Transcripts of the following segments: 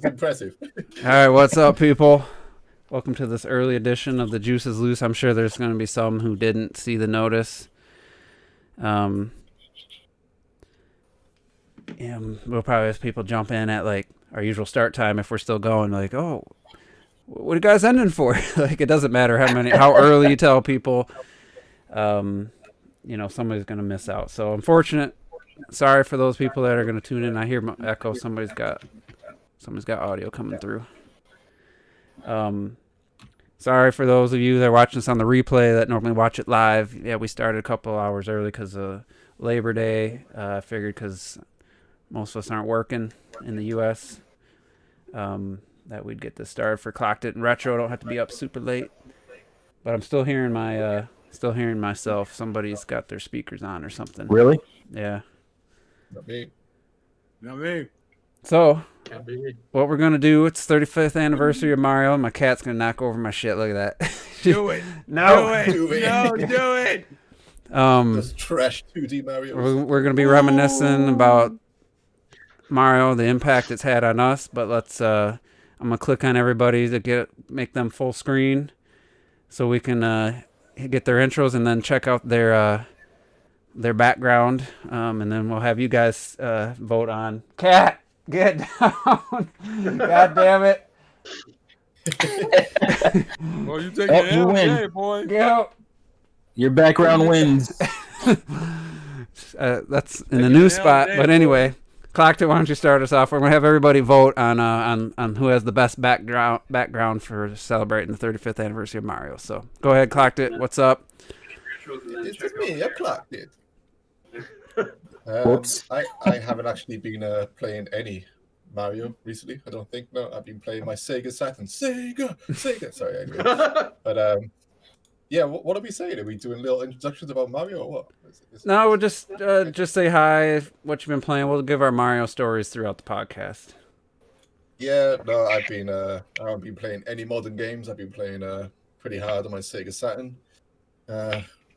It's impressive. All right, what's up, people? Welcome to this early edition of The Juice is Loose. I'm sure there's going to be some who didn't see the notice. Yeah, we'll probably have people jump in at like our usual start time if we're still going. Like, oh, what are you guys ending for? Like, it doesn't matter how early you tell people. Somebody's going to miss out. So unfortunate. Sorry for those people that are going to tune in. I hear echo. Somebody's got audio coming through. Sorry for those of you that are watching this on the replay that normally watch it live. Yeah, we started a couple hours early because of Labor Day. I figured because most of us aren't working in the U.S. That we'd get this started for Clocked It and Retro. Don't have to be up super late. But I'm still hearing myself. Somebody's got their speakers on or something. Really? Yeah. Not me. So, what we're going to do, it's 35th anniversary of Mario. My cat's going to knock over my shit. Look at that. Do it. No. Do it. No, do it. Just trash 2D Mario. We're going to be reminiscing about Mario, the impact it's had on us. But I'm going to click on everybody to make them full screen so we can get their intros and then check out their background. And then we'll have you guys vote on. Cat! Get down! God damn it! Well, you take it you win. okay, boy. Go! Your background wins. That's in the new spot. But anyway, Clocked It, why don't you start us off? We're gonna have everybody vote on who has the best background for celebrating the 35th anniversary of Mario. So go ahead, Clocked It. What's up? It's just me. I clocked it. Whoops. I haven't actually been playing any Mario recently. I don't think. No, I've been playing my Sega Saturn. Sega. Sorry, I agree. But yeah. What are we saying? Are we doing little introductions about Mario or what? No, we'll just say hi. What you've been playing. We'll give our Mario stories throughout the podcast. Yeah. No, I haven't been playing any modern games. I've been playing pretty hard on my Sega Saturn.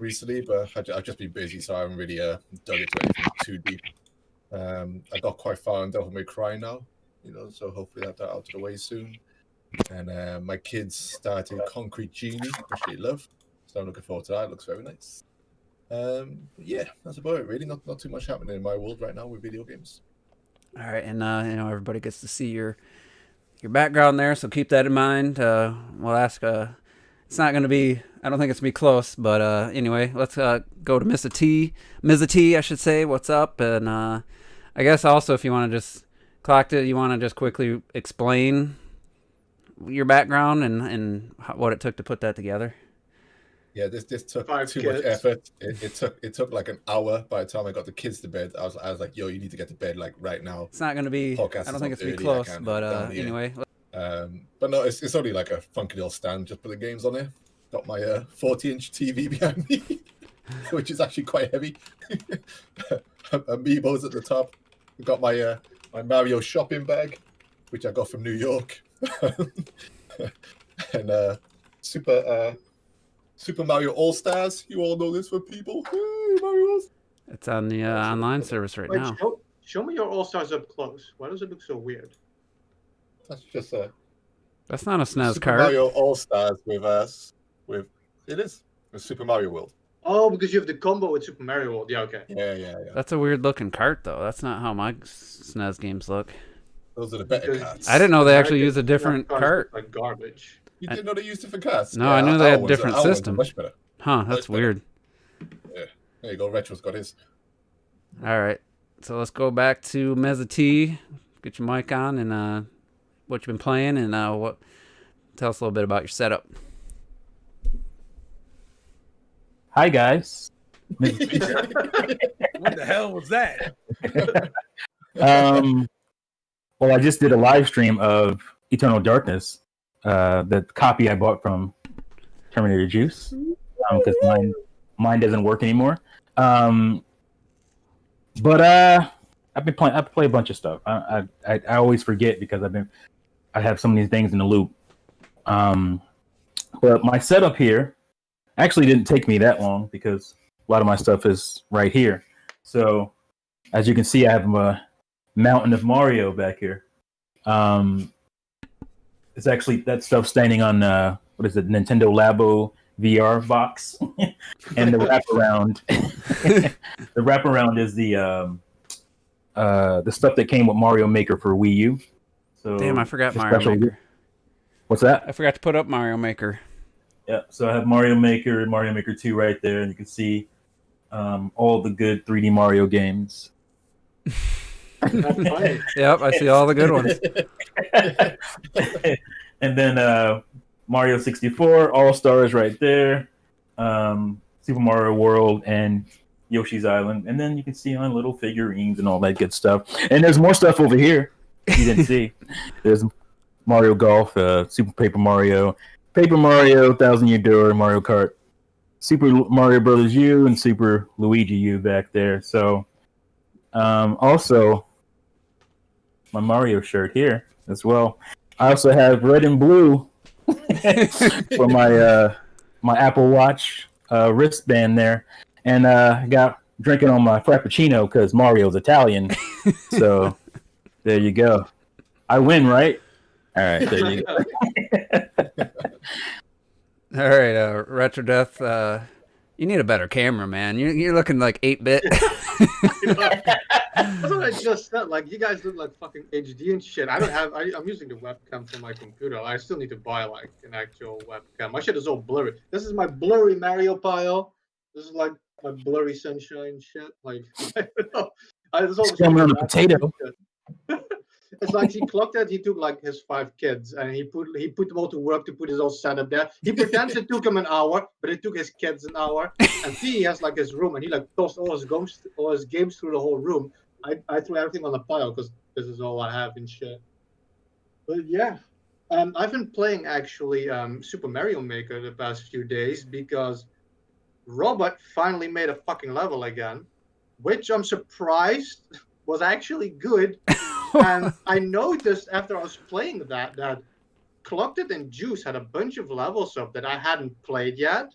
Recently, but I've just been busy, so I haven't really dug into anything too deep. I got quite far in Devil May Cry now, so hopefully that's out of the way soon. And my kids started Concrete Genie, which they love, so I'm looking forward to that. It looks very nice. Yeah, that's about it. Really, not too much happening in my world right now with video games. All right, and everybody gets to see your background there, so keep that in mind. We'll ask. It's not going to be. I don't think it's going to be close, but anyway, let's go to Ms. T, I should say. What's up? And I guess also if you want to just Clocked It, you want to just quickly explain your background and what it took to put that together. Yeah, this took too much effort. It took like an hour by the time I got the kids to bed. I was like, yo, you need to get to bed like right now. It's not going to be. I don't think it's going to be close, but anyway. But no, it's only like a funky little stand. Just put the games on there. Got my 40-inch TV behind me, which is actually quite heavy. Amiibos at the top. Got my my Mario shopping bag, which I got from New York, and Super Mario All Stars. You all know this for people. Hey, Mario. It's on the online service right now. Show me your All Stars up close. Why does it look so weird? That's just That's not a SNES Super card. Mario All Stars with Super Mario World. Oh, because you have the combo with Super Mario World. Yeah, okay. Yeah. That's a weird looking cart though. That's not how my SNES games look. Those are the better cards. I didn't know they actually use a different cart. Like garbage. You didn't know they used it for cards? No, I knew they had different systems. Much better. Huh? That's weird. Yeah. There you go. Retro's got his. All right. So let's go back to Meza T. Get your mic on and what you've been playing and tell us a little bit about your setup. Hi, guys. What the hell was that? Well, I just did a live stream of Eternal Darkness, the copy I bought from Terminator Juice, because mine doesn't work anymore. But I've been playing. I play a bunch of stuff. I always forget because I have so many things in the loop. But my setup here actually didn't take me that long because a lot of my stuff is right here. So as you can see, I have a mountain of Mario back here. It's actually that stuff standing on what is it, Nintendo Labo VR box, and the wraparound. The wraparound is the stuff that came with Mario Maker for Wii U. So Damn, I forgot it's a Mario special- Maker. What's that? I forgot to put up Mario Maker. Yeah, so I have Mario Maker and Mario Maker 2 right there, and you can see all the good 3D Mario games. That's funny. Yep, I see all the good ones. And then Mario 64, All Stars right there, Super Mario World, and Yoshi's Island. And then you can see on little figurines and all that good stuff. And there's more stuff over here you didn't see. There's Mario Golf, Super Paper Mario, 1000 Year Door, Mario Kart, Super Mario Brothers U, and Super Luigi U back there. So, also, my Mario shirt here as well. I also have red and blue for my my Apple Watch wristband there, and I got drinking on my Frappuccino because Mario's Italian. So there you go. I win, right? All right, there you go. All right, Retro Death. You need a better camera, man. You're looking like 8-bit. That's what I just said. Like, you guys look like fucking HD and shit. I don't have. I'm using the webcam from my computer. I still need to buy like an actual webcam. My shit is all blurry. This is my blurry Mario pile. This is like my blurry sunshine shit. Like, I don't know. Coming on a potato. It's like he clocked that he took like his 5 kids and he put them all to work to put his own setup there. He pretends it took him an hour, but it took his kids an hour. And he has like his room and he like tossed all his games through the whole room. I threw everything on the pile because this is all I have and shit. But yeah, I've been playing actually Super Mario Maker the past few days because Robert finally made a fucking level again, which I'm surprised was actually good. And I noticed after I was playing that Clocked It and Juice had a bunch of levels up that I hadn't played yet.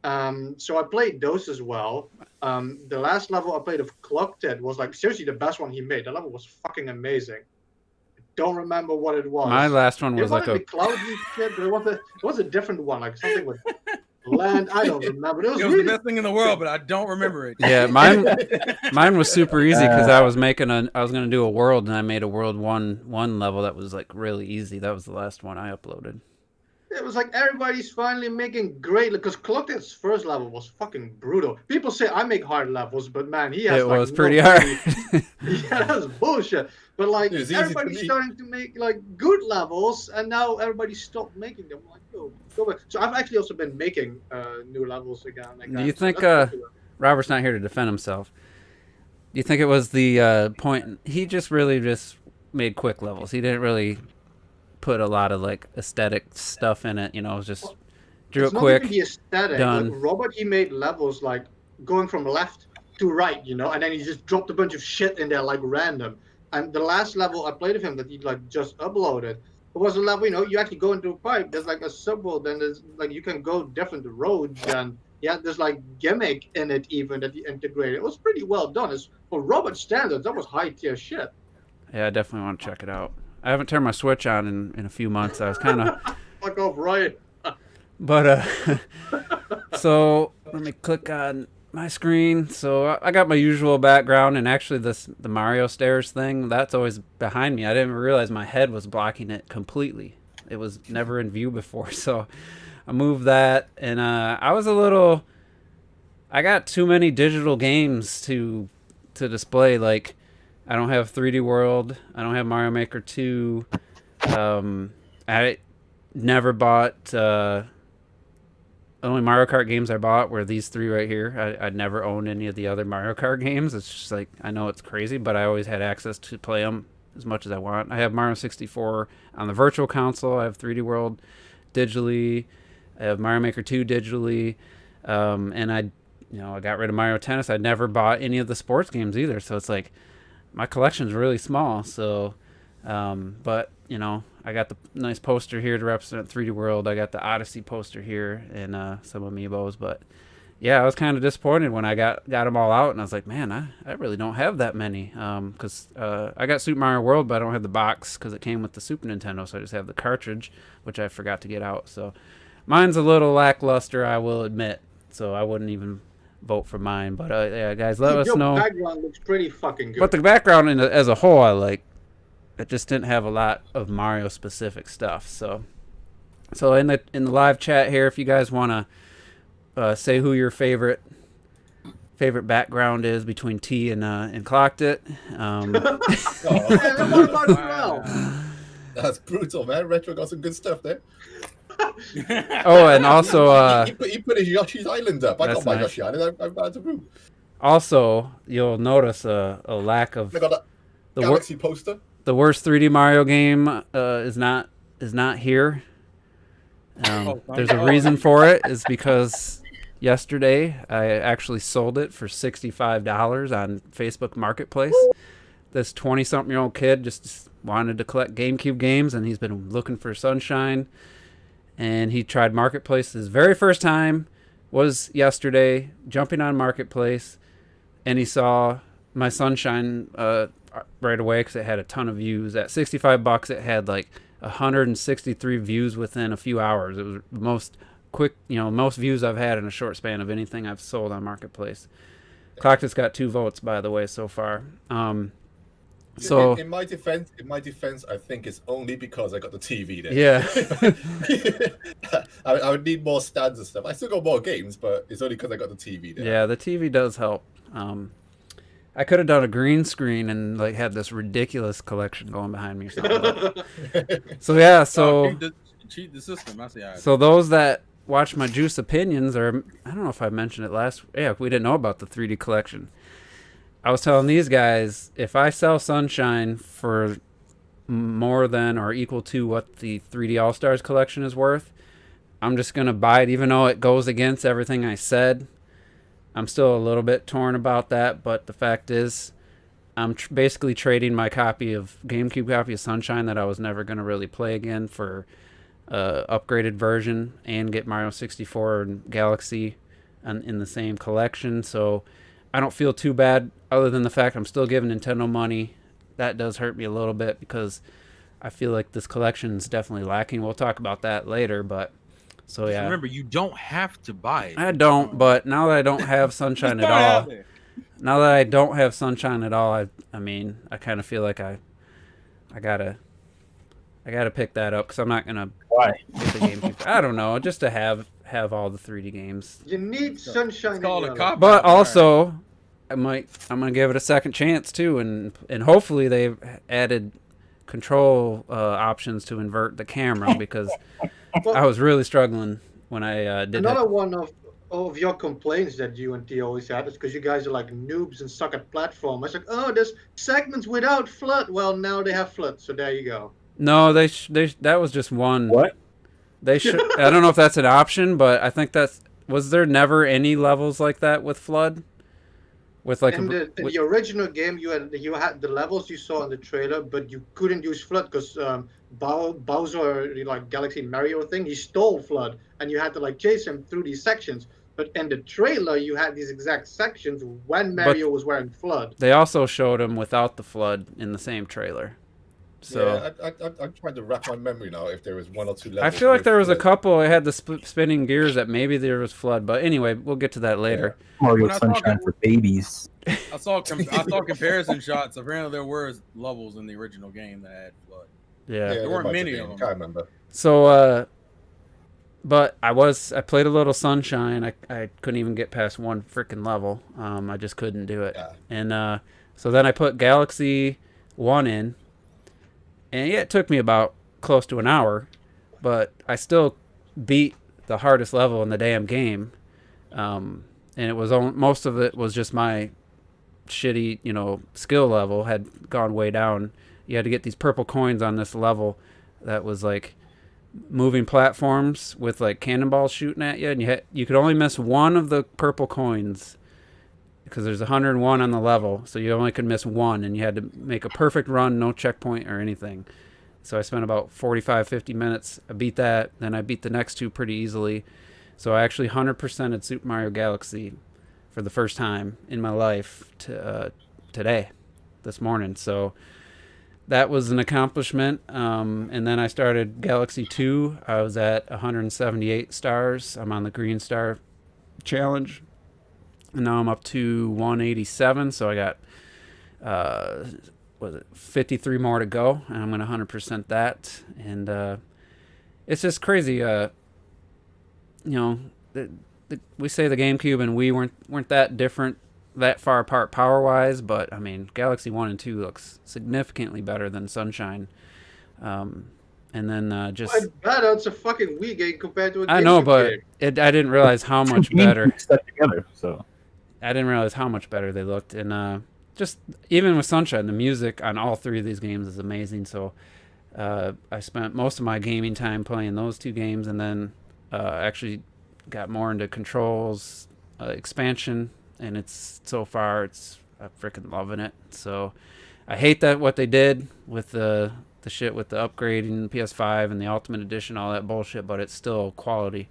So I played those as well. The last level I played of Clocked It was like seriously the best one he made. The level was fucking amazing. I don't remember what it was. My last one It was like wasn't the cloudy shit, but it was a different one, like something with land. I don't remember. It was It was really the best thing in the world, but I don't remember it. Yeah, mine was super easy because I was gonna do a world and I made a world one level that was like really easy. That was the last one I uploaded. It was like everybody's finally making great because Clocked It's first level was fucking brutal. People say I make hard levels, but man, he has It like was no pretty hard. Yeah, that's bullshit. But like It was easy to everybody's me. starting to make like good levels, and now everybody stopped making them. I'm like, yo, go back. So I've actually also been making new levels again. Do you think Robert's not here to defend himself? Do you think it was the point? He just made quick levels. He didn't really put a lot of like aesthetic stuff in it. You know, it was just drew it's it not quick. even the aesthetic. done. Like, Robert, he made levels like going from left to right, you know, and then he just dropped a bunch of shit in there like random. And the last level I played of him that he like just uploaded, it was a level, you know, you actually go into a pipe. There's like a subworld, then there's like you can go different roads, and yeah, there's like gimmick in it even that he integrated. It was pretty well done. It's for Robert standards, that was high tier shit. Yeah, I definitely want to check it out. I haven't turned my Switch on in a few months. I was kind of, Fuck off, right? but so let me click on my screen. So I got my usual background, and actually the Mario stairs thing, that's always behind me. I didn't realize my head was blocking it completely. It was never in view before, so I moved that, and I got too many digital games to display. Like, I don't have 3D World. I don't have Mario Maker 2. I never bought... the only Mario Kart games I bought were these 3 right here. I'd never owned any of the other Mario Kart games. It's just like, I know it's crazy, but I always had access to play them as much as I want. I have Mario 64 on the Virtual Console. I have 3D World digitally. I have Mario Maker 2 digitally. And I got rid of Mario Tennis. I never bought any of the sports games either. So it's like, my collection's really small. So, but, you know, I got the nice poster here to represent 3D World. I got the Odyssey poster here and some amiibos. But yeah, I was kind of disappointed when I got them all out, and I was like, man, I really don't have that many. Because I got Super Mario World, but I don't have the box because it came with the Super Nintendo, so I just have the cartridge, which I forgot to get out. So mine's a little lackluster, I will admit. So I wouldn't even vote for mine. But yeah, guys, let us Your know. background looks pretty fucking good. But the background as a whole, I like. It just didn't have a lot of Mario specific stuff. So in the live chat here, if you guys want to say who your favorite background is between T and Clocked It. Oh, Yeah, then what about Ralph? that's brutal, man. Retro got some good stuff there. Oh, and also He put his Yoshi's Island up. I That's got my nice. Yoshi Island. I've got to prove. also you'll notice a lack of I got a the wor- Galaxy poster. the worst 3D Mario game is not here. There's a reason for it. Is because yesterday I actually sold it for $65 on Facebook Marketplace. This 20-something-year-old kid just wanted to collect GameCube games, and he's been looking for Sunshine. And he tried Marketplace. His very first time was yesterday, jumping on Marketplace, and he saw my Sunshine right away because it had a ton of views. At $65, it had like 163 views within a few hours. It was the most most views I've had in a short span of anything I've sold on Marketplace. Clocked It's got 2 votes, by the way, so far. So in my defense, I think it's only because I got the TV there. yeah, I would need more stands and stuff. I still got more games, but it's only because I got the TV there. yeah, the TV does help. I could have done a green screen and like had this ridiculous collection going behind me. Or something, but- so yeah, so cheat the system. I see. How so those that watch my Juice Opinions, or I don't know if I mentioned it last. Yeah, we didn't know about the 3D collection. I was telling these guys, if I sell Sunshine for more than or equal to what the 3D All Stars collection is worth, I'm just gonna buy it, even though it goes against everything I said. I'm still a little bit torn about that, but the fact is, I'm basically trading my GameCube copy of Sunshine that I was never gonna really play again for upgraded version and get Mario 64 and Galaxy in the same collection. So I don't feel too bad, other than the fact I'm still giving Nintendo money. That does hurt me a little bit because I feel like this collection is definitely lacking. We'll talk about that later, but so yeah. Remember, you don't have to buy it. I don't, but now that I don't have Sunshine at all, I mean, I kind of feel like I gotta pick that up because I'm not gonna Why? get the GameCube. I don't know, just to have all the 3D games. You need Sunshine. It's called in a your cop. But also, I'm gonna give it a second chance too, and hopefully they've added control options to invert the camera because Well, I was really struggling when I did another that. one of your complaints that you and T always had is because you guys are like noobs and suck at platformers. Like, oh, there's segments without FLUDD. Well, now they have FLUDD, so there you go. No, that was just one. What? They should. I don't know if that's an option, but I think was there never any levels like that with FLUDD? With like in the original game, you had the levels you saw in the trailer, but you couldn't use FLUDD because Bowser, like Galaxy Mario thing, he stole FLUDD, and you had to like chase him through these sections. But in the trailer, you had these exact sections when Mario was wearing FLUDD. They also showed him without the FLUDD in the same trailer. So yeah, I'm trying to wrap my memory now if there was 1 or 2 levels. I feel like with there was a FLUDD. couple. It had the spinning gears that maybe there was FLUDD, but anyway, we'll get to that later. Mario When I Sunshine talk- for babies. I saw comparison shots. Apparently, there were levels in the original game that had flood. Yeah. There weren't might many have of been, them. Can't remember. So, but I played a little Sunshine. I couldn't even get past one freaking level. I just couldn't do it. Yeah. And so then I put Galaxy 1 in. And yeah, it took me about close to an hour, but I still beat the hardest level in the damn game. And it was most of it was just my shitty, skill level had gone way down. You had to get these purple coins on this level that was like moving platforms with like cannonballs shooting at you, and you could only miss one of the purple coins because there's 101 on the level, so you only could miss one, and you had to make a perfect run, no checkpoint or anything. So I spent about 45-50 minutes. I beat that, then I beat the next two pretty easily. So I actually 100%ed Super Mario Galaxy for the first time in my life today, this morning. So that was an accomplishment. And then I started Galaxy 2. I was at 178 stars. I'm on the Green Star Challenge. And now I'm up to 187. So I got, was it 53 more to go. And I'm going to 100% that. And it's just crazy. We say the GameCube and Wii weren't that different, that far apart power wise, but I mean, Galaxy 1 and 2 looks significantly better than Sunshine. And then just I bet it's a fucking Wii game compared to a I know, GameCube but game. I didn't realize how much better. Stuck together, so I didn't realize how much better they looked, and just even with Sunshine, the music on all three of these games is amazing. So I spent most of my gaming time playing those two games, and then actually got more into Control's expansion, and I'm freaking loving it. So I hate that what they did with the shit with the upgrading PS5 and the Ultimate Edition, all that bullshit, but it's still quality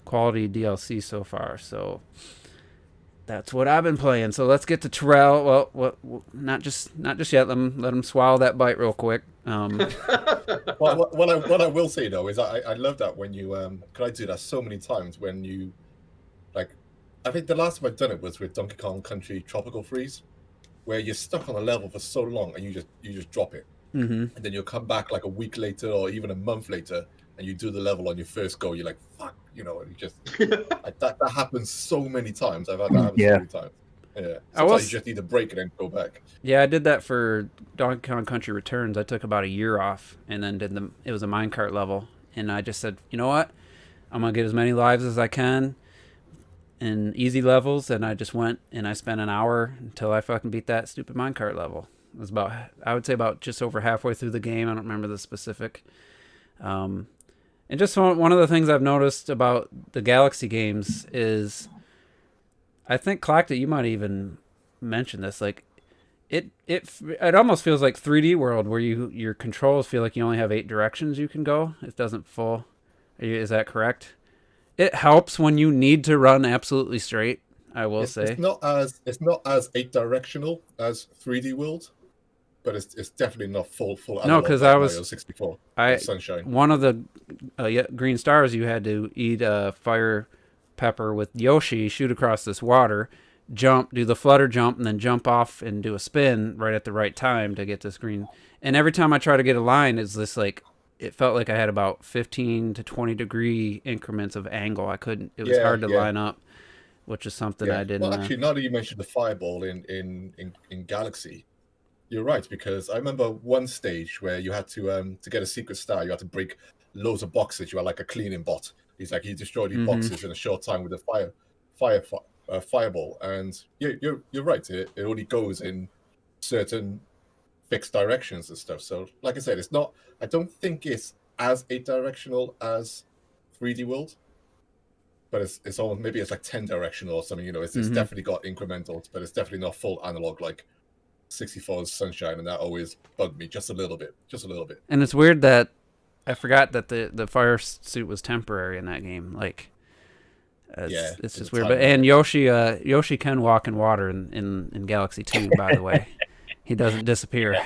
DLC so far. So that's what I've been playing. So let's get to Terrell. Well, not just yet. Let him swallow that bite real quick. Well, what I will say though is I love that when you cause I do that so many times when you like, I think the last time I've done it was with Donkey Kong Country Tropical Freeze, where you're stuck on a level for so long and you just drop it, and then you'll come back like a week later or even a month later and you do the level on your first go. You're like, fuck, and you just like, that happens so many times. I've had that happen so many times. Yeah, sometimes you just need a break and then go back. Yeah, I did that for Donkey Kong Country Returns. I took about a year off and then it was a minecart level, and I just said, you know what, I'm gonna get as many lives as I can in easy levels, and I just went and I spent an hour until I fucking beat that stupid minecart level. It was I would say about just over halfway through the game. I don't remember the specific. And just one of the things I've noticed about the Galaxy games is, I think Clacked, you might even mention this, like it almost feels like 3D World, where your controls feel like you only have 8 directions you can go. It doesn't full. Is that correct? It helps when you need to run absolutely straight, I will say. It's not as 8 directional as 3D World, but it's definitely not full. No, because I was Mario 64. Sunshine. One of the green stars, you had to eat a fire pepper with Yoshi, shoot across this water, jump, do the flutter jump, and then jump off and do a spin right at the right time to get this green. And every time I try to get a line, it's this like, it felt like I had about 15 to 20 degree increments of angle. It was hard to line up, which is something I didn't. Well, actually, now that you mentioned the fireball in Galaxy, you're right, because I remember one stage where you had to get a secret star, you had to break loads of boxes. You had like a cleaning bot. He's like, he destroyed these boxes in a short time with a fireball, and you're right. It only goes in certain fixed directions and stuff. So, like I said, it's not. I don't think it's as 8 directional as 3D World, but it's almost, maybe it's like 10 directional or something. It's definitely got incrementals, but it's definitely not full analog like 64's Sunshine, and that always bugged me just a little bit. And it's weird that I forgot that the fire suit was temporary in that game. Like, it's just weird. But and Yoshi can walk in water in Galaxy 2, by the way. He doesn't disappear.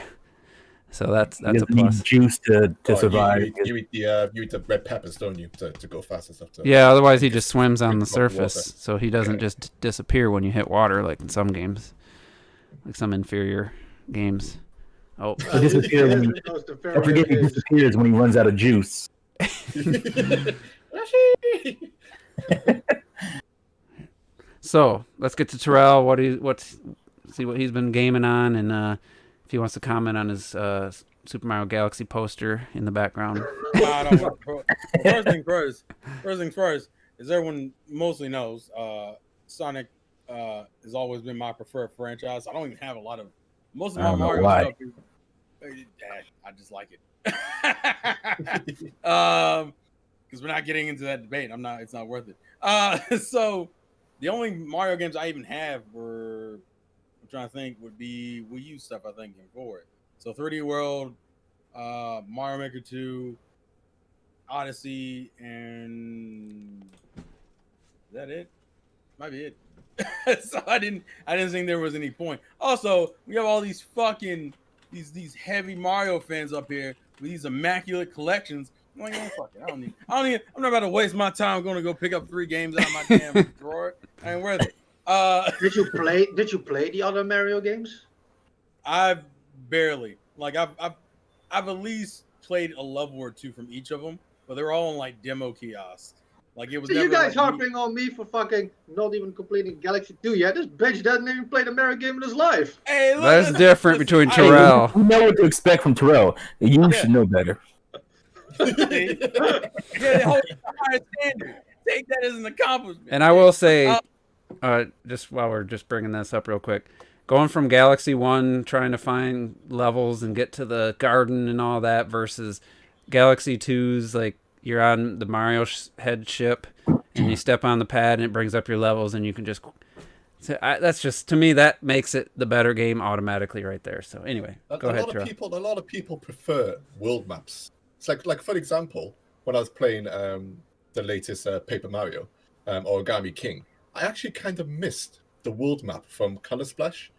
So that's a plus. Need juice to survive. You eat the red peppers, don't you, to go fast and stuff? Yeah, otherwise he just swims on the surface, so he doesn't just disappear when you hit water, like in some games, like some inferior games. Oh, he disappears I forget he disappears when he runs out of juice. So let's get to Terrell. See what he's been gaming on, and if he wants to comment on his Super Mario Galaxy poster in the background. First things first, as everyone mostly knows, Sonic has always been my preferred franchise. I don't even have a lot of most of my Mario stuff. I just like it. Because we're not getting into that debate. It's not worth it. So the only Mario games I even have were, I'm trying to think, would be Wii U stuff, I think, for it. So 3D World, Mario Maker 2, Odyssey, and that it? Might be it. So I didn't think there was any point. Also, we have all these fucking these heavy Mario fans up here with these immaculate collections. I'm like, oh, fuck it. I don't need. I'm not about to waste my time going to go pick up 3 games out of my damn drawer. I ain't worth it. Did you play the other Mario games? I've barely I've at least played a level or 2 from each of them, but they're all on like demo kiosks. Like it was. So never, you guys like, harping on me for fucking not even completing Galaxy 2 yet? This bitch doesn't even play the Mario game in his life. Hey, look, That's different between I- Terrell. We know what to expect from Terrell. You should know better. Yeah, hold it to a higher standard. Take that as an accomplishment. And I will say, just while we're just bringing this up real quick, going from Galaxy 1, trying to find levels and get to the garden and all that, versus Galaxy 2's, like, you're on the Mario head ship, and you step on the pad, and it brings up your levels, and you can just... So that's just, to me, that makes it the better game automatically right there. So anyway, go ahead, Terrell. A lot of people prefer world maps. It's like for example, when I was playing the latest Paper Mario, Origami King, I actually kind of missed the world map from Color Splash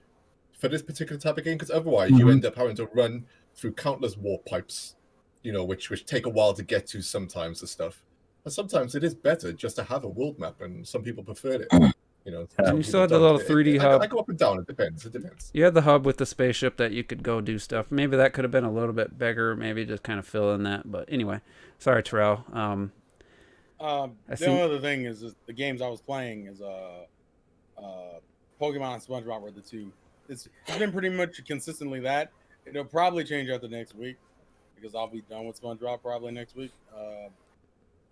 for this particular type of game, because otherwise you end up having to run through countless warp pipes, which take a while to get to sometimes and stuff. And sometimes it is better just to have a world map, and some people prefer it. And you still had the little 3D hub. I go up and down. It depends. You had the hub with the spaceship that you could go do stuff. Maybe that could have been a little bit bigger. Maybe just kind of fill in that. But anyway, sorry, Terrell. The only other thing is the games I was playing is Pokemon and SpongeBob were the 2. It's been pretty much consistently that. It'll probably change after next week because I'll be done with SpongeBob probably next week.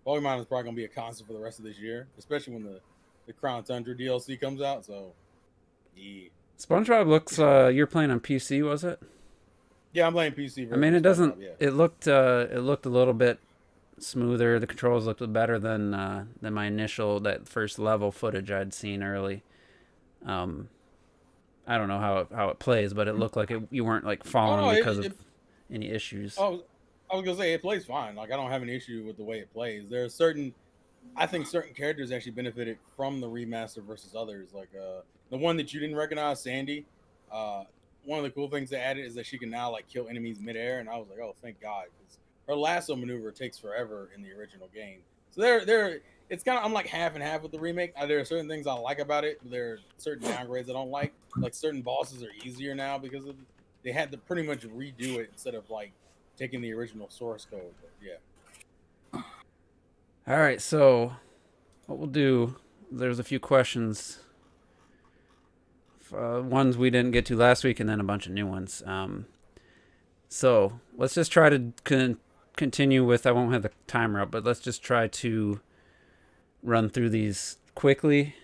Pokemon is probably gonna be a constant for the rest of this year, especially when the Crown Tundra DLC comes out. So, yeah. SpongeBob looks. You're playing on PC, was it? Yeah, I'm playing PC. I mean, it doesn't. Yeah. It looked a little bit smoother. The controls looked better than my initial that first level footage I'd seen early. I don't know how it plays, but it looked like you weren't like falling because of any issues. Oh, I was gonna say it plays fine. Like I don't have an issue with the way it plays. There are I think certain characters actually benefited from the remaster versus others. Like the one that you didn't recognize, Sandy. One of the cool things they added is that she can now like kill enemies midair, and I was like, oh, thank God, because her lasso maneuver takes forever in the original game. So it's kind of, I'm like half and half with the remake. There are certain things I like about it, but there are certain downgrades I don't like. Like certain bosses are easier now because they had to pretty much redo it instead of like taking the original source code. But yeah. All right, so what we'll do, there's a few questions, ones we didn't get to last week, and then a bunch of new ones. So let's just try to continue with, I won't have the timer up, but let's just try to run through these quickly.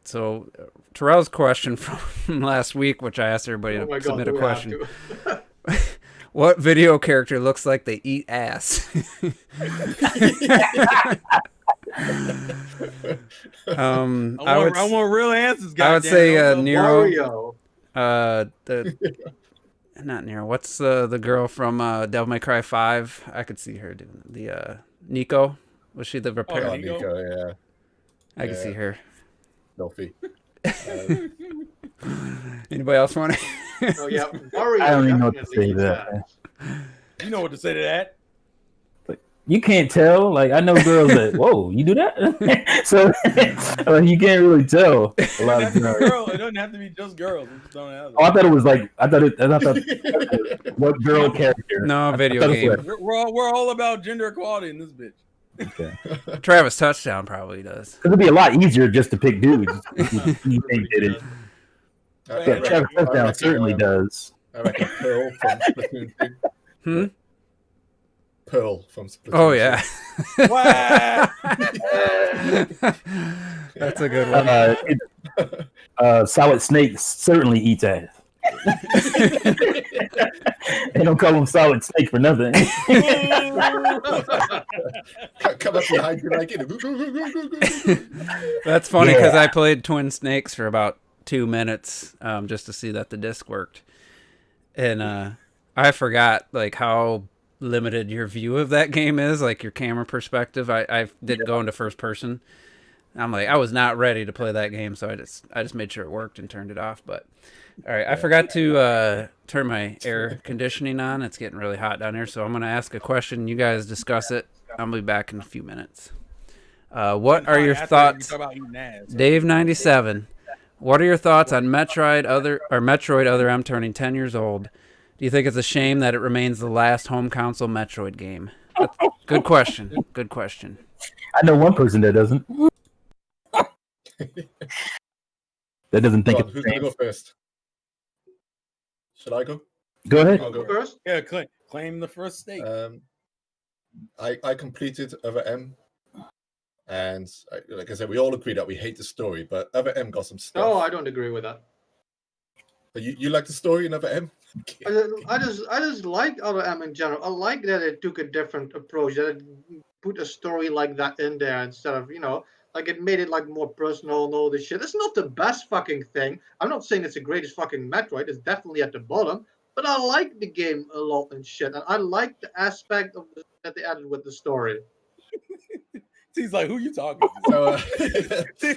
So Terrell's question from last week, which I asked everybody to submit a question. What video character looks like they eat ass? I want real answers, guys. I would say Nero. Not Nero. What's the girl from Devil May Cry 5? I could see her doing the Nico. Was she the repair? Oh, Nico, yeah. I can see her. Filthy. Anybody else want to? Oh yeah, Mario. I don't even know what to say to that. You know what to say to that? You can't tell. Like I know girls that, whoa, you do that? So you can't really tell. A lot of girls. It doesn't have to be just girls. I thought it was like I thought what girl character? No, video game. We're all about gender equality in this bitch. Okay. Travis Touchdown probably does. Because it'd be a lot easier just to pick dudes. You think did it? Yeah, Travis Touchdown certainly does. I reckon Pearl from Splatoon 2. Pearl from Splatoon 2. Oh yeah. That's a good one. Solid Snake certainly eats ass. They don't call him Solid Snake for nothing. Come up behind you like it. That's funny because I played Twin Snakes for about 2 minutes just to see that the disc worked, and I forgot like how limited your view of that game is, like your camera perspective. I didn't go into first person, I'm like, I was not ready to play that game, so I just made sure it worked and turned it off. But all right, I forgot to turn my air conditioning on. It's getting really hot down here, so I'm gonna ask a question. You guys discuss it. I'll be back in a few minutes. What are your thoughts, Dave97? What are your thoughts on Metroid Other M turning 10 years old? Do you think it's a shame that it remains the last home console Metroid game? Good question. Good question. I know one person that doesn't. That doesn't think Go on, it's who's the gonna go same. first? Should I go? Go ahead. I'll go First, Yeah, claim the first stake. I completed Other M, and like I said, we all agree that we hate the story, but Other M got some stuff. no, I don't agree with that. But you like the story in Other M? I just like Other M in general. I like that it took a different approach. That it put a story like that in there instead of like it made it like more personal and all this shit. It's not the best fucking thing. I'm not saying it's the greatest fucking Metroid. It's definitely at the bottom. But I like the game a lot and shit, and I like the aspect of that they added with the story. He's like, who you talking to? So, See,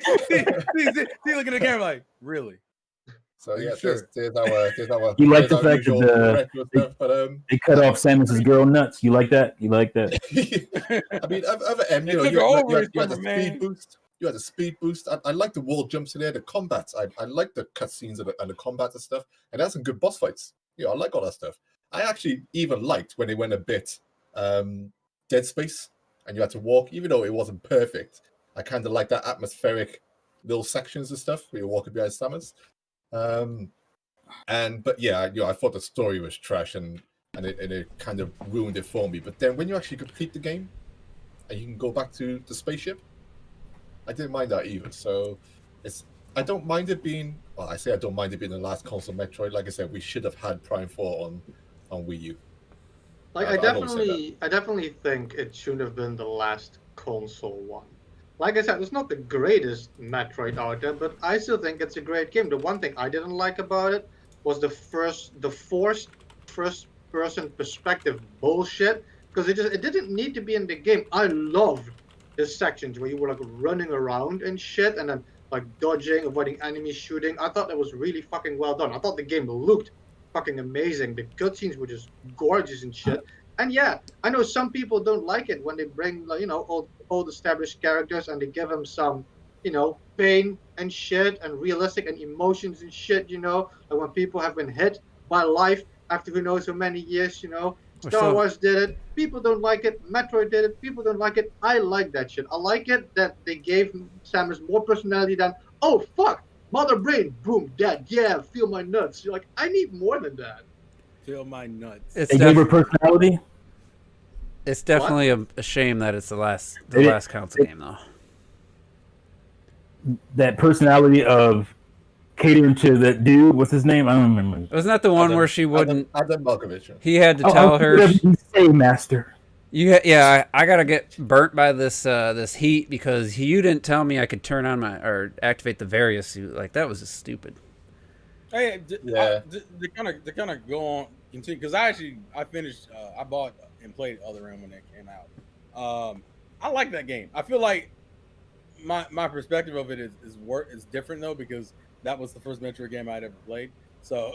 look at the camera like, really? so Are you yeah, sure? there's our You like there's the our fact that usual the- retro stuff, but They cut off Samus's girl nuts. You like that? You like that? I mean, Other M, They you know, took you her had over the summer, man. speed boost. You had the speed boost. I like the wall jumps in there, the combats. I like the cutscenes and the combat and stuff. And that's some good boss fights. I like all that stuff. I actually even liked when they went a bit Dead Space and you had to walk, even though it wasn't perfect. I kind of like that atmospheric little sections and stuff where you're walking behind Samus. But yeah, I thought the story was trash and it kind of ruined it for me. But then when you actually complete the game and you can go back to the spaceship, I didn't mind that either. So I don't mind it being. Well, I say I don't mind it being the last console Metroid. Like I said, we should have had Prime 4 on Wii U. Like I've always said I definitely think it should have been the last console one. Like I said, it's not the greatest Metroid out there, but I still think it's a great game. The one thing I didn't like about it was the forced first-person perspective bullshit, because it didn't need to be in the game. I loved the sections where you were like running around and shit, and then like dodging, avoiding enemies shooting. I thought that was really fucking well done. I thought the game looked fucking amazing. The cutscenes were just gorgeous and shit. And yeah, I know some people don't like it when they bring like, old established characters and they give them some, pain and shit and realistic and emotions and shit. Like when people have been hit by life after who knows how many years. Star Wars did it. People don't like it. Metroid did it. People don't like it. I like that shit. I like it that they gave Samus more personality than, oh fuck, mother brain, boom, dead. Yeah, feel my nuts. You're like, I need more than that. Feel my nuts. It's They gave her personality. It's definitely a shame that it's the last console game though. That personality of catering to that dude. What's his name? I don't remember. Wasn't that the one where she wouldn't? Adam Malkovich. He had to tell her. Whatever you say, master. I gotta get burnt by this heat because you didn't tell me I could turn on or activate the Varia suit. Like that was just stupid. Hey, Yeah. to kind of go on continue because I finished. I bought and played Other M when it came out. I like that game. I feel like my perspective of it is different though because that was the first Metroid game I'd ever played. So,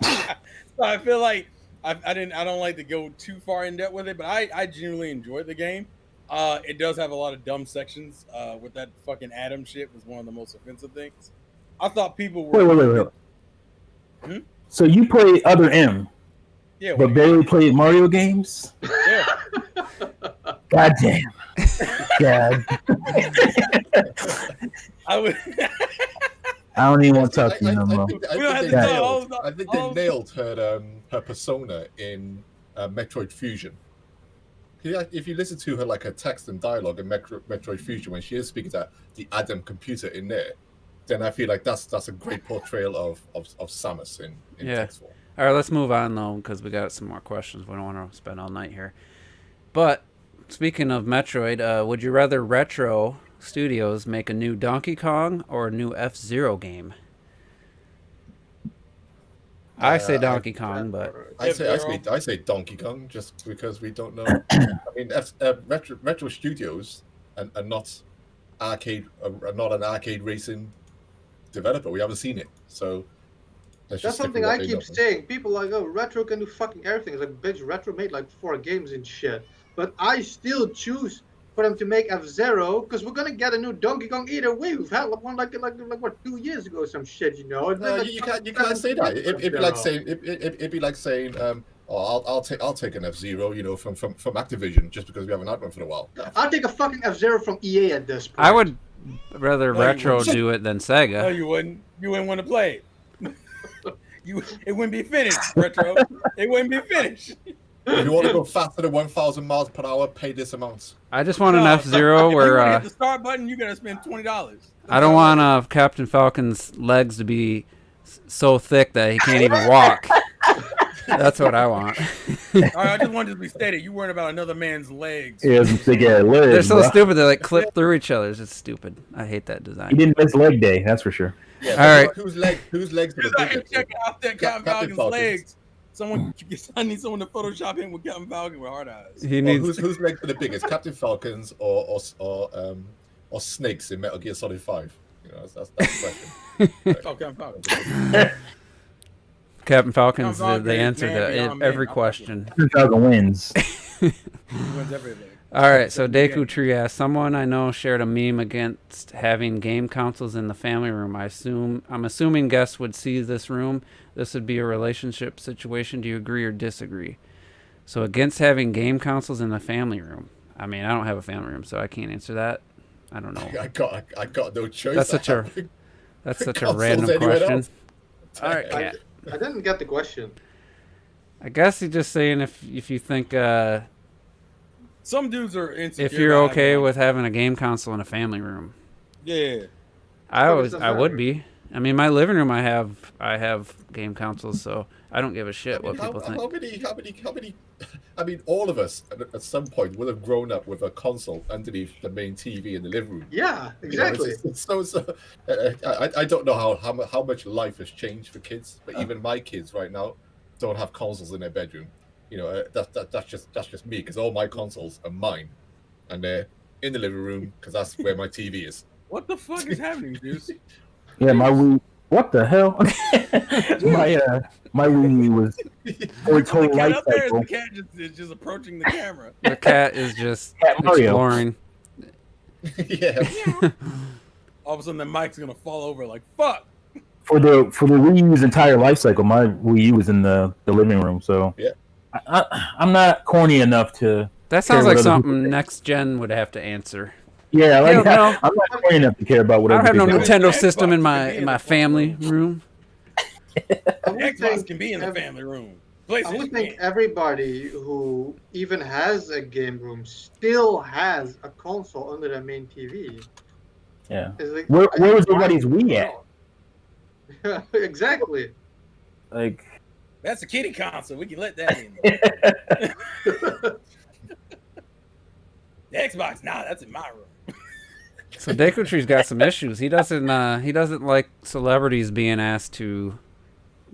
so I feel like I don't like to go too far in depth with it, but I genuinely enjoyed the game. It does have a lot of dumb sections. With that fucking Adam shit was one of the most offensive things. I thought people were. Wait. So you play Other M, Yeah, but barely played Mario games? yeah. God damn. God. I would. I don't even want to talk to you no more. I think they nailed her persona in Metroid Fusion. If you listen to her text and dialogue in Metroid Fusion when she is speaking to the Adam computer in there, then I feel like that's a great portrayal of Samus in text form. All right, let's move on though because we got some more questions. We don't want to spend all night here. But speaking of Metroid, would you rather Retro Studios make a new Donkey Kong or a new F-Zero game? I say Donkey Kong, but I say Donkey Kong just because we don't know. I mean, Retro Studios are not not an arcade racing developer. We haven't seen it, so let's That's just stick something with what I they keep know. saying. People like, oh, Retro can do fucking everything. It's like, bitch, Retro made like 4 games and shit. But I still choose for them to make F-Zero because we're gonna get a new Donkey Kong either way. We've had one like what 2 years ago, some shit, you know. It's been, No, like, you fucking can't say that. 7 years It'd be for like F-Zero. saying it'd be like saying oh, I'll take an F-Zero, you know, from Activision just because we haven't had one for a while. I'll take a fucking F-Zero from EA at this point. I would rather No, you Retro wouldn't. do it than No, Sega. you wouldn't. You wouldn't want to play it. It wouldn't be finished, Retro. It wouldn't be finished. If you want to go faster than 1,000 miles per hour, pay this amount. I just want an No, F-Zero if you where want to hit the start button, you're gonna spend $20. I don't want Captain Falcon's legs to be so thick that he can't even walk. That's what I want. All right, I just wanted to be stated. You weren't about another man's legs. He has some big ass legs. They're so bro. stupid. They like clip through each other. It's just stupid. I hate that He design. didn't miss leg day, that's for sure. Yeah, All right. Whose legs are the Because I can biggest? check out that Captain Captain Falcon's Falcon's. legs. I need someone to Photoshop him with Captain Falcon with hard eyes. He Well, needs. whose legs are the biggest? Captain Falcon's or Snakes in Metal Gear Solid 5? You know, that's the question. Oh, Captain Falcon. Captain Falcon's Falcon the is answer man to beyond man. every I'm question. 2,000 wins. He wins everything. All right, so Deku Tree asks, someone I know shared a meme against having game consoles in the family room. I'm assuming guests would see this room. This would be a relationship situation. Do you agree or disagree? So against having game consoles in the family room. I mean, I don't have a family room, so I can't answer that. I don't know. I got no choice. That's such I a- have That's such a consoles random anywhere question. else. All right, yeah. I didn't get the question. I guess he's just saying if you think Some dudes are insecure. if you're about okay having, with having a game console in a family room. yeah. I would be. I mean, my living room, I have game consoles, so I don't give a shit what people think. How many? I mean, all of us at some point would have grown up with a console underneath the main TV in the living room. Yeah, You know, exactly. it's I don't know how much life has changed for kids, but even my kids right now don't have consoles in their bedroom. You know, that's just me because all my consoles are mine, and they're in the living room because that's where my TV is. What the fuck is happening, dudes? Yeah, my Wii. What the hell? my Wii was for its The whole cat life up there is cycle. the cat is just approaching the camera. The cat is just Cat Mario. exploring. Yeah. All of a sudden, the mic's gonna fall over. Like fuck. For the Wii U's entire life cycle, my Wii U was in the living room. So Yeah. I'm not corny enough to. That sounds care like what other people something think. next gen would have to answer. Yeah, like, Yeah, no. I'm not corny enough to care about what I don't have no other people think. Nintendo Xbox system in can my be in in my the family room. I would Xbox think can be in the ev- family room. I would PlayStation think can't. everybody who even has a game room still has a console under their main TV. Yeah. It's like, Where I was think everybody's Wii at? Exactly. Like, That's a kiddie console. We can let that in. The Xbox, nah, that's in my room. So Deku Tree's got some issues. He doesn't like celebrities being asked to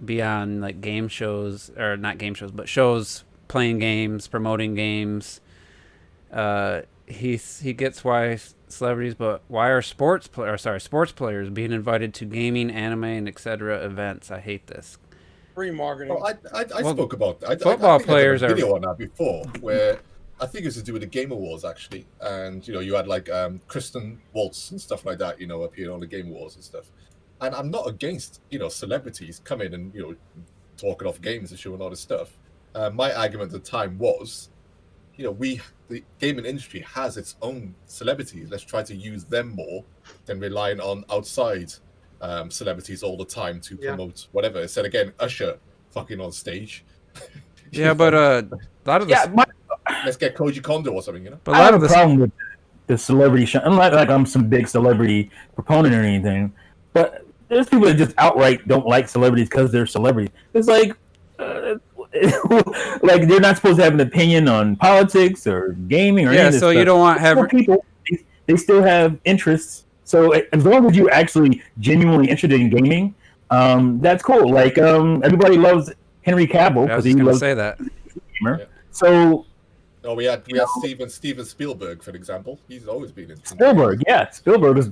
be on like game shows, or not game shows, but shows playing games, promoting games. He gets why celebrities, but why are sports players being invited to gaming, anime, and etc. events? I hate this. Free marketing. Well, I Well, spoke about that. football I think players I did a are- video on that before, where I think it was to do with the Game Awards actually, and you know you had like Kristen Waltz and stuff like that, you know, appearing on the Game Awards and stuff. And I'm not against celebrities coming and talking off games and showing all this stuff. My argument at the time was, the gaming industry has its own celebrities. Let's try to use them more than relying on outside celebrities all the time to Yeah. promote whatever. Instead, again, Usher fucking on stage. Yeah, but a lot of the yeah, Let's get Koji Kondo or something, but a I lot have of a the problem with the celebrity show. I'm not like I'm some big celebrity proponent or anything, but there's people that just outright don't like celebrities because they're celebrities. It's like, like they're not supposed to have an opinion on politics or gaming or any yeah. of this So you stuff. don't want Some have people, they still have interests. So as long as you're actually genuinely interested in gaming, that's cool. Like everybody loves Henry Cavill I was because he just gonna loves say that. gamer. Yeah. So Oh, we had Steven Spielberg, for example. He's always been in Spielberg, yeah, Spielberg is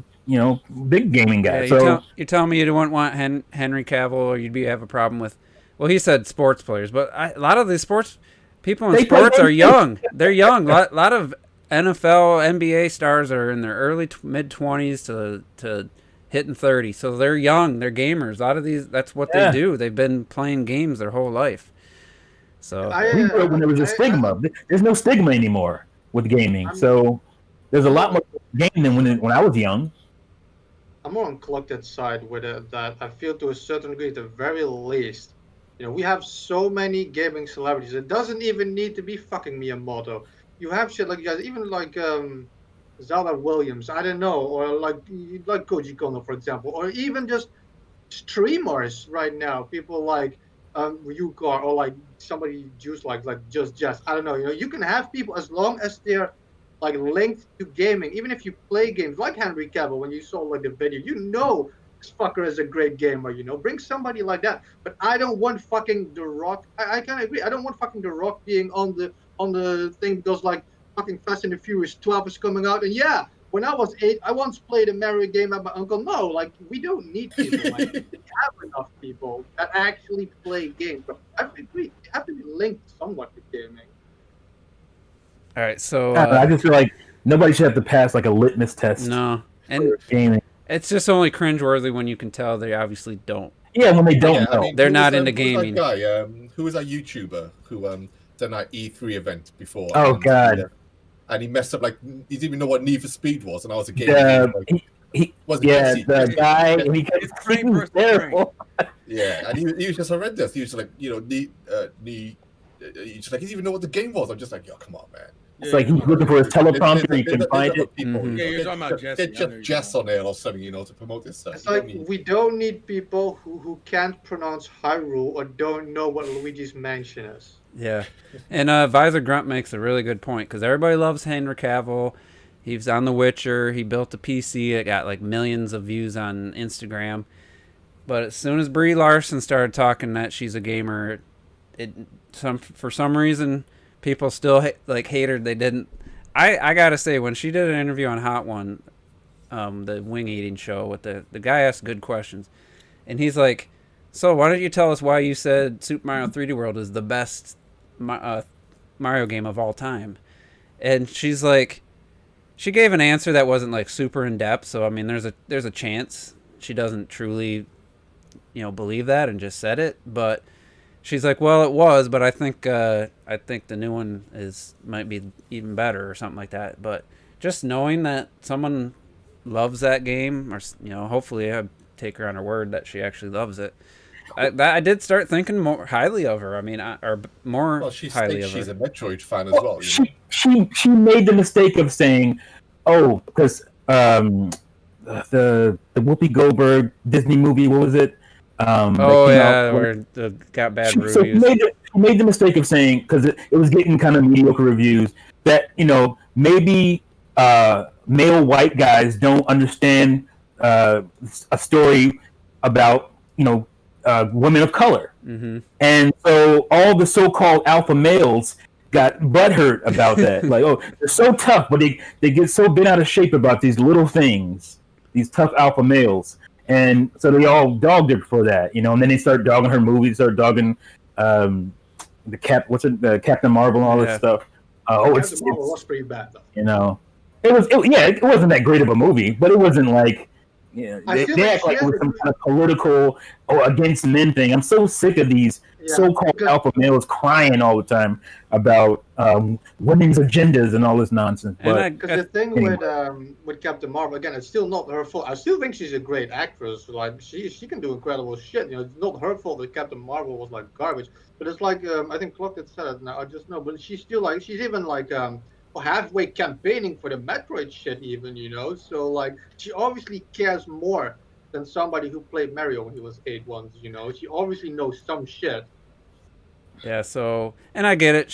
big gaming guy. Yeah, you're telling me you don't want Henry Cavill, or have a problem with? Well, he said sports players, but a lot of the sports people in sports are young. They're young. A lot of NFL, NBA stars are in their early mid 20s to hitting 30, so they're young. They're gamers. A lot of these, that's what they do. They've been playing games their whole life. So we grew up when there was a stigma. There's no stigma anymore with gaming. So there's a lot more game than when I was young. I'm more on Collected side with it, that I feel to a certain degree, at the very least, we have so many gaming celebrities. It doesn't even need to be fucking Miyamoto. You have shit like guys, even like Zelda Williams, I don't know, or like Koji Kono, for example, or even just streamers right now. People like Ryukar, or like somebody juice like Just Jess. I don't know. You can have people as long as they're like linked to gaming. Even if you play games like Henry Cavill, when you saw like the video, this fucker is a great gamer. Bring somebody like that. But I don't want fucking The Rock. I kind of agree. I don't want fucking The Rock being on the thing because like fucking Fast and the Furious 12 is coming out, and yeah. When I was 8, I once played a Mario game at my uncle. No, like, we don't need people like that. We have enough people that actually play games. But I think we have to be linked somewhat to gaming. all right, so I just feel like nobody should have to pass like a litmus test. No, and gaming. It's just only cringeworthy when you can tell they obviously don't. Yeah, when they don't know. They're not into gaming. Who was that YouTuber who done that E3 event before? Oh, God. And he messed up, like, he didn't even know what Need for Speed was, and I was a gamer. The guy, and he kept screaming terrible. Yeah, and he was just horrendous. He was just like, he's just like, he didn't even know what the game was. I'm just like, yo, come on, man. It's like he's looking for his teleprompter, he can find it. Yeah, you're talking about Jesse. Get Jess on there or something, to promote this stuff. It's like, we don't need people who can't pronounce Hyrule or don't know what Luigi's Mansion is. Yeah, and Visor Grunt makes a really good point, because everybody loves Henry Cavill. He's on The Witcher. He built a PC. It got like millions of views on Instagram. But as soon as Brie Larson started talking that she's a gamer, for some reason people still hate her. They didn't. I gotta say, when she did an interview on Hot One, the wing eating show, with the guy asked good questions, and he's like, "So why don't you tell us why you said Super Mario 3D World is the best Mario game of all time?" And she's like, she gave an answer that wasn't like super in depth. So I mean, there's a chance she doesn't truly, believe that and just said it. But she's like, well, it was, but I think the new one might be even better or something like that. But just knowing that someone loves that game, or hopefully I take her on her word that she actually loves it. I did start thinking more highly of her. I mean, highly of her. She's a Metroid fan as well. She made the mistake of saying, "Oh, because the Whoopi Goldberg Disney movie, what was it? Where it got bad reviews." So she made the mistake of saying, because it was getting kind of mediocre reviews, that maybe male white guys don't understand a story about women of color. Mm-hmm. And so all the so-called alpha males got butthurt about that. Like, oh, they're so tough, but they get so bent out of shape about these little things, these tough alpha males. And so they all dogged her for that, and then they start dogging her movies, start dogging Captain Marvel and all this stuff. Captain Marvel was pretty bad, though. It wasn't that great of a movie, but it wasn't like, they act like it was some kind of political or against men thing. I'm so sick of these so-called alpha males crying all the time about women's agendas and all this nonsense. Because the thing with Captain Marvel, again, it's still not her fault. I still think she's a great actress. Like, she can do incredible shit. It's not her fault that Captain Marvel was like garbage. But it's like, I think Clock had said it now. I just know, but she's still like, she's even like halfway campaigning for the Metroid shit, even, So like, she obviously cares more than somebody who played Mario when he was 8 once. She obviously knows some shit. Yeah. So, and I get it.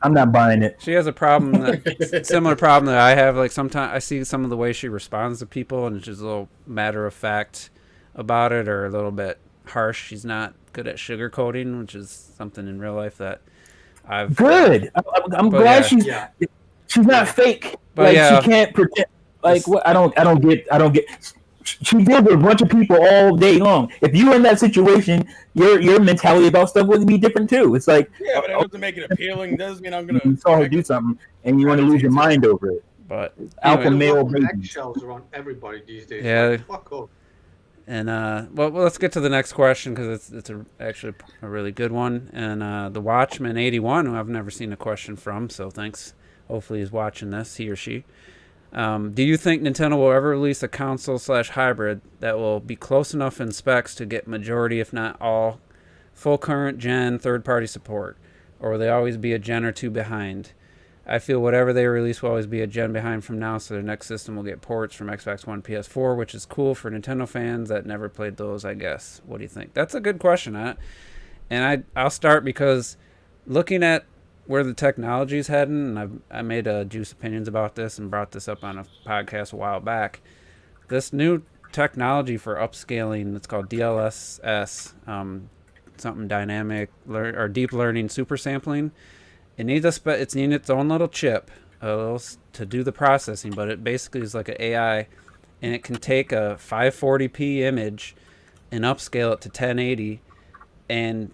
I'm not buying it. She has a problem, similar problem that I have. Like, sometimes I see some of the way she responds to people, and it's just a little matter of fact about it, or a little bit harsh. She's not good at sugarcoating, which is something in real life that Good. I'm But glad yeah. she's not fake. But like yeah. she can't pretend. Like what? I don't get. She deals with a bunch of people all day long. If you were in that situation, your mentality about stuff would be different too. It's like, Yeah, but it doesn't make it appealing. Doesn't mean I'm gonna. you saw her do something and you want to lose your mind over it. But Alpha anyway, male Walk on babies. eggshells around everybody these days. Yeah. Like, fuck off. and well, let's get to the next question because it's actually a really good one. And the Watchman 81, who I've never seen a question from, so thanks. Hopefully he's watching this, he or she. Do you think Nintendo will ever release a console/hybrid that will be close enough in specs to get majority, if not all, full current gen third-party support? Or will they always be a gen or two behind? I feel whatever they release will always be a gen behind from now, so their next system will get ports from Xbox One, PS4, which is cool for Nintendo fans that never played those, I guess. What do you think? That's a good question. I'll start because looking at where the technology is heading, and I made Juice Opinions about this and brought this up on a podcast a while back. This new technology for upscaling, it's called DLSS, something dynamic or deep learning super sampling. It needs it's in its own little chip to do the processing, but it basically is like an AI, and it can take a 540p image and upscale it to 1080, and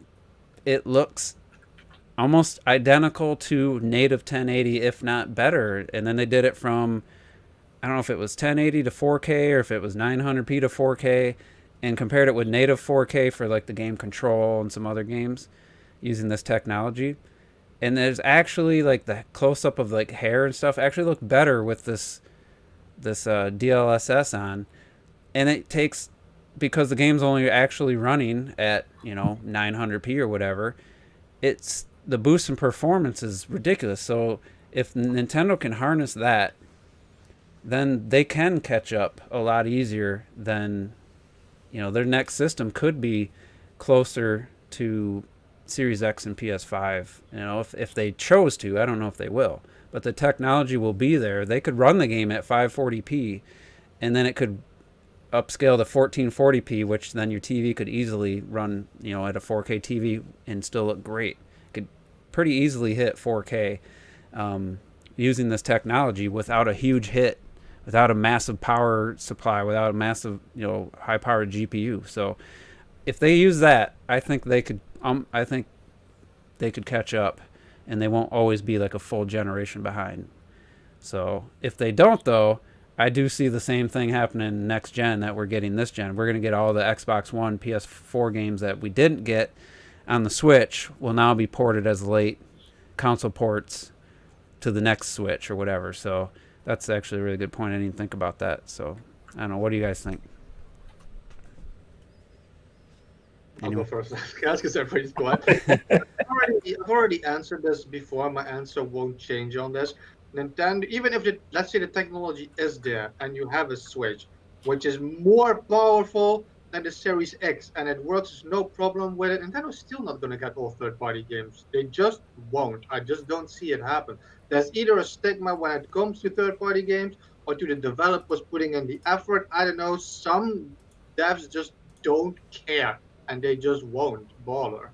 it looks almost identical to native 1080, if not better. And then they did it from, I don't know if it was 1080 to 4K or if it was 900p to 4K, and compared it with native 4K for like the game Control and some other games using this technology. And there's actually like the close-up of like hair and stuff actually look better with this DLSS on. And it takes, because the game's only actually running at 900p or whatever, it's the boost in performance is ridiculous. So if Nintendo can harness that, then they can catch up a lot easier than, their next system could be closer to Series X and PS5. If they chose to. I don't know if they will, but the technology will be there. They could run the game at 540p, and then it could upscale to 1440p, which then your TV could easily run, at a 4K TV and still look great. Could pretty easily hit 4K using this technology without a huge hit, without a massive power supply, without a massive, high-powered GPU. So if they use that, I think they could. I think they could catch up, and they won't always be like a full generation behind. So if they don't, though, I do see the same thing happening next gen that we're getting this gen. We're going to get all the Xbox One, PS4 games that we didn't get on the Switch will now be ported as late console ports to the next Switch or whatever. So that's actually a really good point. I didn't even think about that. So I don't know. What do you guys think? I'll go first. Because everybody's quiet. I've already answered this before. My answer won't change on this. Nintendo, even if let's say the technology is there and you have a Switch, which is more powerful than the Series X, and it works no problem with it, Nintendo's still not going to get all third-party games. They just won't. I just don't see it happen. There's either a stigma when it comes to third-party games or to the developers putting in the effort. I don't know. Some devs just don't care. And they just won't bother.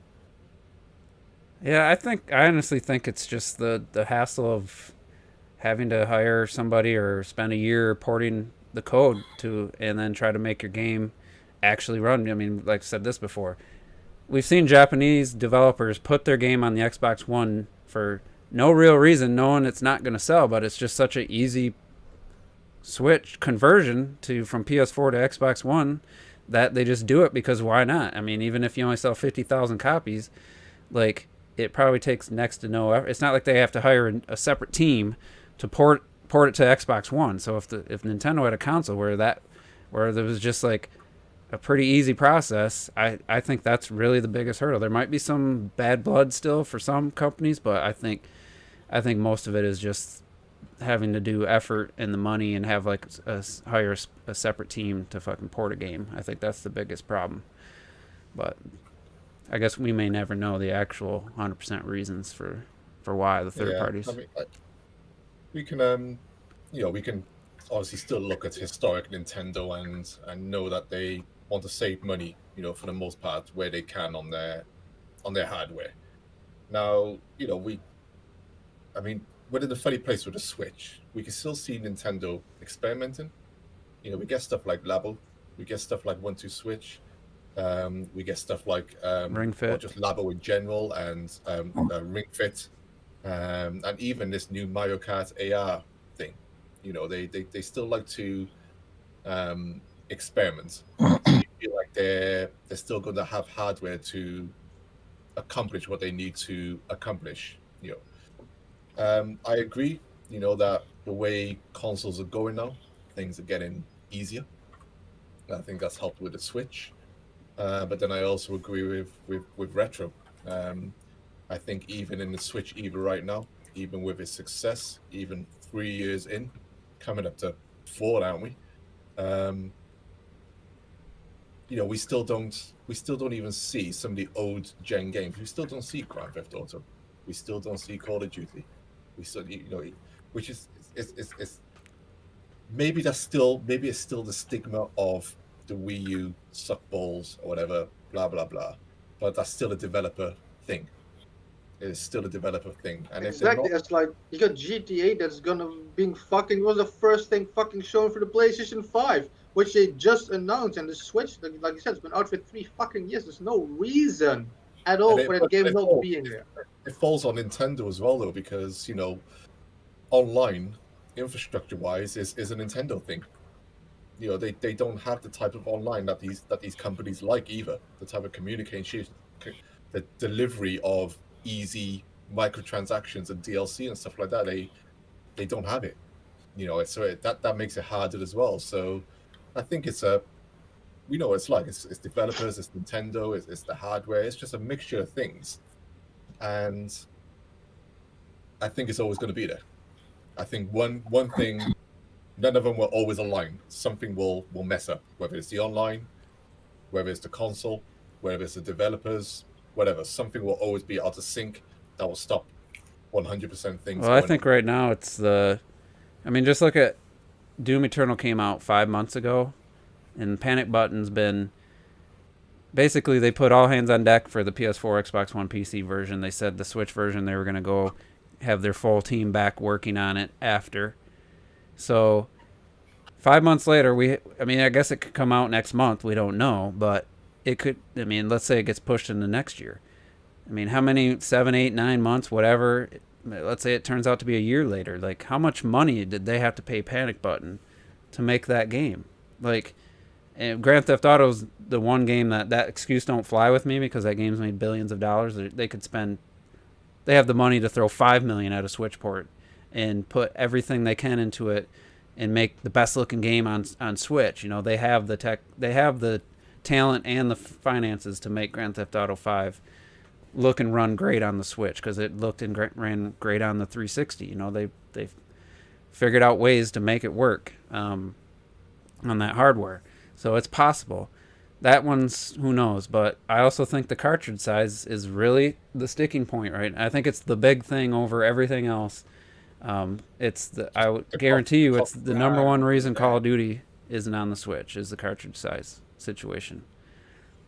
Yeah, I honestly think it's just the hassle of having to hire somebody or spend a year porting the code to, and then try to make your game actually run. I mean, like I said this before, we've seen Japanese developers put their game on the Xbox One for no real reason, knowing it's not going to sell, but it's just such an easy switch conversion from PS4 to Xbox One that they just do it because why not? I mean, even if you only sell 50,000 copies, like, it probably takes next to no effort. It's not like they have to hire a separate team to port it to Xbox One. So if Nintendo had a console where there was just like a pretty easy process, I think that's really the biggest hurdle. There might be some bad blood still for some companies, but I think most of it is just having to do effort and the money and have like hire a separate team to fucking port a game. I think that's the biggest problem. But I guess we may never know the actual 100% reasons for why the third parties. I mean, we can we can obviously still look at historic Nintendo and know that they want to save money, for the most part where they can on their hardware. Now, I mean, we're in a funny place with the Switch. We can still see Nintendo experimenting. We get stuff like Labo, we get stuff like 1-2 Switch, we get stuff like Ring Fit. or just Labo in general, and Ring Fit, and even this new Mario Kart AR thing. They still like to experiment. So you feel like they're still going to have hardware to accomplish what they need to accomplish. I agree. That the way consoles are going now, things are getting easier. I think that's helped with the Switch. But then I also agree with retro. I think even in the Switch era right now, even with its success, even 3 years in, coming up to 4, aren't we? We still don't even see some of the old gen games. We still don't see Grand Theft Auto. We still don't see Call of Duty. We still, which is it's maybe it's still the stigma of the Wii U suck balls or whatever, blah blah blah. But that's still a developer thing. It's still a developer thing. And exactly, it's like you got GTA that's gonna being fucking was the first thing fucking shown for the PlayStation 5, which they just announced, and the Switch, like you said, it's been out for 3 fucking years. There's no reason at all for that game not being there. It falls on Nintendo as well, though, because online infrastructure wise is a Nintendo thing. They don't have the type of online that these companies like either. The type of communication, the delivery of easy microtransactions and DLC and stuff like that. They don't have it. So that makes it harder as well. So I think it's we know what it's like. It's developers, it's Nintendo, it's the hardware. It's just a mixture of things, and I think it's always going to be there. I think one thing, none of them will always align. Something will mess up, whether it's the online, whether it's the console, whether it's the developers, whatever. Something will always be out of sync that will stop 100% things. Well, I think right now it's just look at Doom Eternal came out 5 months ago, and Panic Button's been basically they put all hands on deck for the PS4, Xbox One, PC version. They said the Switch version they were going to go have their full team back working on it after. So 5 months later, I guess it could come out next month. We don't know, but it could. Let's say it gets pushed into next year. How many 7, 8, 9 months, whatever. Let's say it turns out to be a year later. Like, how much money did they have to pay Panic Button to make that game? Like, and Grand Theft Auto's the one game that excuse don't fly with me, because that game's made billions of dollars. They have the money to throw $5 million at a Switch port and put everything they can into it and make the best looking game on Switch. They have the tech, they have the talent and the finances to make Grand Theft Auto 5 look and run great on the Switch, because it looked and ran great on the 360. They figured out ways to make it work on that hardware. So it's possible. That one's, who knows, but I also think the cartridge size is really the sticking point, right? I think it's the big thing over everything else. I would guarantee you it's the number one reason Call of Duty isn't on the Switch is the cartridge size situation.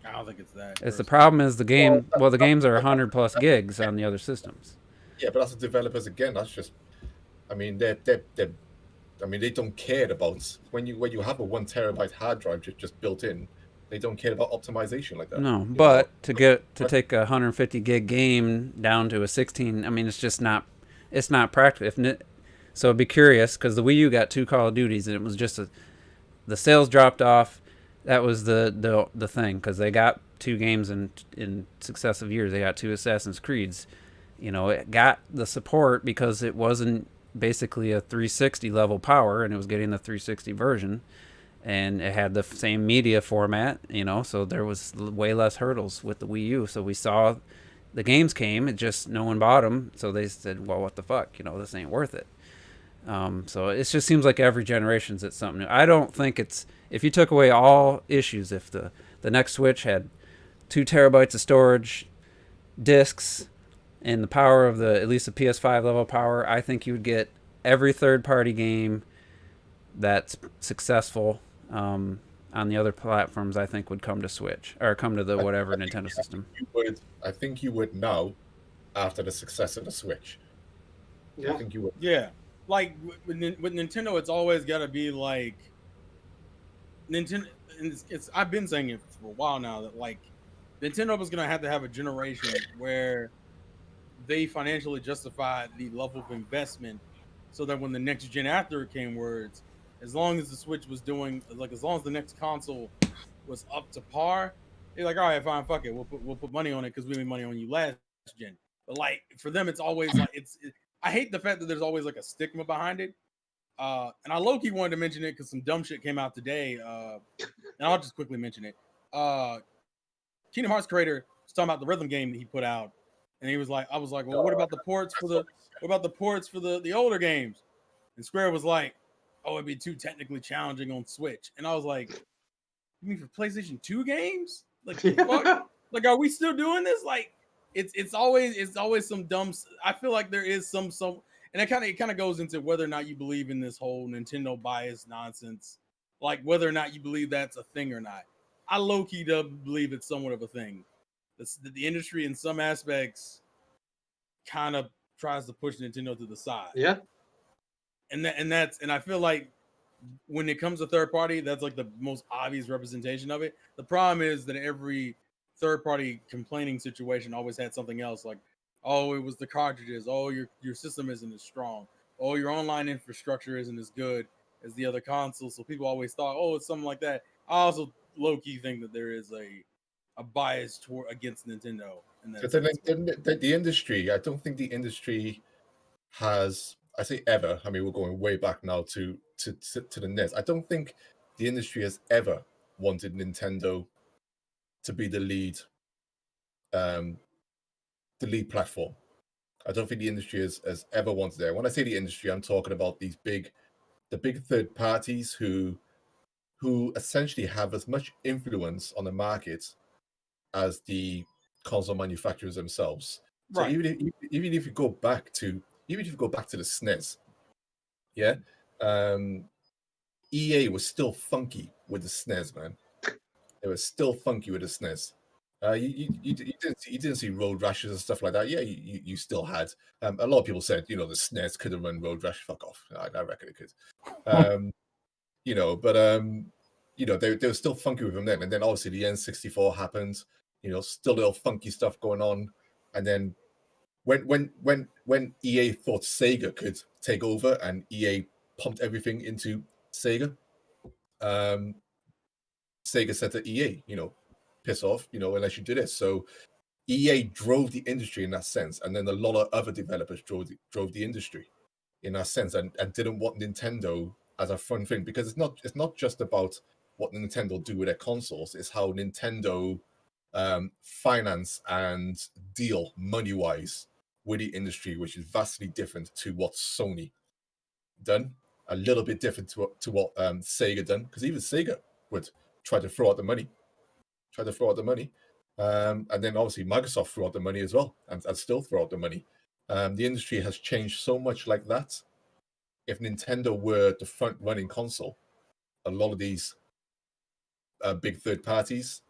I don't think it's that. It's the problem is the game. Well, the games are 100+ gigs on the other systems. Yeah, but that's the developers again. That's just, they don't care about when you have a 1 terabyte hard drive just built in. They don't care about optimization like that. No, but to take a 150 gig game down to a 16, it's just not. It's not practical. So I'd be curious, because the Wii U got 2 Call of Duties, and it was just the sales dropped off. That was the thing, because they got 2 games in successive years. They got 2 Assassin's Creeds. It got the support because it wasn't basically a 360 level power, and it was getting the 360 version, and it had the same media format. So there was way less hurdles with the Wii U. So we saw the games came, it just no one bought them. So they said, well, what the fuck? This ain't worth it. So it just seems like every generation's it's something new. I don't think it's, if you took away all issues, if the next Switch had 2 terabytes of storage, discs, and the power of at least the PS5 level power, I think you would get every third-party game that's successful on the other platforms. I think would come to Switch, or come to the whatever Nintendo system. I think you would now, after the success of the Switch. I Yeah. think you would. Yeah, like with Nintendo, it's always got to be like Nintendo. And it's I've been saying it for a while now that like Nintendo was gonna have to have a generation where they financially justify the level of investment, so that when the next gen after it came words, as long as the Switch was doing like as long as the next console was up to par, they're like, all right, fine, fuck it, we'll put money on it because we made money on you last gen. But like for them, it's always like I hate the fact that there's always like a stigma behind it. And I low-key wanted to mention it because some dumb shit came out today. And I'll just quickly mention it. Kingdom Hearts creator was talking about the rhythm game that he put out, and he was like, I was like, well, what about the ports for the older games? And Square was like, oh, it'd be too technically challenging on Switch. And I was like, you mean for PlayStation 2 games? Like, the fuck? Like, are we still doing this? Like, it's always some dumb. I feel like there is some, and it kind of goes into whether or not you believe in this whole Nintendo bias nonsense, like whether or not you believe that's a thing or not. I low key do believe it's somewhat of a thing. The industry in some aspects kind of tries to push Nintendo to the side. Yeah. And I feel like when it comes to third party, that's like the most obvious representation of it. The problem is that every third party complaining situation always had something else, like, oh, it was the cartridges, oh, your system isn't as strong, oh, your online infrastructure isn't as good as the other consoles. So people always thought, oh, it's something like that. I also low-key think that there is a bias against Nintendo in that sense. The industry, I don't think the industry has, I say ever, I mean, we're going way back now to the NES. I don't think the industry has ever wanted Nintendo to be the lead platform. I don't think the industry has ever wanted that. When I say the industry, I'm talking about the big third parties who essentially have as much influence on the market as the console manufacturers themselves. So Right. even if you go back to the SNES, yeah, EA was still funky with the SNES, man. They were still funky with the SNES. You didn't see Road Rashes and stuff like that. Yeah, you still had. A lot of people said, the SNES could have run Road Rash. Fuck off. I reckon it could. They were still funky with them then. And then obviously the N64 happened. Still little funky stuff going on. And then when EA thought Sega could take over and EA pumped everything into Sega, Sega said to EA, piss off, unless you do this. So EA drove the industry in that sense, and then a lot of other developers drove the industry in that sense, and didn't want Nintendo as a fun thing, because it's not just about what Nintendo do with their consoles, it's how Nintendo finance and deal money-wise with the industry, which is vastly different to what Sony done, a little bit different to what Sega done, because even Sega would try to throw out the money. And then obviously Microsoft threw out the money as well, and still throw out the money. The industry has changed so much like that. If Nintendo were the front-running console, a lot of these big third parties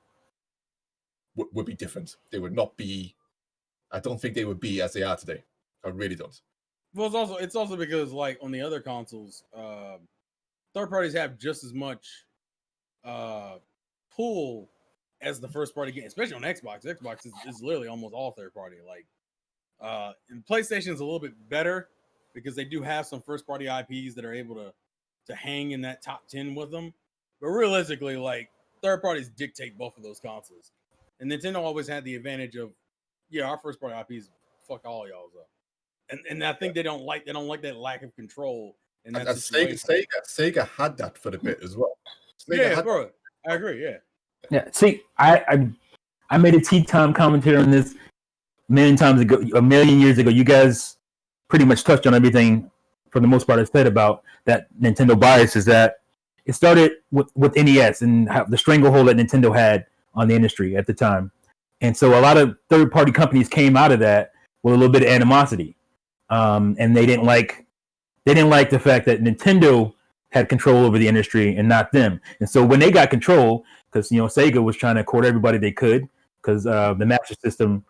would be different. They would not be. I don't think they would be as they are today. I really don't. Well, it's also because like on the other consoles, third parties have just as much pull as the first party game, especially on Xbox. Xbox is literally almost all third party. Like, and PlayStation is a little bit better because they do have some first party IPs that are able to hang in that top 10 with them. But realistically, like third parties dictate both of those consoles, and Nintendo always had the advantage of, yeah, our first party IPs fuck all y'all's up, and I think they don't like that lack of control. And Sega had that for the bit as well. Bro, I agree. Yeah. Yeah. See, I made a tea time commentary on this a million years ago. You guys pretty much touched on everything for the most part I said about that Nintendo bias. Is that it started with NES and how the stranglehold that Nintendo had on the industry at the time. And so a lot of third-party companies came out of that with a little bit of animosity. And they didn't like the fact that Nintendo had control over the industry and not them. And so when they got control, because Sega was trying to court everybody they could, because the Master System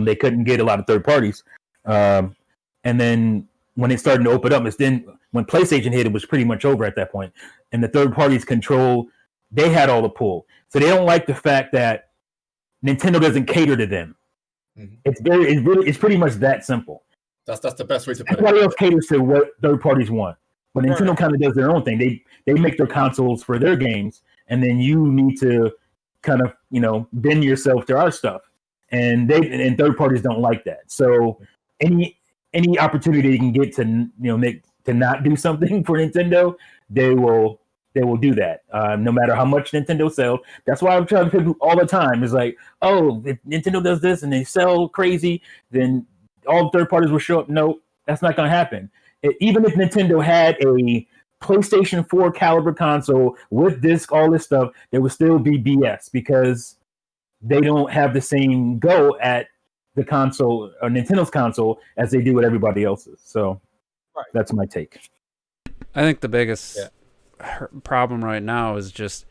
They couldn't get a lot of third parties. And then when it started to open up, it's then when PlayStation hit, it was pretty much over at that point. And the third parties control, they had all the pull. So they don't like the fact that Nintendo doesn't cater to them. Mhm. It's pretty much that simple. That's the best way to put Everybody it. else caters to what third parties want. But Nintendo kind of does their own thing. They make their consoles for their games, and then you need to kind of, bend yourself to our stuff. And third parties don't like that. So any opportunity they can get to to not do something for Nintendo, they will do that. No matter how much Nintendo sells. That's why I'm trying to people all the time. Is like, oh, if Nintendo does this and they sell crazy, then all the third parties will show up. No, that's not going to happen. Even if Nintendo had a PlayStation 4 caliber console with disc, all this stuff, there would still be BS because they don't have the same go at the console or Nintendo's console as they do with everybody else's. So that's my take. I think the biggest problem right now is just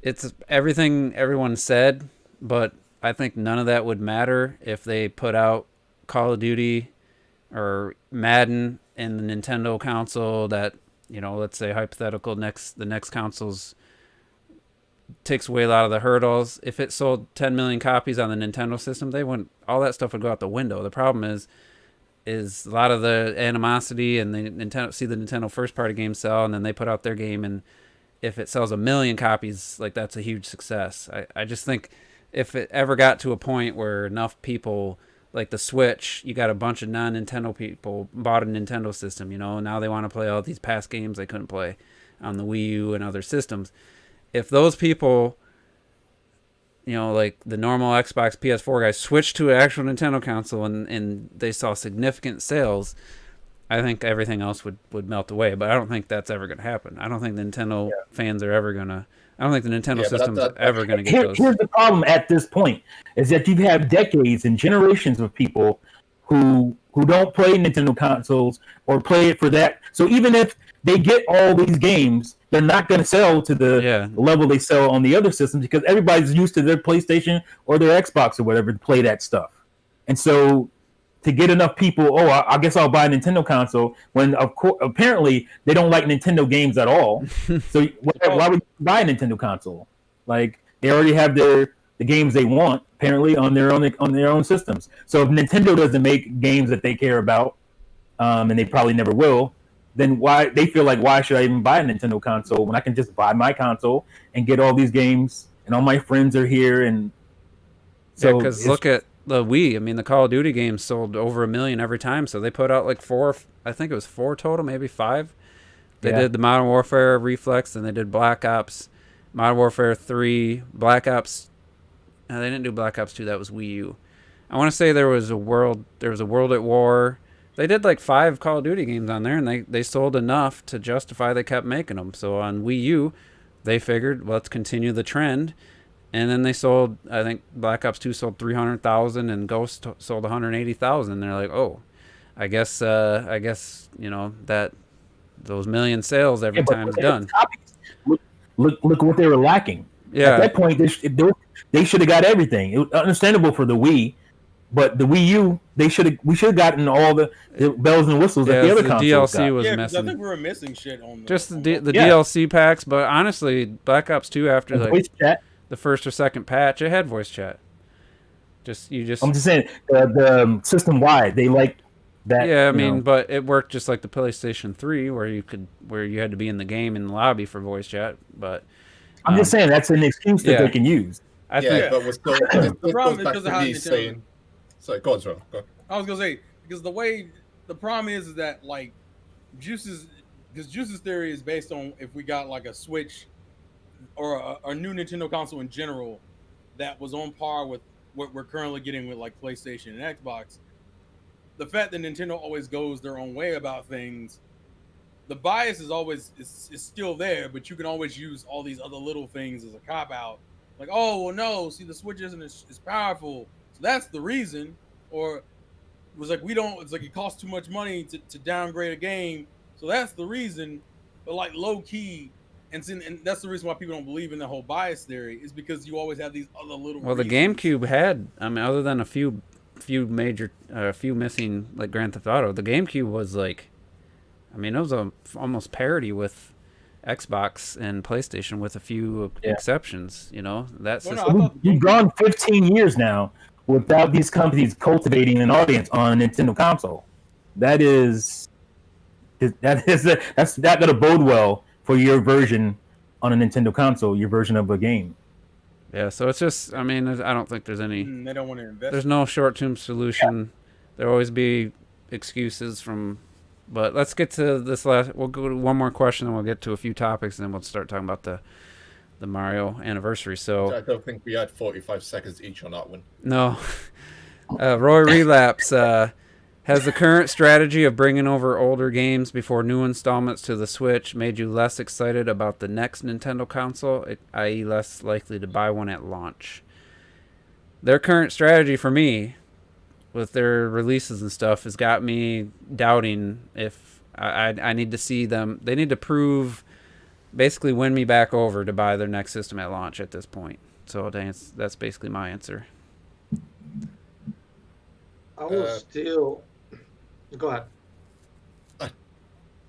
it's everything everyone said, but I think none of that would matter if they put out Call of Duty or Madden in the Nintendo console that, let's say hypothetical the next console's takes away a lot of the hurdles. If it sold 10 million copies on the Nintendo system, all that stuff would go out the window. The problem is a lot of the animosity, and the Nintendo first party games sell, and then they put out their game, and if it sells 1 million copies, like, that's a huge success. I just think if it ever got to a point where enough people, like the Switch, you got a bunch of non-Nintendo people bought a Nintendo system, now they want to play all these past games they couldn't play on the Wii U and other systems. If those people, like the normal Xbox, PS4 guys, switched to an actual Nintendo console and they saw significant sales, I think everything else would melt away. But I don't think that's ever going to happen. I don't think the Nintendo fans are ever going to... I don't think the Nintendo system's ever going to get those. Here's the problem at this point, is that you have decades and generations of people who don't play Nintendo consoles or play it for that. So even if they get all these games, they're not going to sell to the level they sell on the other systems because everybody's used to their PlayStation or their Xbox or whatever to play that stuff. And so to get enough people, I guess I'll buy a Nintendo console, when apparently they don't like Nintendo games at all. So why would you buy a Nintendo console? Like, they already have the games they want apparently on their own systems. So if Nintendo doesn't make games that they care about, and they probably never will, then why should I even buy a Nintendo console when I can just buy my console and get all these games and all my friends are here? And so because look at the Wii. I mean, the Call of Duty games sold over 1 million every time, so they put out like 4, I think it was 4 total, maybe 5. They did the Modern Warfare Reflex, and they did Black Ops, Modern Warfare 3, Black Ops. No, they didn't do Black Ops 2. That was Wii U. I want to say there was a World at War. They did like 5 Call of Duty games on there, and they sold enough to justify they kept making them. So on Wii U, they figured, let's continue the trend. And then they sold, I think Black Ops 2 sold 300,000 and Ghost sold 180,000. They're like, I guess that those million sales every time is done. Look what they were lacking. Yeah. At that point, they should have got everything. It was understandable for the Wii, but the Wii U, we should have gotten all the bells and whistles that the other consoles DLC got. was I missing. think we were missing shit on Just the DLC packs, but honestly, Black Ops 2 after Voice chat. the first or second patch, it had voice chat. I'm just saying the system wide, they liked that. Yeah, I mean, but it worked just like the PlayStation 3, where you had to be in the game in the lobby for voice chat. But I'm just saying that's an excuse that they can use. I think, but we're still. The problem is because of how me Nintendo. saying. Sorry, go on, Joe. Go. I was gonna say, because the problem is that, like, Juice's theory is based on if we got like a Switch or a new Nintendo console in general that was on par with what we're currently getting with like PlayStation and Xbox. The fact that Nintendo always goes their own way about things, the bias is still there, but you can always use all these other little things as a cop out. Like, oh well, no, see, the Switch isn't as powerful, so that's the reason. Or it was like, it's like it costs too much money to downgrade a game, so that's the reason. But like low key, and that's the reason why people don't believe in the whole bias theory, is because you always have these other little. Well, the reasons. GameCube had, I mean, other than a few few missing like Grand Theft Auto. The GameCube was like, I mean, it was almost parity with Xbox and PlayStation with a few exceptions. You know, that's Well, just, no, I thought the You've gone 15 years now without these companies cultivating an audience on a Nintendo console. That's not gonna bode well for your version on a Nintendo console, your version of a game. yeah. So it's just, I mean, I don't think there's any. they don't want to invest. There's no short-term solution. There'll always be excuses from. But let's get to this last. We'll go to one more question, and we'll get to a few topics, and then we'll start talking about the Mario anniversary. So I don't think we had 45 seconds each on that one. no, Roy Relapse has the current strategy of bringing over older games before new installments to the Switch made you less excited about the next Nintendo console, i.e., less likely to buy one at launch. Their current strategy for me, with their releases and stuff, has got me doubting if I need to see them. They need to basically win me back over to buy their next system at launch at this point. So that's basically my answer. I will still go ahead.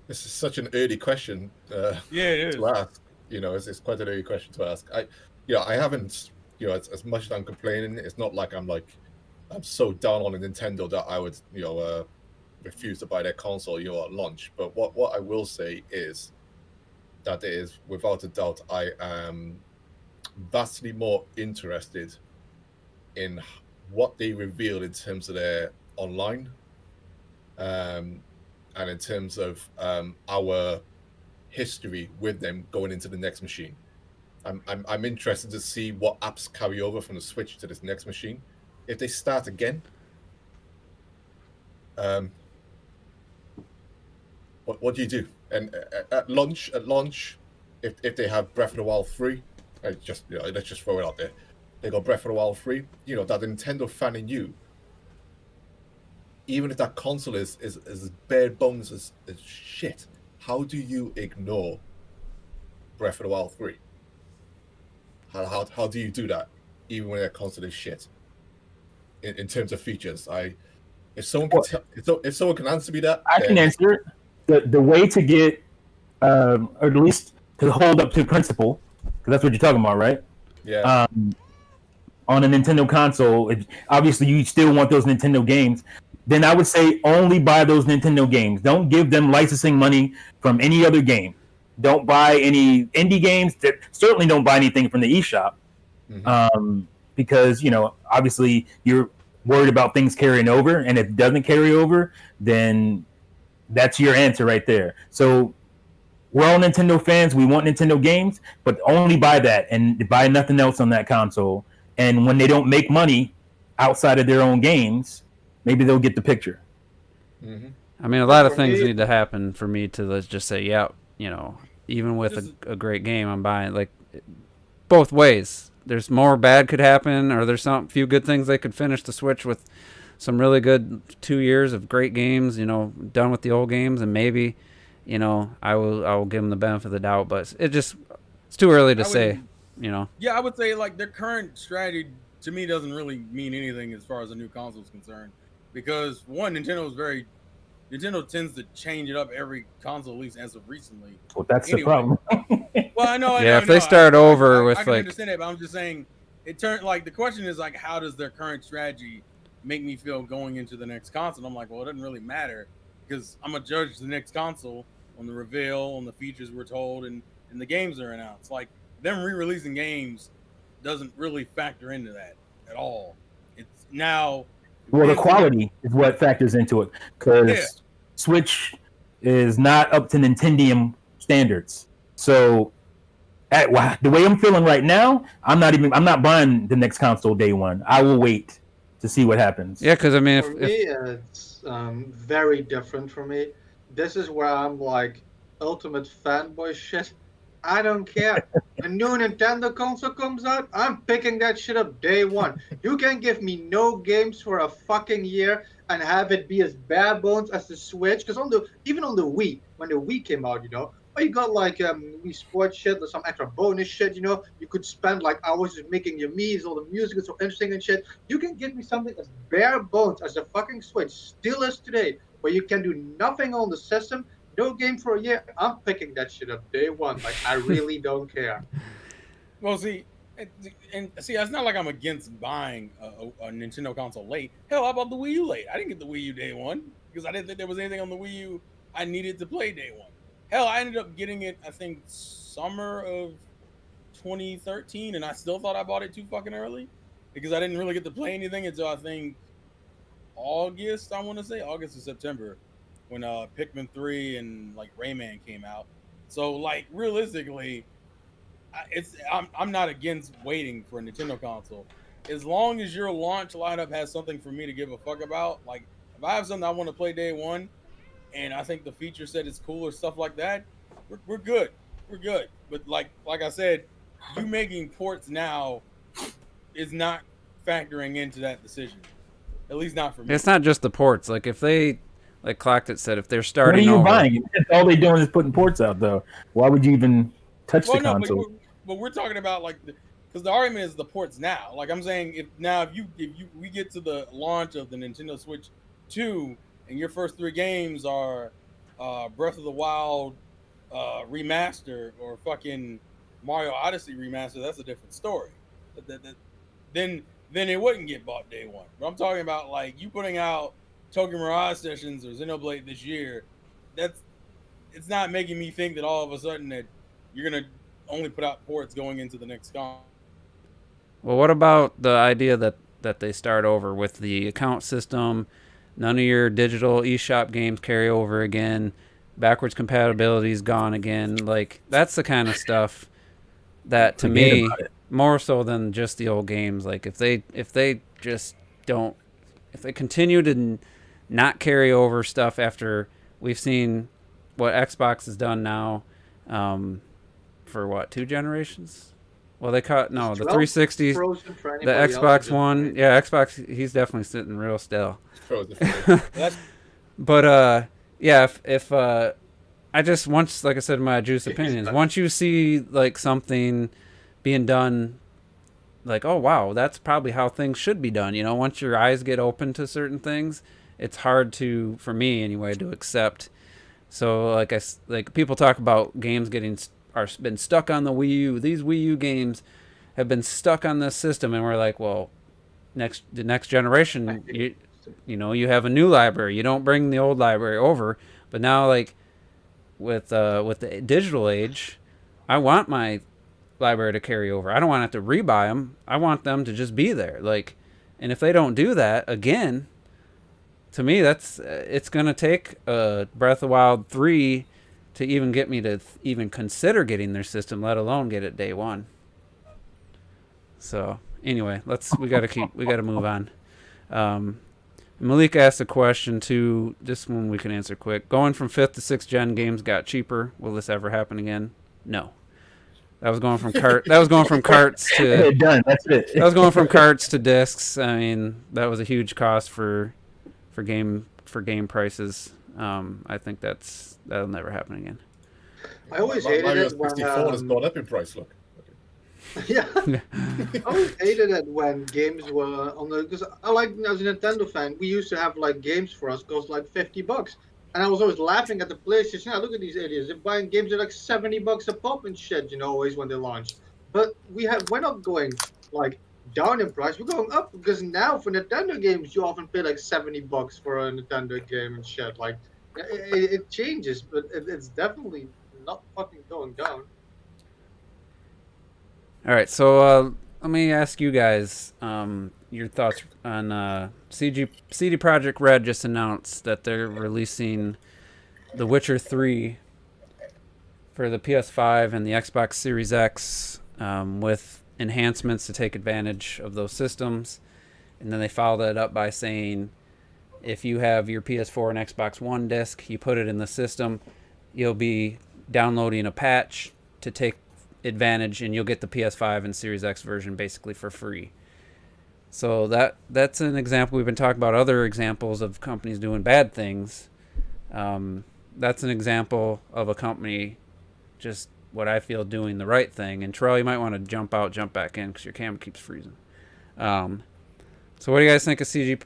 This is such an early question Yeah, it is. to ask. You know, it's quite an early question to ask. I haven't, as much as I'm complaining, it's not like I'm so down on a Nintendo that I would, refuse to buy their console, at launch. But what I will say is that it is, without a doubt, I am vastly more interested in what they revealed in terms of their online, and in terms of our history with them going into the next machine. I'm interested to see what apps carry over from the Switch to this next machine. If they start again, what do you do? And at launch, if they have Breath of the Wild 3, let's just throw it out there. They got Breath of the Wild 3. That Nintendo fan in you, even if that console is as bare bones as shit, how do you ignore Breath of the Wild 3? How do you do that, even when that console is shit? In terms of features, if someone can answer me that, I can answer it. The way to get, or at least to hold up to principle, because that's what you're talking about, right? Yeah. On a Nintendo console, obviously you still want those Nintendo games. Then I would say only buy those Nintendo games. Don't give them licensing money from any other game. Don't buy any indie games. Certainly don't buy anything from the eShop. Mm-hmm. Because, obviously you're worried about things carrying over. And if it doesn't carry over, then that's your answer right there. So we're all Nintendo fans. We want Nintendo games, but only buy that and buy nothing else on that console. And when they don't make money outside of their own games, maybe they'll get the picture. Mm-hmm. I mean, a lot of things need to happen for me to just say, yeah, even with a great game, I'm buying. Like, both ways. There's more bad could happen, or there's some few good things they could finish the Switch with some really good 2 years of great games, done with the old games, and maybe, I will give them the benefit of the doubt, but it's too early to say, Yeah, I would say like their current strategy to me doesn't really mean anything as far as a new console is concerned, because one, Nintendo tends to change it up every console, at least as of recently. Well, that's the problem. Well, I know. If they start over with I can understand that, but I'm just saying the question is like, how does their current strategy make me feel going into the next console? I'm like, well, it doesn't really matter because I'm gonna judge the next console on the reveal, on the features we're told, and the games are announced. Like them re-releasing games doesn't really factor into that at all. It's now. Well, the quality is what factors into it, because Switch is not up to Nintendium standards. So, the way I'm feeling right now, I'm not buying the next console day one. I will wait to see what happens. Yeah, because I mean, for me, it's very different for me. This is where I'm like ultimate fanboy shit. I don't care. A new Nintendo console comes out, I'm picking that shit up day one. You can give me no games for a fucking year and have it be as bare bones as the Switch. Because even on the Wii, when the Wii came out, Or you got like Wii Sports shit, or some extra bonus shit. You could spend like hours just making your Mii's. All the music is so interesting and shit. You can give me something as bare bones as the fucking Switch still is today, where you can do nothing on the system, no game for a year. I'm picking that shit up day one. Like I really don't care. Well, see, and see, it's not like I'm against buying a Nintendo console late. Hell, I bought the Wii U late. I didn't get the Wii U day one because I didn't think there was anything on the Wii U I needed to play day one. Hell, I ended up getting it, I think, summer of 2013, and I still thought I bought it too fucking early because I didn't really get to play anything until I think August, I want to say August or September, when Pikmin 3 and like Rayman came out. So like realistically, I'm not against waiting for a Nintendo console, as long as your launch lineup has something for me to give a fuck about. Like if I have something I want to play day one, and I think the feature set is cool or stuff like that, we're good. We're good. But like I said, you making ports now is not factoring into that decision. At least not for me. It's not just the ports. Like if they, like Clocked said, if they're What are starting you over, buying? All they're doing is putting ports out, though. Why would you even touch the console? But we're talking about like because the argument is the ports now. Like I'm saying, if we get to the launch of the Nintendo Switch 2 and your first 3 games are Breath of the Wild remaster or fucking Mario Odyssey remaster, that's a different story. Then it wouldn't get bought day one. But I'm talking about like you putting out Tokyo Mirage Sessions or Xenoblade this year. It's not making me think that all of a sudden that you're gonna only put out ports going into the next con. Well, what about the idea that they start over with the account system? None of your digital eShop games carry over again. Backwards compatibility is gone again. Like that's the kind of stuff that to me more so than just the old games. Like if they just don't, if they continue to not carry over stuff after we've seen what Xbox has done now, for what 2 generations? Well, they cut the 360s, the Xbox One. Yeah, Xbox. He's definitely sitting real still. But yeah, if I just once, like I said in my juice opinions, once you see like something being done, like oh wow, that's probably how things should be done. Once your eyes get open to certain things, it's hard to, for me anyway, to accept. So like people talk about games been stuck on the Wii U. These Wii U games have been stuck on this system, and we're like, well, the next generation, you have a new library. You don't bring the old library over. But now, like with the digital age, I want my library to carry over. I don't want to have to rebuy them. I want them to just be there. Like, and if they don't do that again, to me, it's gonna take Breath of the Wild 3 to even get me to even consider getting their system, let alone get it day one. So anyway, we gotta move on. Malik asked a question too. This one we can answer quick. Going from 5th to 6th gen games got cheaper. Will this ever happen again? No. That was going from carts to done. That's it. That was going from carts to discs. I mean, that was a huge cost for game prices. I think that'll never happen again. I always hated it when 64 has gone up in price. Look. Yeah, I always hated it when games were on the, because I like, as a Nintendo fan, we used to have like games for us cost like $50, and I was always laughing at the PlayStation. Yeah, look at these idiots! They're buying games at like $70 a pop and shit. Always when they launch. But we're not going like down in price. We're going up because now for Nintendo games you often pay like $70 for a Nintendo game and shit. Like it changes, but it's definitely not fucking going down. All right, so let me ask you guys your thoughts on CD Projekt Red just announced that they're releasing The Witcher 3 for the PS5 and the Xbox Series X with enhancements to take advantage of those systems. And then they followed that up by saying if you have your PS4 and Xbox One disc, you put it in the system, you'll be downloading a patch to take advantage, and you'll get the PS5 and Series X version basically for free. So that's an example. We've been talking about other examples of companies doing bad things. That's an example of a company just what I feel doing the right thing. And Terrell, you might want to jump back in because your camera keeps freezing. So what do you guys think of CD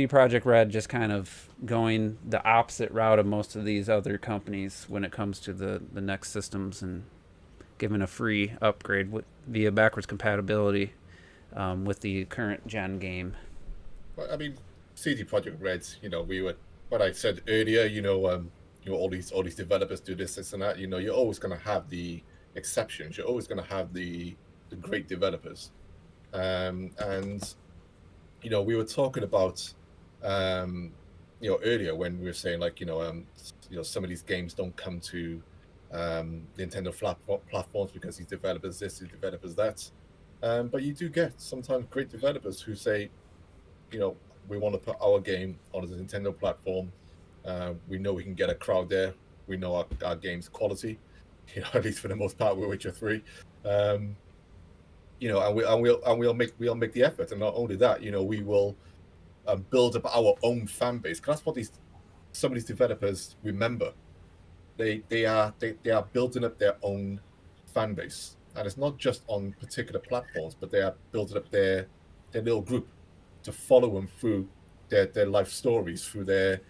Projekt Red just kind of going the opposite route of most of these other companies when it comes to the next systems and giving a free upgrade via backwards compatibility with the current gen game? Well, I mean, CD Projekt Red, what I said earlier, all these developers do this and that. You're always going to have the exceptions. You're always going to have the great developers, and we were talking about earlier when we were saying some of these games don't come to Nintendo platforms because these developers this, these developers that. But you do get sometimes great developers who say, we want to put our game on the Nintendo platform. We know we can get a crowd there. We know our game's quality, at least for the most part with Witcher 3. And we'll make the effort. And not only that, we will build up our own fan base. Because that's what some of these developers remember. They are building up their own fan base. And it's not just on particular platforms, but they are building up their little group to follow them through their life stories, through their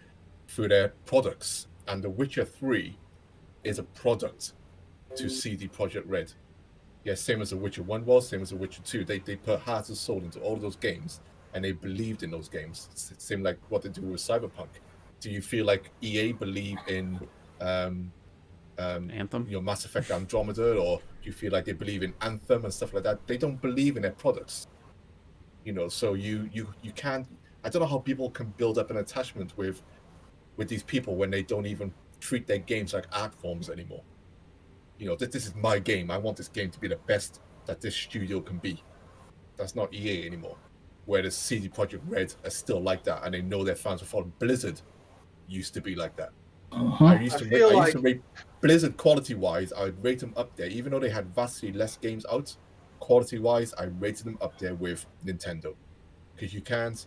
products. And The Witcher 3 is a product to CD Projekt Red. Yeah, same as The Witcher 1 was, same as The Witcher 2. They put heart and soul into all of those games, and they believed in those games. It seemed like what they do with Cyberpunk. Do you feel like EA believe in Anthem? Mass Effect Andromeda, or do you feel like they believe in Anthem and stuff like that? They don't believe in their products. So you can't. I don't know how people can build up an attachment with these people when they don't even treat their games like art forms anymore. This is my game. I want this game to be the best that this studio can be. That's not EA anymore. Whereas CD Projekt Red are still like that, and they know their fans will follow. Blizzard used to be like that. I used to rate Blizzard quality-wise. I would rate them up there, even though they had vastly less games out. Quality-wise, I rated them up there with Nintendo, because you can't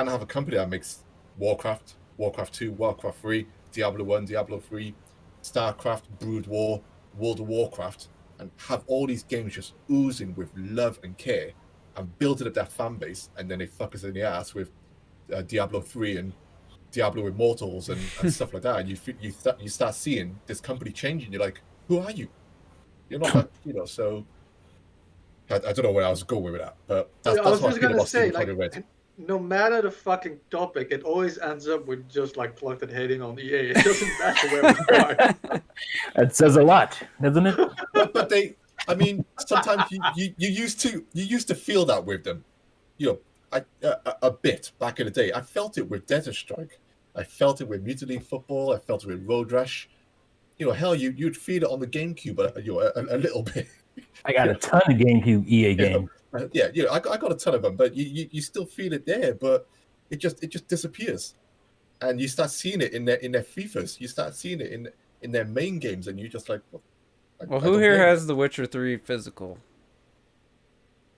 have a company that makes Warcraft, Warcraft 2, Warcraft 3, Diablo 1, Diablo 3, StarCraft, Brood War, World of Warcraft, and have all these games just oozing with love and care, and building up that fan base, and then they fuck us in the ass with Diablo 3 and Diablo Immortals and stuff like that, and you start seeing this company changing. You're like, who are you? You're not that, so I don't know where I was going with that, but that's I was what I just feel gonna about say, CD Projekt Red. no matter the fucking topic, it always ends up with just like Cluttered hating on EA. It doesn't matter where we start. That says a lot, doesn't it? But sometimes you used to feel that with them, a bit back in the day. I felt it with Desert Strike. I felt it with Mutant League Football. I felt it with Road Rash. Hell, you'd feel it on the GameCube a little bit. I got a ton of GameCube EA games. I got a ton of them, but you still feel it there, but it just disappears, and you start seeing it in their FIFAs. You start seeing it in their main games, and you just like. Well, who here has The Witcher 3 physical?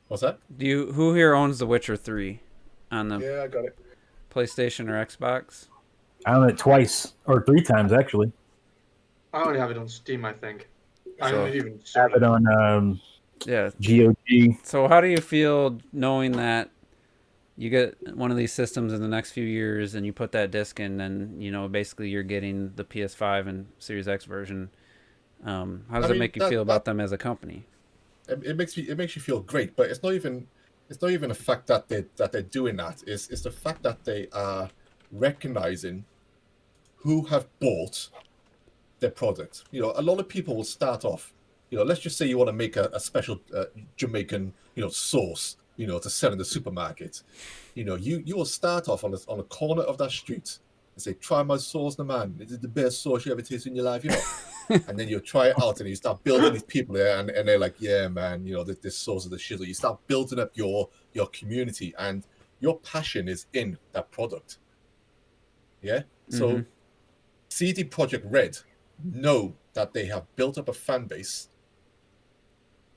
What's that? Who here owns The Witcher 3 on the Yeah, I got it. PlayStation or Xbox? I own it twice or 3 times actually. I only have it on Steam, I think. I So- don't even I have it on Yeah. GOG. So how do you feel knowing that you get one of these systems in the next few years and you put that disc in, and basically you're getting the PS5 and Series X version? How does it make you feel about them as a company? It makes you feel great, but it's not even the fact that they're doing that. It's the fact that they are recognizing who have bought their product. A lot of people will start off. Let's just say you want to make a special Jamaican sauce, to sell in the supermarket. You will start off on a corner of that street and say, "Try my sauce, man. This is the best sauce you ever tasted in your life." And then you try it out, and you start building these people there, and they're like, "Yeah, man, this sauce is the shizzle." You start building up your community, and your passion is in that product. Yeah. So, CD Projekt Red know that they have built up a fan base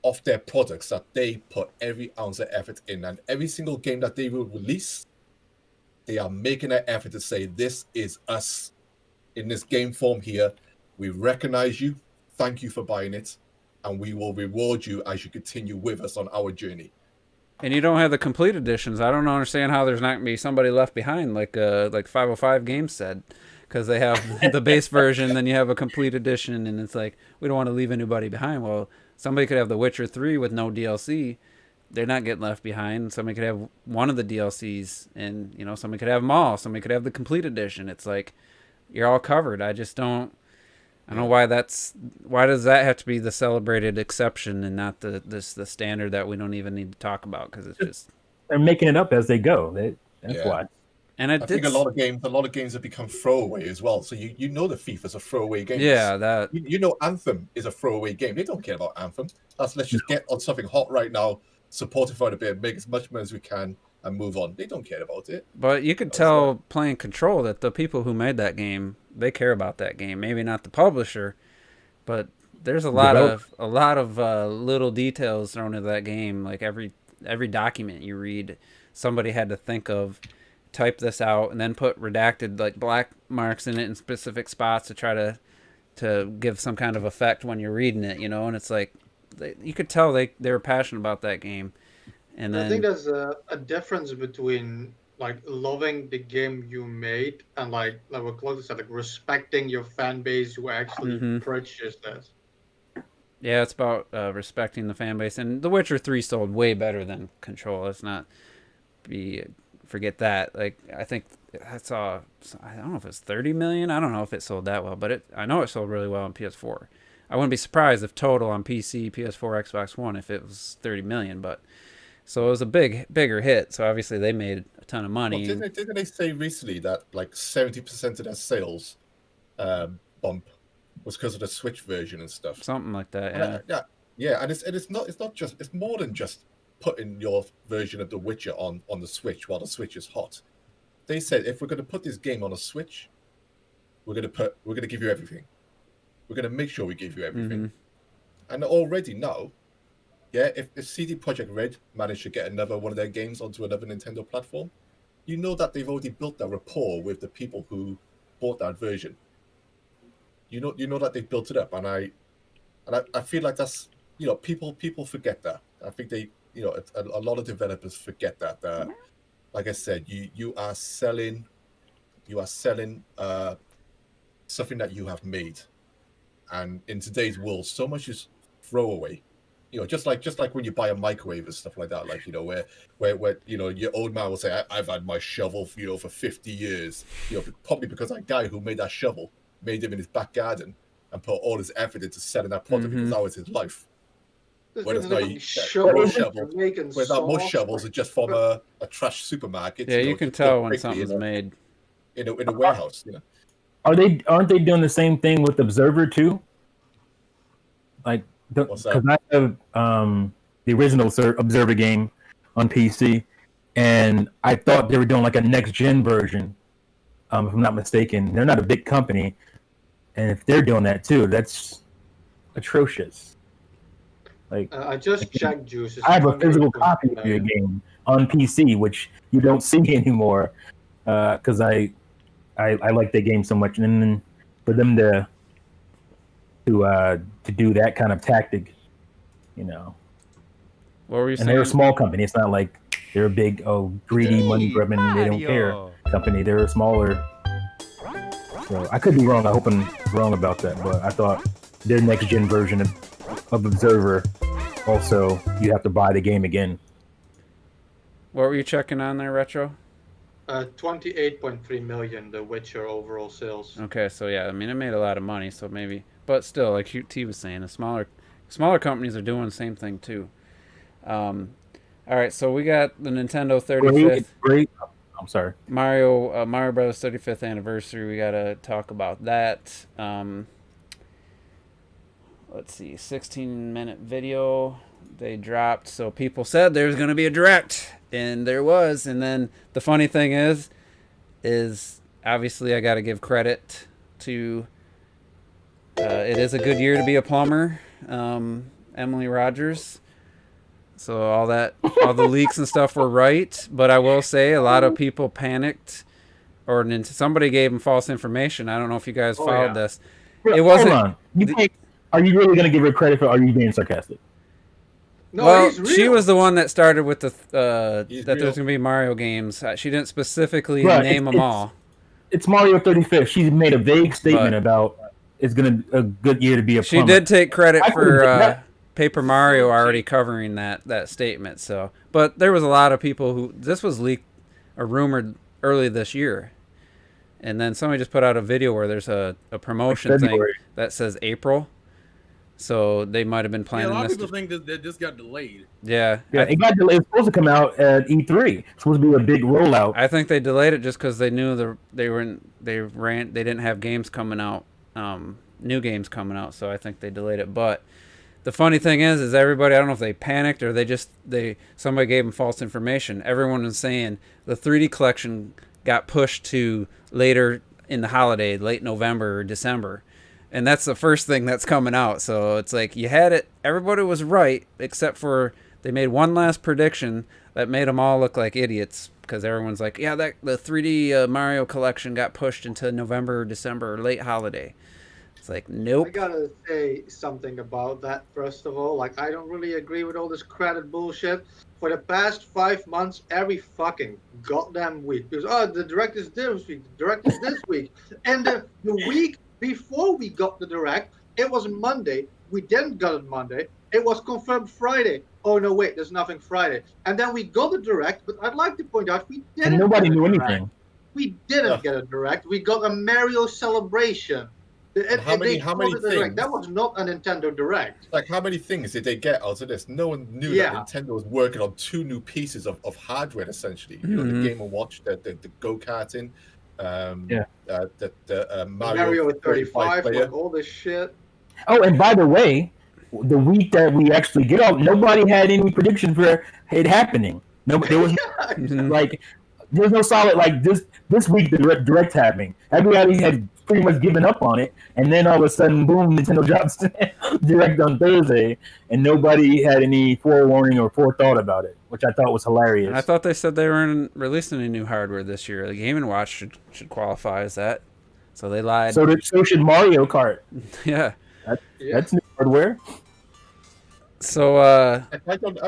of their products that they put every ounce of effort in, and every single game that they will release, they are making an effort to say, "This is us in this game form here. We recognize you. thank you for buying it, and we will reward you as you continue with us on our journey. And you don't have the complete editions. I don't understand how there's not gonna be somebody left behind, like 505 Games said, because they have the base version, then you have a complete edition, and it's like we don't want to leave anybody behind. Well, somebody could have The Witcher 3 with no DLC. They're not getting left behind. Somebody could have one of the DLCs, and somebody could have them all. Somebody could have the complete edition. It's like you're all covered. I just don't. I don't know why why does that have to be the celebrated exception and not the standard that we don't even need to talk about, because it's just they're making it up as they go. That's why. And I think a lot of games have become throwaway as well. So the FIFA's a throwaway game. Yeah, that Anthem is a throwaway game. They don't care about Anthem. Let's just get on something hot right now, support it for a bit, make as much money as we can, and move on. They don't care about it. But you could tell playing Control that the people who made that game, they care about that game. Maybe not the publisher, but there's a lot of little details thrown into that game. Like every document you read, somebody had to think of, type this out, and then put redacted like black marks in it in specific spots to try to give some kind of effect when you're reading it. And it's like you could tell they were passionate about that game. And then I think there's a difference between like loving the game you made and like what Claudio said, like respecting your fan base who actually purchased this. Yeah, it's about respecting the fan base. And The Witcher 3 sold way better than Control. Let's not forget that. Like I think I saw, I don't know if it's 30 million. I don't know if it sold that well, but I know it sold really well on PS4. I wouldn't be surprised if total on PC, PS4, Xbox One if it was 30 million, but. So it was a bigger hit. So obviously they made a ton of money. Well, didn't they say recently that like 70% of their sales bump was because of the Switch version and stuff? Something like that, yeah. Yeah, and it's more than just putting your version of The Witcher on the Switch while the Switch is hot. They said if we're going to put this game on a Switch, we're going to give you everything. We're going to make sure we give you everything. And already now. Yeah, if CD Projekt Red managed to get another one of their games onto another Nintendo platform, you know that they've already built that rapport with the people who bought that version. You know that they've built it up, and I feel like that's people forget that. I think they a lot of developers forget that. Like I said, you are selling something that you have made, and in today's world, so much is throwaway. Just like when you buy a microwave and stuff like that, like where your old man will say, I've had my shovel for 50 years, probably because that guy who made that shovel made him in his back garden and put all his effort into selling that product because that was his life. Whereas now most shovels are just from a trash supermarket. Yeah, you can tell when something's made in a warehouse. Aren't they doing the same thing with Observer too? Like. Because I have the original Observer game on PC, and I thought they were doing like a next-gen version, if I'm not mistaken. They're not a big company, and if they're doing that too, that's atrocious. Like I just checked, Juice. I have a physical copy of your game on PC, which you don't see anymore, because I like the game so much, and then for them to do that kind of tactic, What were you saying? And they're a small company. It's not like they're a big, greedy, money-grubbing, they don't care company. They're a smaller. So I could be wrong. I hope I'm wrong about that, but I thought their next-gen version of Observer, also, you have to buy the game again. What were you checking on there, Retro? 28.3 million, The Witcher overall sales. Okay, so yeah, I mean, it made a lot of money, so maybe... But still, like T was saying, the smaller companies are doing the same thing too. All right, so we got the Nintendo 35th. Great. I'm sorry. Mario Bros. 35th anniversary. We gotta talk about that. Let's see, 16-minute video they dropped. So people said there's gonna be a direct, and there was. And then the funny thing is obviously I gotta give credit to. It is a good year to be a plumber, Emily Rogers. So all the leaks and stuff were right, but I will say a lot of people panicked, or somebody gave them false information. I don't know if you guys followed this. It wasn't. Are you really going to give her credit for? Are you being sarcastic? No, well, he's real. she was the one that started with the He's that there's real. going to be Mario games. She didn't specifically Right, name them all. It's Mario 35th. She made a vague statement But- about it's going to a good year to be a She plumber. did take credit I for couldn't get that. Paper Mario already covering that statement. So, but there was a lot of people who this was leaked or rumored early this year, and then somebody just put out a video where there's a promotion thing February. that says April. So they might have been Yeah, a planning lot of this. people think that this got delayed. Yeah, Yeah, it got delayed. It's supposed to come out at E3. It's supposed to be a big rollout. I think they delayed it just because they knew they didn't have games coming out, new games coming out. So I think they delayed it. But the funny thing is everybody, I don't know if they panicked or somebody gave them false information. Everyone was saying the 3D collection got pushed to later in the holiday, late November or December. And that's the first thing that's coming out. So it's like you had it. Everybody was right, except for they made one last prediction that made them all look like idiots because everyone's like, yeah, the 3D Mario collection got pushed into November or December or late holiday. It's like, nope. I gotta say something about that first of all. Like, I don't really agree with all this credit bullshit. For the past 5 months, every fucking goddamn week, because the direct is this week, the direct is this week, and the week before we got the direct, it was Monday. We didn't get it Monday. It was confirmed Friday. Oh no, wait, there's nothing Friday. And then we got the direct, but I'd like to point out we didn't. And nobody get a knew direct. anything. We didn't Yeah. get a direct. We got a Mario celebration. How many They called it a direct. things? That was not a Nintendo Direct. Like, how many things did they get out of this? No one knew Yeah. that Nintendo was working on 2 new pieces of hardware, essentially. You know, Mhm. the Game & Watch, the go-karting, Yeah. the Mario 35, player. like all this shit. Oh, and by the way, the week that we actually get out, nobody had any prediction for it happening. No, there was Mhm. like there's no solid like this week the direct happening. Everybody had pretty much given up on it, and then all of a sudden, boom! Nintendo drops direct on Thursday, and nobody had any forewarning or forethought about it, which I thought was hilarious. I thought they said they weren't releasing any new hardware this year. The Game & Watch should qualify as that. So they lied. So should Mario Kart. Yeah. Yeah. That's new hardware. So I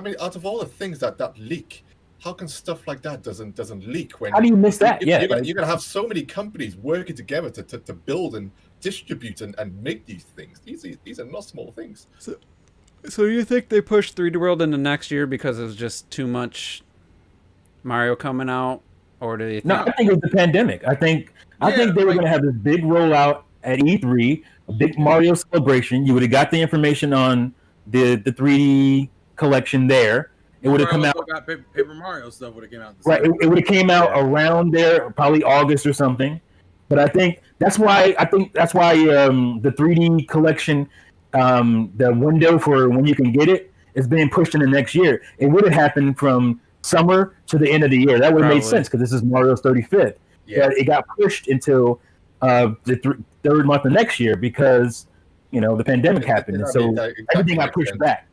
mean, out of all the things that leak, how can stuff like that doesn't leak when How do you miss that? Yeah, you're gonna have so many companies working together to build and distribute and make these things. These are not small things. So you think they pushed 3D World into next year because it was just too much Mario coming out, or do you think? No, I think it was the pandemic. I think they were going to have this big rollout at E3, a big Mario celebration. You would have got the information on the 3D collection there. It would have come out Got Paper Mario stuff would have came out. right. It would have came out around there, probably August or something. But I think that's why the 3D collection, the window for when you can get it is being pushed into next year. It would have happened from summer to the end of the year. That would have made Probably. sense because this is Mario's 35th. Yeah. But it got pushed until the third month of next year because the pandemic happened, and so everything got pushed back.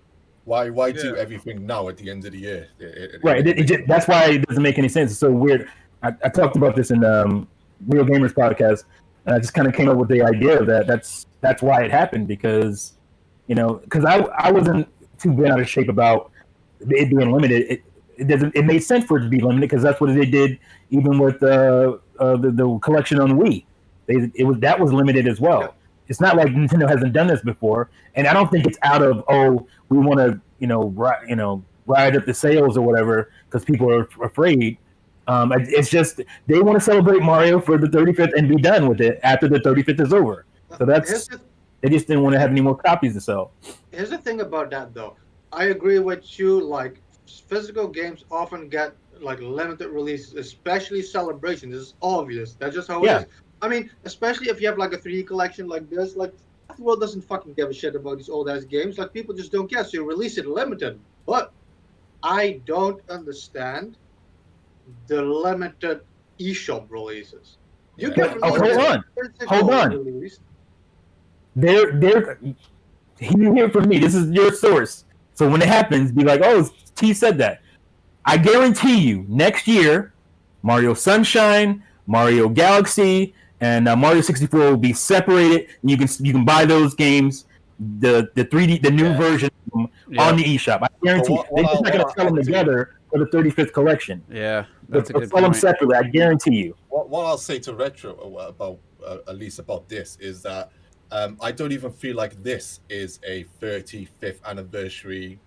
Why do everything now at the end of the year? Right. That's why it doesn't make any sense. It's so weird. I talked about this in Real Gamers podcast, and I just kind of came up with the idea of that. That's why it happened because I wasn't too bent out of shape about it being limited. It made sense for it to be limited because that's what they did even with the collection on Wii. That was limited as well. Yeah. It's not like Nintendo hasn't done this before, and I don't think it's out of we want to ride up the sales or whatever because people are afraid. It's just they want to celebrate Mario for the 35th and be done with it after the 35th is over. So they just didn't want to have any more copies to sell. Here's the thing about that, though. I agree with you. Like, physical games often get like limited release, especially celebrations. It's obvious. That's just how it is. I mean, especially if you have like a 3D collection like this, like the world doesn't fucking give a shit about these old ass games. Like, people just don't care. So you release it limited. But I don't understand the limited eShop releases. You Yeah. can Oh, release hold on. physical Hold on. release. They're you hear from me. This is your source. So when it happens, be like, "Oh, T said that." I guarantee you, next year, Mario Sunshine, Mario Galaxy, and Mario 64 will be separated. And you can buy those games the 3D, the new Yeah. version Yeah. on the eShop. I guarantee But they're just not going to sell them together for the 35th collection. Yeah, But that's a good sell them point. separately. I guarantee you. What I'll say to Retro about at least about this is that I don't even feel like this is a 35th anniversary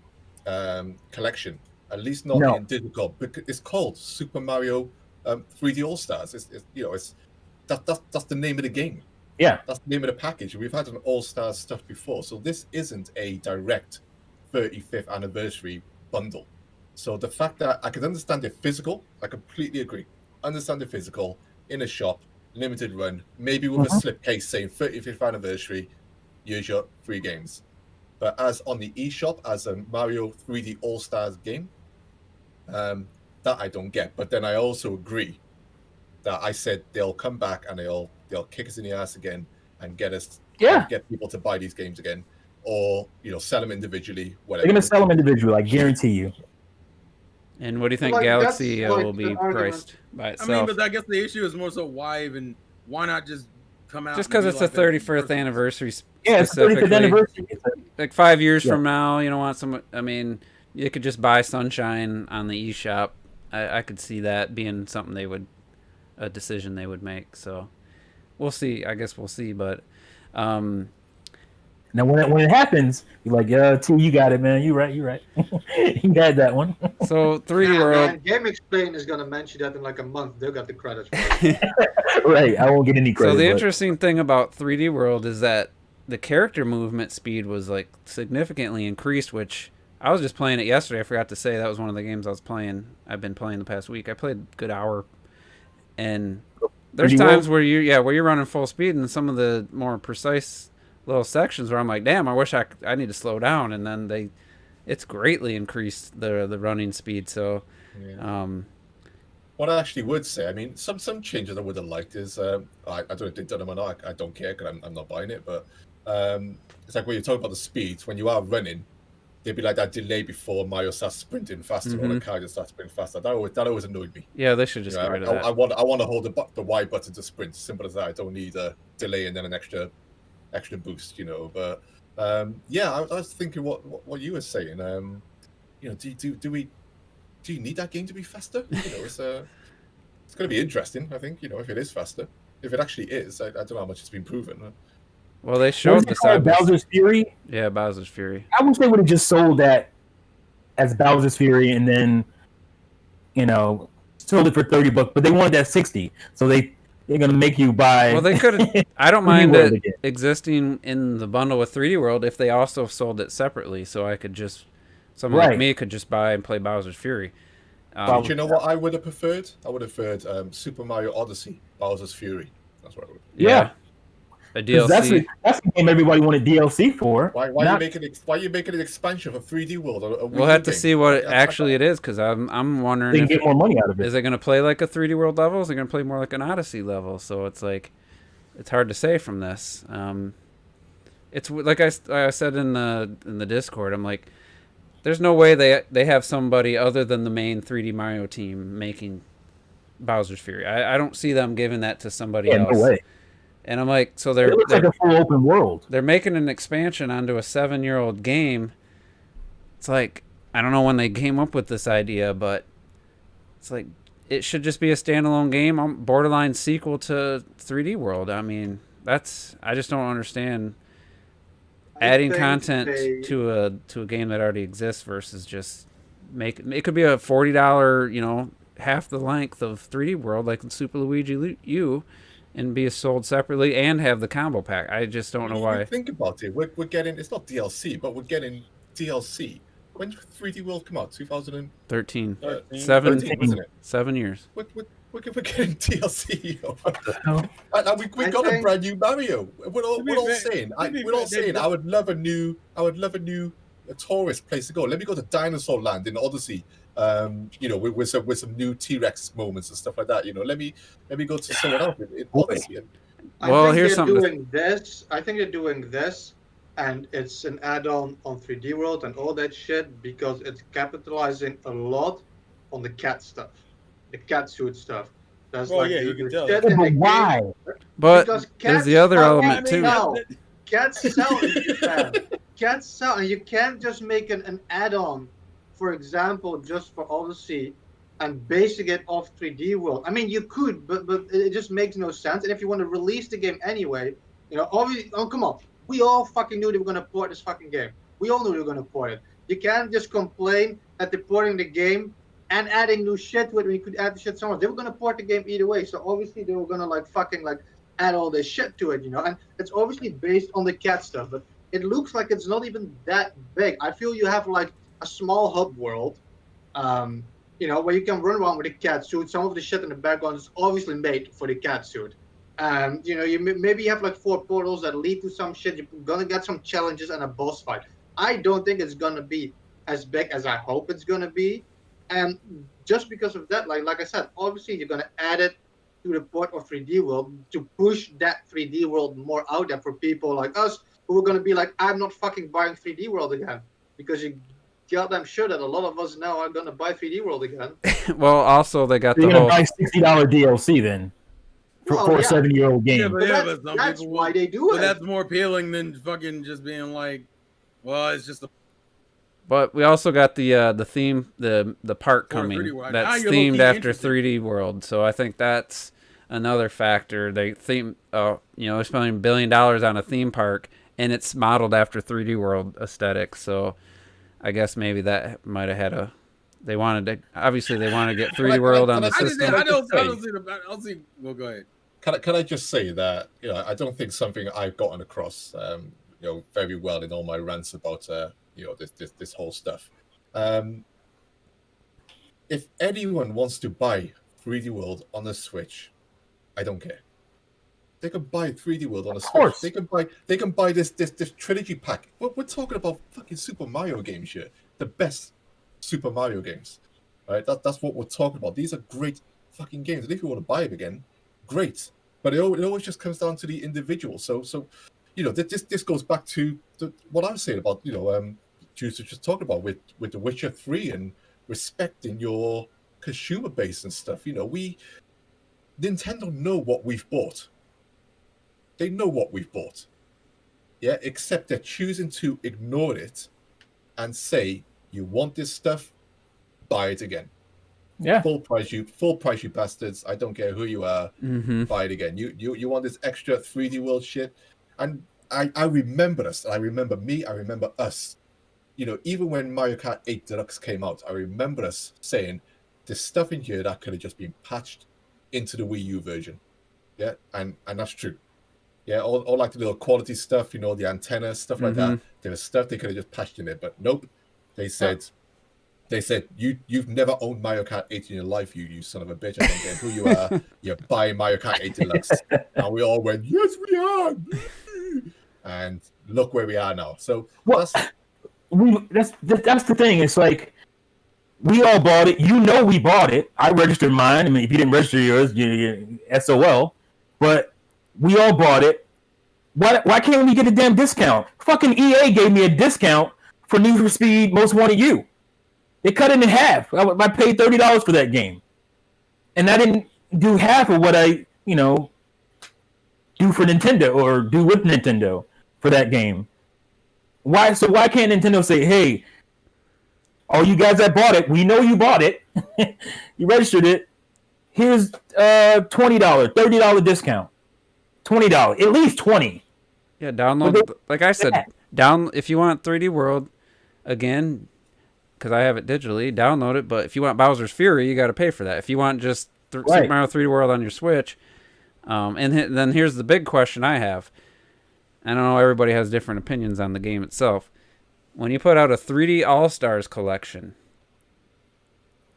collection. At least not No. in digital. Because it's called Super Mario 3D All Stars. It's that's the name of the game. Yeah. That's the name of the package. We've had an All Stars stuff before, so this isn't a direct 35th anniversary bundle. So the fact that I can understand the physical, I completely agree. Understand the physical in a shop, limited run, maybe with a slipcase saying 35th anniversary, here's your 3 games. But as on the eShop, as a Mario 3D All Stars game, that I don't get. But then I also agree that I said they'll come back and they'll kick us in the ass again and get us get people to buy these games again, or sell them individually. Whatever. They're going to sell them individually. I guarantee you. And what do you think Like, Galaxy that's like will be an argument. priced by I itself? mean, but I guess the issue is more so why not just come out? Just and because be it's like the 31st anniversary Yeah, it's 35th specifically. anniversary. Like 5 years Yeah. from now, you don't want some. I mean, you could just buy Sunshine on the eShop. I could see that being something a decision they would make. So we'll see. I guess we'll see. But Now, when it happens, you're like, T, you got it, man. You right. You had that one. so 3D Yeah, World. man, Game Explain is gonna mention that in like a month. They'll get the credits for it. Right. I won't get any credit. So the but- interesting thing about 3D World is that the character movement speed was like significantly increased, which I was just playing it yesterday. I forgot to say that was one of the games I was playing. I've been playing the past week. I played a good hour, and there's 3D times World? where you're running full speed, and some of the more precise little sections where I'm like, damn, I wish I need to slow down, and then it's greatly increased the running speed. So. Yeah. What I actually would say, I mean, some changes I would have liked is, I don't know if they've done them or not. I don't care because I'm not buying it. But it's like when you talk about the speeds, when you are running, there'd be like that delay before Mario starts sprinting faster or the character starts sprinting faster. That always annoyed me. Yeah, they should just get rid of that. I want to hold the Y button to sprint. Simple as that. I don't need a delay and then an extra boost. But yeah, I was thinking what you were saying. Do you need that game to be faster? It's going to be interesting. I think if it is faster. If it actually is, I don't know how much it's been proven. Well, they What showed was the it called? side. Bowser's Fury. Yeah, Bowser's Fury. I wish they would have just sold that as Bowser's Fury and then, sold it for $30, but they wanted that $60, so they're gonna make you buy. Well, they could. I don't 3D mind World it again. existing in the bundle with 3D World if they also sold it separately, so I could just someone like Right. me could just buy and play Bowser's Fury. Do you know what I would have preferred? I would have preferred Super Mario Odyssey, Bowser's Fury. That's what I would. Yeah, a 'Cause That's DLC. the game everybody wanted DLC for. Why Not- are you making an expansion for 3D World? We'll have to see what actually it is because I'm They wondering can if get more money out of it. is it going to play like a 3D World level? Is it going to play more like an Odyssey level? So it's like it's hard to say from this. It's like I said in the Discord. I'm like, there's no way they have somebody other than the main 3D Mario team making Bowser's Fury. I don't see them giving that to somebody Yeah, else. no way. And I'm like, so It looks like a full open world. they're making an expansion onto a 7-year-old game. It's like, I don't know when they came up with this idea, but it's like it should just be a standalone game, borderline sequel to 3D World. I mean, I just don't understand adding think content they- to a game that already exists versus just it could be a $40, half the length of 3D World like Super Luigi U, and be sold separately and have the combo pack. I just don't know why. Think about it. We're getting, it's not DLC, but we're getting DLC. When did 3D World come out? 13. 13. 7 wasn't it? 7 years. We're getting DLC. hell? And we got a think- brand new Mario. We're all saying. We're all saying. I would love a new tourist place to go. Let me go to Dinosaur Land in Odyssey. With some new T-Rex moments and stuff like that. Let me go to someone else in Odyssey. Well, I think here's they're something to- doing this. I think they're doing this, and it's an add-on on 3D World and all that shit because it's capitalizing a lot on the cat stuff, the cat suit stuff. That's Oh, yeah, you can tell. shit Yeah, in but the game. why? But Because there's cats the other are element right too. now. can't sell in Japan. Can't sell, and you can't just make an add-on, for example, just for Odyssey, and basing it off 3D World. I mean, you could, but it just makes no sense. And if you want to release the game anyway, obviously, oh come on, we all fucking knew they were gonna port this fucking game. We all knew they were gonna port it. You can't just complain that they're porting the game and adding new shit to it when you could add the shit somewhere. They were gonna port the game either way, so obviously they were gonna fucking add all this shit to it, and it's obviously based on the cat stuff, but it looks like it's not even that big. I feel you have a small hub world, where you can run around with a cat suit. Some of the shit in the background is obviously made for the cat suit. Maybe you have 4 portals that lead to some shit. You're gonna get some challenges and a boss fight. I don't think it's gonna be as big as I hope it's gonna be, and just because of that, like I said, obviously you're gonna add it to the port of 3D World to push that 3D World more out there for people like us who are gonna be like, I'm not fucking buying 3D World again, because you goddamn sure that a lot of us now are gonna buy 3D World again. Well, also they got You're the gonna whole buy $60 DLC then for a 7-year-old game. Yeah, but that's some people why they do it. But that's more appealing than fucking just being like, well, it's just a. But we also got the theme, the park coming 3D World. that's You're themed low-key after interested. 3D World. So I think that's another factor. They theme, they're spending $1 billion on a theme park, and it's modeled after 3D World aesthetic. So I guess maybe that might have had they wanted to get 3D World on the system. I don't see. Well, go ahead. Can I just say that I don't think something I've gotten across very well in all my rants about this whole stuff. If anyone wants to buy 3D World on the Switch, I don't care. They can buy 3D World on the Switch. They can buy this trilogy pack. We're talking about fucking Super Mario games here, the best Super Mario games, right? That's what we're talking about. These are great fucking games, and if you want to buy them again, great. But it always just comes down to the individual. So this goes back to what I was saying about just talking about with The Witcher 3 and respecting your consumer base and stuff. Nintendo know what we've bought. They know what we've bought. Yeah, except they're choosing to ignore it and say, you want this stuff, buy it again. Yeah. Full price, you bastards. I don't care who you are. Mm-hmm. Buy it again. You want this extra 3D World shit? And I remember us. I remember me. I remember us. Even when Mario Kart 8 Deluxe came out, I remember us saying, there's stuff in here that could have just been patched into the Wii U version. Yeah, and that's true. Yeah, all the little quality stuff, the antenna, stuff like that. There was stuff they could have just patched in it, but nope. They said, you've never owned Mario Kart 8 in your life, you son of a bitch. I don't care who you are. You're buying Mario Kart 8 Deluxe. And we all went, yes, we are. And look where we are now. So that's the thing. It's like we all bought it. We bought it. I registered mine. I mean, if you didn't register yours, you SOL. But we all bought it. Why can't we get a damn discount? Fucking EA gave me a discount for Need for Speed Most Wanted You. They cut it in half. I paid $30 for that game, and I didn't do half of what I do for Nintendo or do with Nintendo for that game. Why can't Nintendo say, hey, all you guys that bought it, we know you bought it, you registered it, here's $20, $30 discount. $20, at least $20. Yeah, download. Like I said, if you want 3D World, again, because I have it digitally, download it. But if you want Bowser's Fury, you got to pay for that. If you want just Super Mario 3D World on your Switch, and then here's the big question I have. I don't know, everybody has different opinions on the game itself. When you put out a 3D All-Stars collection,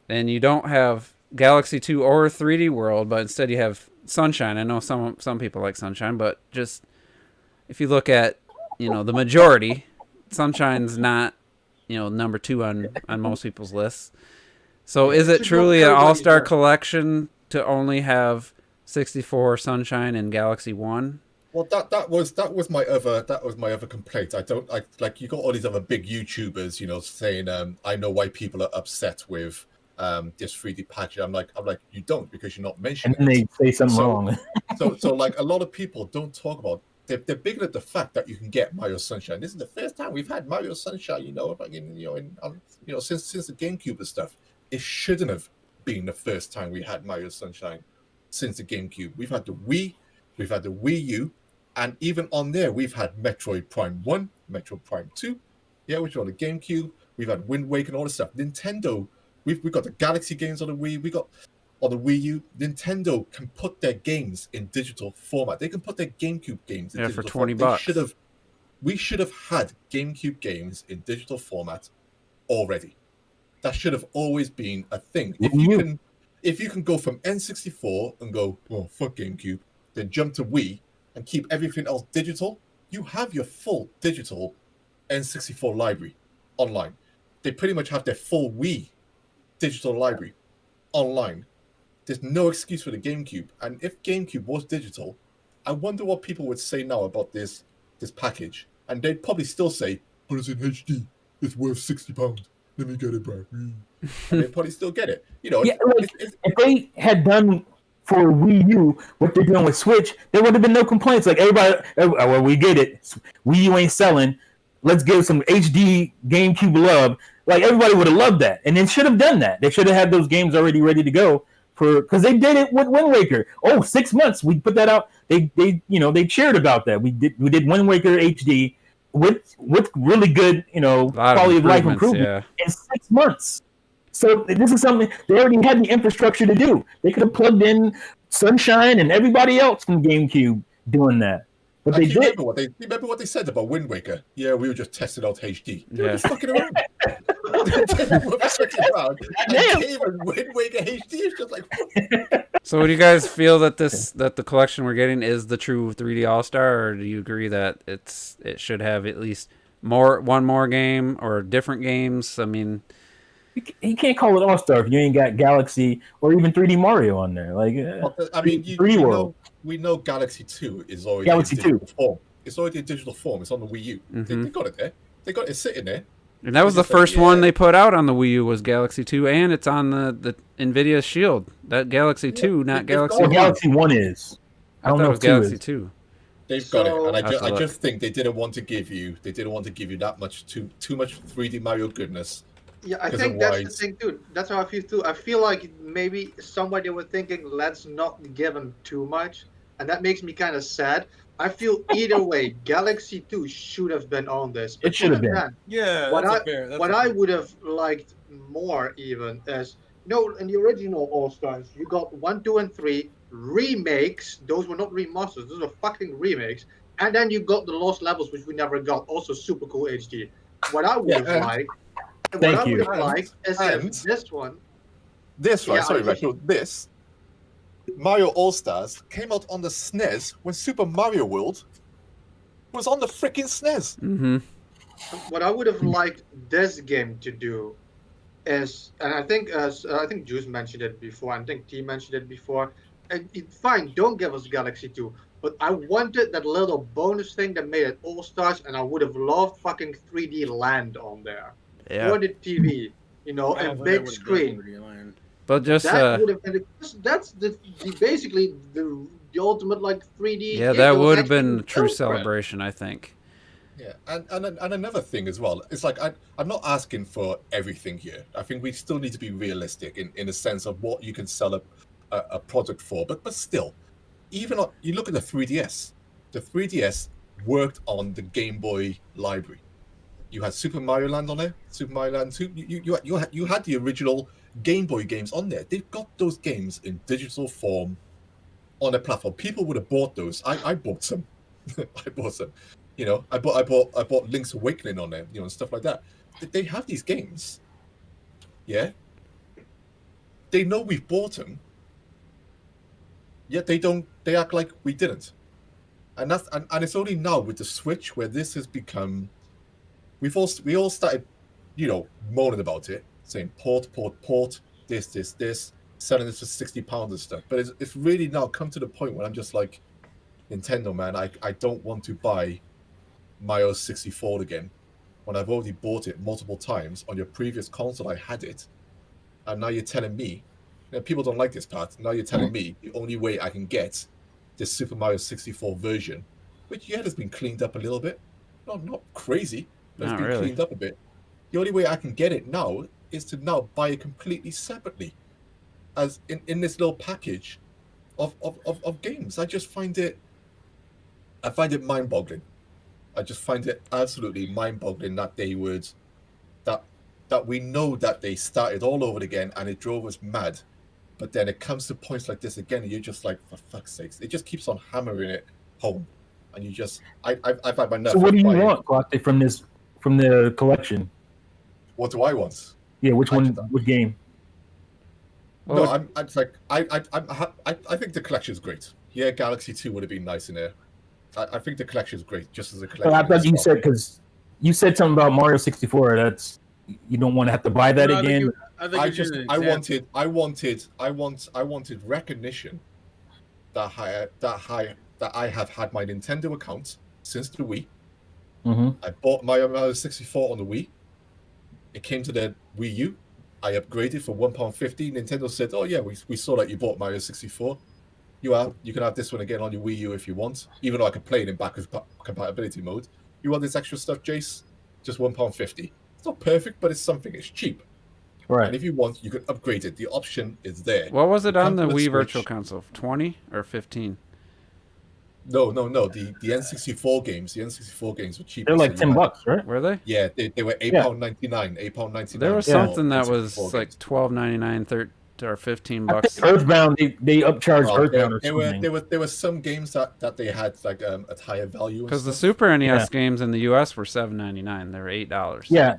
and you don't have Galaxy 2 or 3D World, but instead you have Sunshine. I know some people like Sunshine, but just if you look at the majority, Sunshine's not number 2 on most people's lists. So is it truly an all-star collection to only have 64 Sunshine and Galaxy 1? Well, that was my other complaint. You got all these other big YouTubers, saying I know why people are upset with this 3D patch. I'm like, you don't, because you're not mentioning. And then they say something wrong. so a lot of people don't talk about they're bigger at the fact that you can get Mario Sunshine. This is the first time we've had Mario Sunshine, since the GameCube and stuff. It shouldn't have been the first time we had Mario Sunshine since the GameCube. We've had the Wii, we've had the Wii U, and even on there we've had Metroid Prime 1, Metroid Prime 2, which are on the GameCube. We've had Wind Waker and all this stuff. Nintendo, we've got the Galaxy games on the Wii, we got on the Wii U. Nintendo can put their games in digital format. They can put their GameCube games in digital for $20. format. We should have had GameCube games in digital format already. That should have always been a thing. If you can go from N64 and go, oh, fuck GameCube, then jump to Wii and keep everything else digital, you have your full digital N64 library online. They pretty much have their full Wii digital library online. There's no excuse for the GameCube. And if GameCube was digital, I wonder what people would say now about this package. And they'd probably still say, but it's in HD. It's worth £60. Let me get it back. And they'd probably still get it. If they had done for Wii U what they're doing with Switch, there would have been no complaints. Like well, we get it. Wii U ain't selling. Let's give some HD GameCube love. Like everybody would have loved that, and they should have done that. They should have had those games already ready to go because they did it with Wind Waker. 6 months we put that out. They cheered about that. We did Wind Waker HD with really good quality of life improvement in 6 months. So this is something they already had the infrastructure to do. They could have plugged in Sunshine and everybody else from GameCube doing that. But they did. Remember what they said about Wind Waker? Yeah, we were just testing out HD. They were just fucking around. Wind Waker HD is just like. So, do you guys feel that the collection we're getting is the true 3D All Star, or do you agree that it should have at least one more game or different games? I mean, you can't call it All Star if you ain't got Galaxy or even 3D Mario on there. Like, I mean, 3D World. We know Galaxy 2 is already Galaxy in digital form. It's already in digital form. It's on the Wii U. Mm-hmm. They got it there. They got it sitting there. And that was the first one they put out on the Wii U was Galaxy 2, and it's on the NVIDIA Shield. That Galaxy 2, not Galaxy 1. Galaxy 1 is. I thought it was Galaxy 2. They've got it, and I just think they didn't want to give you that much too much 3D Mario goodness. Yeah, I think that's the thing too. That's how I feel too. I feel like maybe somewhere they were thinking, let's not give them too much, and that makes me kind of sad. I feel either way, Galaxy 2 should have been on this. It should have been. Yeah, what I would have liked more even is, in the original All Stars, you got 1, 2, and 3 remakes. Those were not remasters; those were fucking remakes. And then you got the Lost Levels, which we never got, also super cool HD. What I would have liked. Thank you. This one. This Mario All Stars came out on the SNES when Super Mario World was on the freaking SNES. Mm-hmm. What I would have liked this game to do is, and I think Juice mentioned it before, I think T mentioned it before. And fine, don't give us Galaxy 2, but I wanted that little bonus thing that made it All Stars, and I would have loved fucking 3D Land on there. Yeah. For the TV, and big screen. But just that would have been, that's basically the ultimate 3D. Yeah, that would have been a true celebration, I think. Yeah, and another thing as well. It's like I'm not asking for everything here. I think we still need to be realistic in the sense of what you can sell a product for. But still, even you look at the 3DS. The 3DS worked on the Game Boy library. You had Super Mario Land on there, Super Mario Land 2. You had the original Game Boy games on there. They've got those games in digital form on their platform. People would have bought those. I bought some. I bought some. I bought Link's Awakening on there, and stuff like that. They have these games. Yeah. They know we've bought them. Yet they don't. They act like we didn't. And it's only now with the Switch where this has become. We all started, moaning about it, saying port, this, selling this for £60 and stuff. But it's really now come to the point where I'm just like, Nintendo, man, I don't want to buy Mario 64 again when I've already bought it multiple times on your previous console. I had it, and now you're telling me, people don't like this part. Now you're telling me the only way I can get this Super Mario 64 version which has been cleaned up a little bit. Not crazy, but it's Not been really. cleaned up a bit. The only way I can get it now is to now buy it completely separately, as in this little package of games. I find it mind-boggling. I just find it absolutely mind-boggling that they would, that we know that they started all over again and it drove us mad, but then it comes to points like this again and you're just like, for fuck's sakes, it just keeps on hammering it home, and you just, I've had my nerve. So what do you want, Galactic, from the collection? What do I want? Yeah, which one? What game? Well, No, I'm like, I think the collection is great. Yeah, Galaxy 2 would have been nice in there. I think the collection is great, just as a collection. I thought you said, because you said something about Mario 64. That's, you don't want to have to buy that again. I wanted recognition that I have had my Nintendo account since the Wii. Mm-hmm. I bought Mario 64 on the Wii. It came to the Wii U. I upgraded for £1.50. Nintendo said, "Oh yeah, we saw that you bought Mario 64. You can have this one again on your Wii U if you want, even though I can play it in backwards compatibility mode. You want this extra stuff, Jace? Just £1.50. It's not perfect, but it's something. It's cheap. Right. And if you want, you can upgrade it. The option is there. what was it on the Come to Wii Switch. Virtual Console? 20 or 15? No. The N64 games. The N64 games were cheap. They're like $10, right? Were they? Yeah, they were £8.99. £8.99. There was Yeah. something that was N64 like games. $12.99, or $15. I think Earthbound, they upcharged Well, Earthbound or there something. were some games that they had like a higher value. and Because the stuff. Super NES Yeah. games in the US were $7.99. They were $8. Yeah,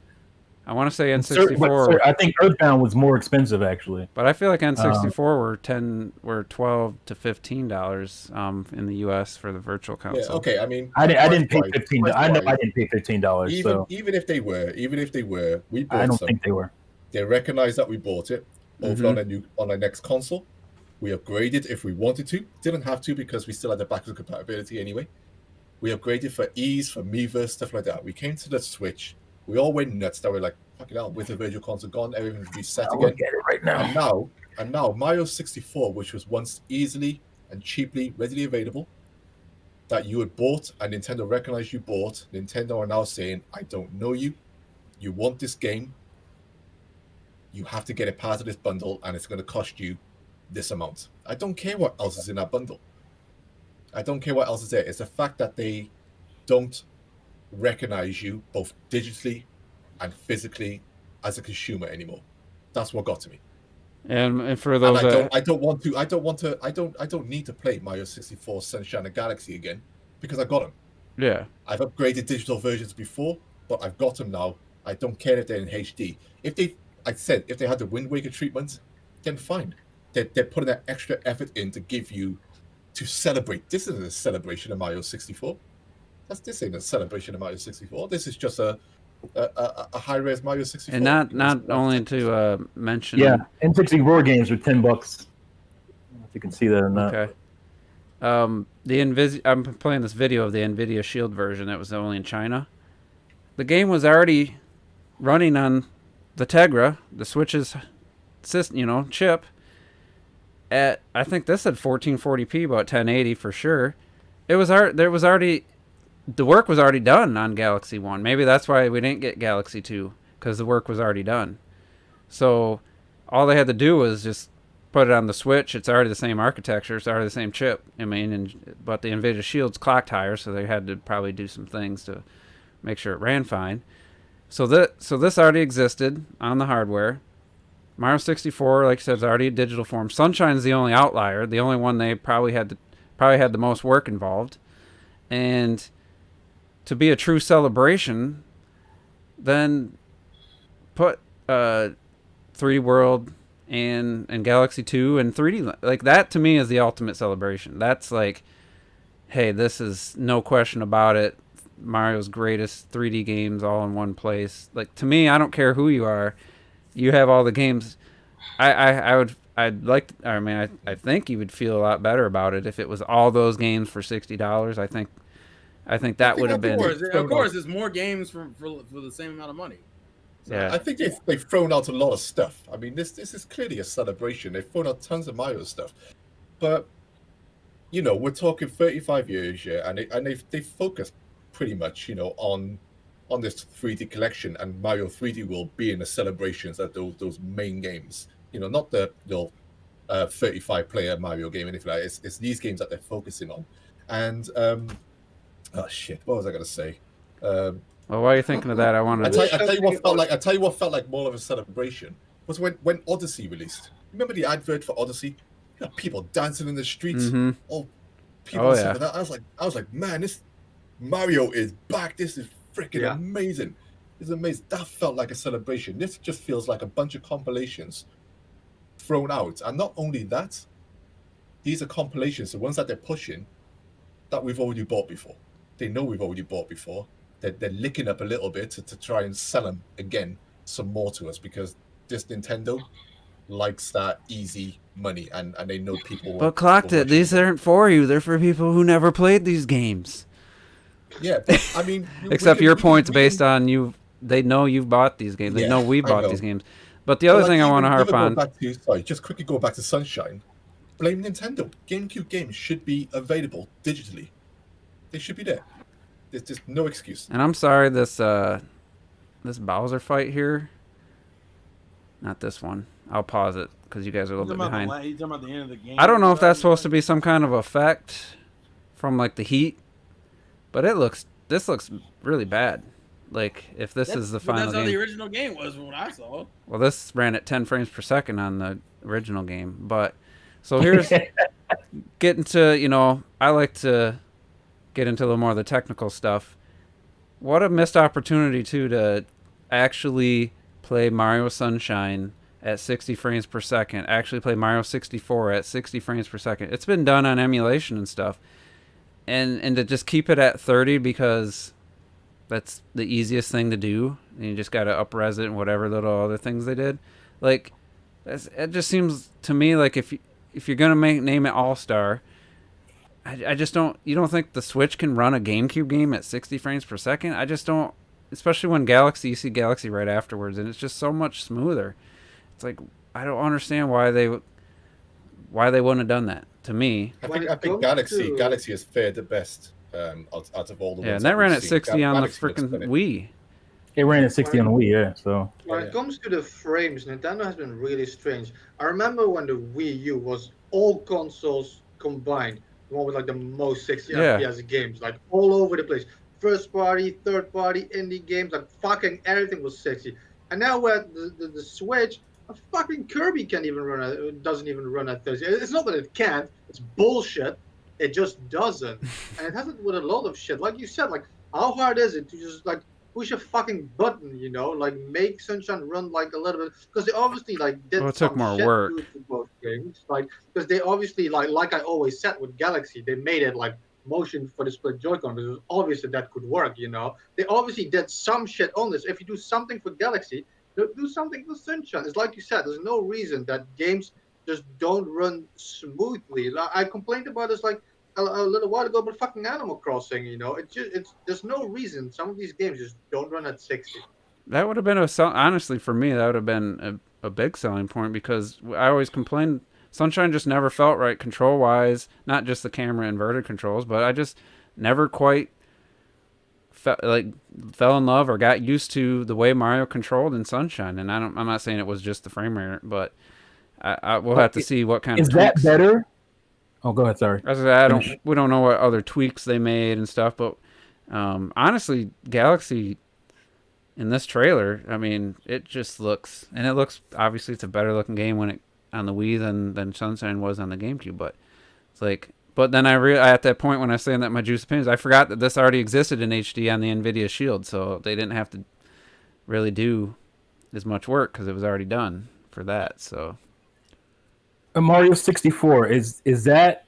I want to say but N64, I think Earthbound was more expensive actually. but I feel like N64 were $12 to $15 in the US for the Virtual Yeah, Console. okay. I mean, I didn't pay price-wise- $15. I know I price-wise, didn't pay $15. Even So even if they were, we bought I don't some. think they were. They recognized that we bought it over Mhm. on our next console. We upgraded if we wanted to. Didn't have to because we still had the backwards compatibility anyway. We upgraded for ease, for Miiverse, stuff like that. We came to the Switch. We all went nuts. That we're like, fucking hell, with the Virtual Console gone, everything's reset I'll again. look at it right now. And now Mario 64, which was once easily and cheaply readily available, that you had bought and Nintendo recognized you bought, Nintendo are now saying, I don't know you. You want this game. You have to get it part of this bundle and it's going to cost you this amount. I don't care what else is in that bundle. I don't care what else is there. It's the fact that they don't recognize you both digitally and physically as a consumer anymore. That's what got to me. And for And those I don't need to play Mario 64 Sunshine and Galaxy again because I got them. yeah. I've upgraded digital versions before, but I've got them now. I don't care if they're in HD. If they had the Wind Waker treatment, then fine. They're putting that extra effort in to give you, to celebrate. This isn't a celebration of Mario 64. This ain't a celebration of Mario 64. This is just a high-res Mario 64. And not only to mention. Yeah, N64 games are $10. If you can see that or not. Okay. I'm playing this video of the NVIDIA Shield version that was only in China. The game was already running on the Tegra, the Switch's chip. At I think this said 1440p, about 1080 for sure. The work was already done on Galaxy 1. Maybe that's why we didn't get Galaxy 2, because the work was already done. So all they had to do was just put it on the Switch. It's already the same architecture. It's already the same chip. But the NVIDIA Shield's clocked higher, so they had to probably do some things to make sure it ran fine. So this already existed on the hardware. Mario 64, like I said, is already a digital form. Sunshine's the only outlier. The only one they probably had the most work involved. And to be a true celebration, then put 3D World and Galaxy 2 and 3D. Like, that to me is the ultimate celebration. That's like, hey, this is no question about it. Mario's greatest 3D games all in one place. Like, to me, I don't care who you are. You have all the games. I think you would feel a lot better about it if it was all those games for $60. I think that would have been. Of course, there's more games for the same amount of money. Yeah. I think they've thrown out a lot of stuff. I mean, this is clearly a celebration. They've thrown out tons of Mario stuff, but you know, we're talking 35 years, yeah, and they focus pretty much, you know, on this 3D collection, and Mario 3D will be in the celebrations at those main games. You know, not the 35 player Mario game, anything like that. It's these games that they're focusing on. And oh shit, what was I gonna say? Well, while you're thinking of that, I want I to. tell you what felt like more of a celebration was when Odyssey released. Remember the advert for Odyssey? You know, people dancing in the streets, Mhm. all people. Oh, saying yeah. that. I was like, man, this Mario is back. This is freaking Yeah. amazing. It's amazing. That felt like a celebration. This just feels like a bunch of compilations thrown out. And not only that, these are compilations, the ones that they're pushing, that we've already bought before. They know we've already bought before. They're licking up a little bit to try and sell them again some more to us, because this Nintendo likes that easy money, and they know people will. But clocked will it. rush These in. aren't for you. They're for people who never played these games. Yeah, but, I mean, Except your point's based on you. They know you've bought these games. They Yeah, know we I bought know. these games. But the other thing I want to harp on. Sorry, just quickly go back to Sunshine. Blame Nintendo. GameCube games should be available digitally. They should be there. There's just no excuse. And I'm sorry, this Bowser fight here. Not this one. I'll pause it because you guys are a little bit behind. You talking about the end of the game? I don't know if that's supposed to be some kind of effect from like the heat, but this looks really bad. Like if this is the final That's how the game. original game was from what I saw. Well, this ran at 10 frames per second on the original game, but so here's getting to, you know, I like to get into a little more of the technical stuff. What a missed opportunity too to actually play Mario Sunshine at 60 frames per second, actually play Mario 64 at 60 frames per second. It's been done on emulation and stuff. And to just keep it at 30 because that's the easiest thing to do. And you just got to up-res it and whatever little other things they did. Like, it just seems to me like if you're going to name it All-Star, I just don't... You don't think the Switch can run a GameCube game at 60 frames per second? I just don't... Especially when you see Galaxy right afterwards, and it's just so much smoother. It's like, I don't understand why they wouldn't have done that, to me. I When think, it I think comes Galaxy to- Galaxy has fared the best out of all the Yeah, ones. and that ran we've at seen. 60 on the Galaxy looks freaking better. Wii. It ran at 60 on the Wii, yeah. So When Yeah. it comes to the frames, Nintendo has been really strange. I remember when the Wii U was all consoles combined, the one with like the most 60 Yeah. FPS games, like all over the place. First party, third party, indie games, like fucking everything was 60. And now we're at the Switch, a fucking Kirby can't even doesn't even run at 30. It's not that it can't, it's bullshit. It just doesn't. And it has it with a lot of shit. Like you said, like how hard is it to just like push a fucking button, you know, like make Sunshine run like a little bit, because they obviously like did Well, it took some more shit work. to it for both games, like because they obviously like I always said with Galaxy, they made it like motion for the split Joy-Con, because it was obvious that could work, you know. They obviously did some shit on this. If you do something for Galaxy, do something for Sunshine. It's like you said, there's no reason that games just don't run smoothly. Like, I complained about this like a little while ago, but fucking Animal Crossing, you know, there's no reason some of these games just don't run at 60. That would have been honestly for me. That would have been a big selling point, because I always complained Sunshine just never felt right control wise. Not just the camera inverted controls, but I just never quite fell in love or got used to the way Mario controlled in Sunshine. And I'm not saying it was just the frame rate, but we'll have to see what kind of is that tweaks. better? Oh, go ahead. Sorry. As I said, we don't know what other tweaks they made and stuff, but honestly, Galaxy in this trailer, I mean, it just looks, and it looks, obviously it's a better looking game when it on the Wii than Sunshine was on the GameCube, but it's like, but then at that point when I was saying that my juice opinions, I forgot that this already existed in HD on the NVIDIA Shield, so they didn't have to really do as much work because it was already done for that. So Mario 64, is that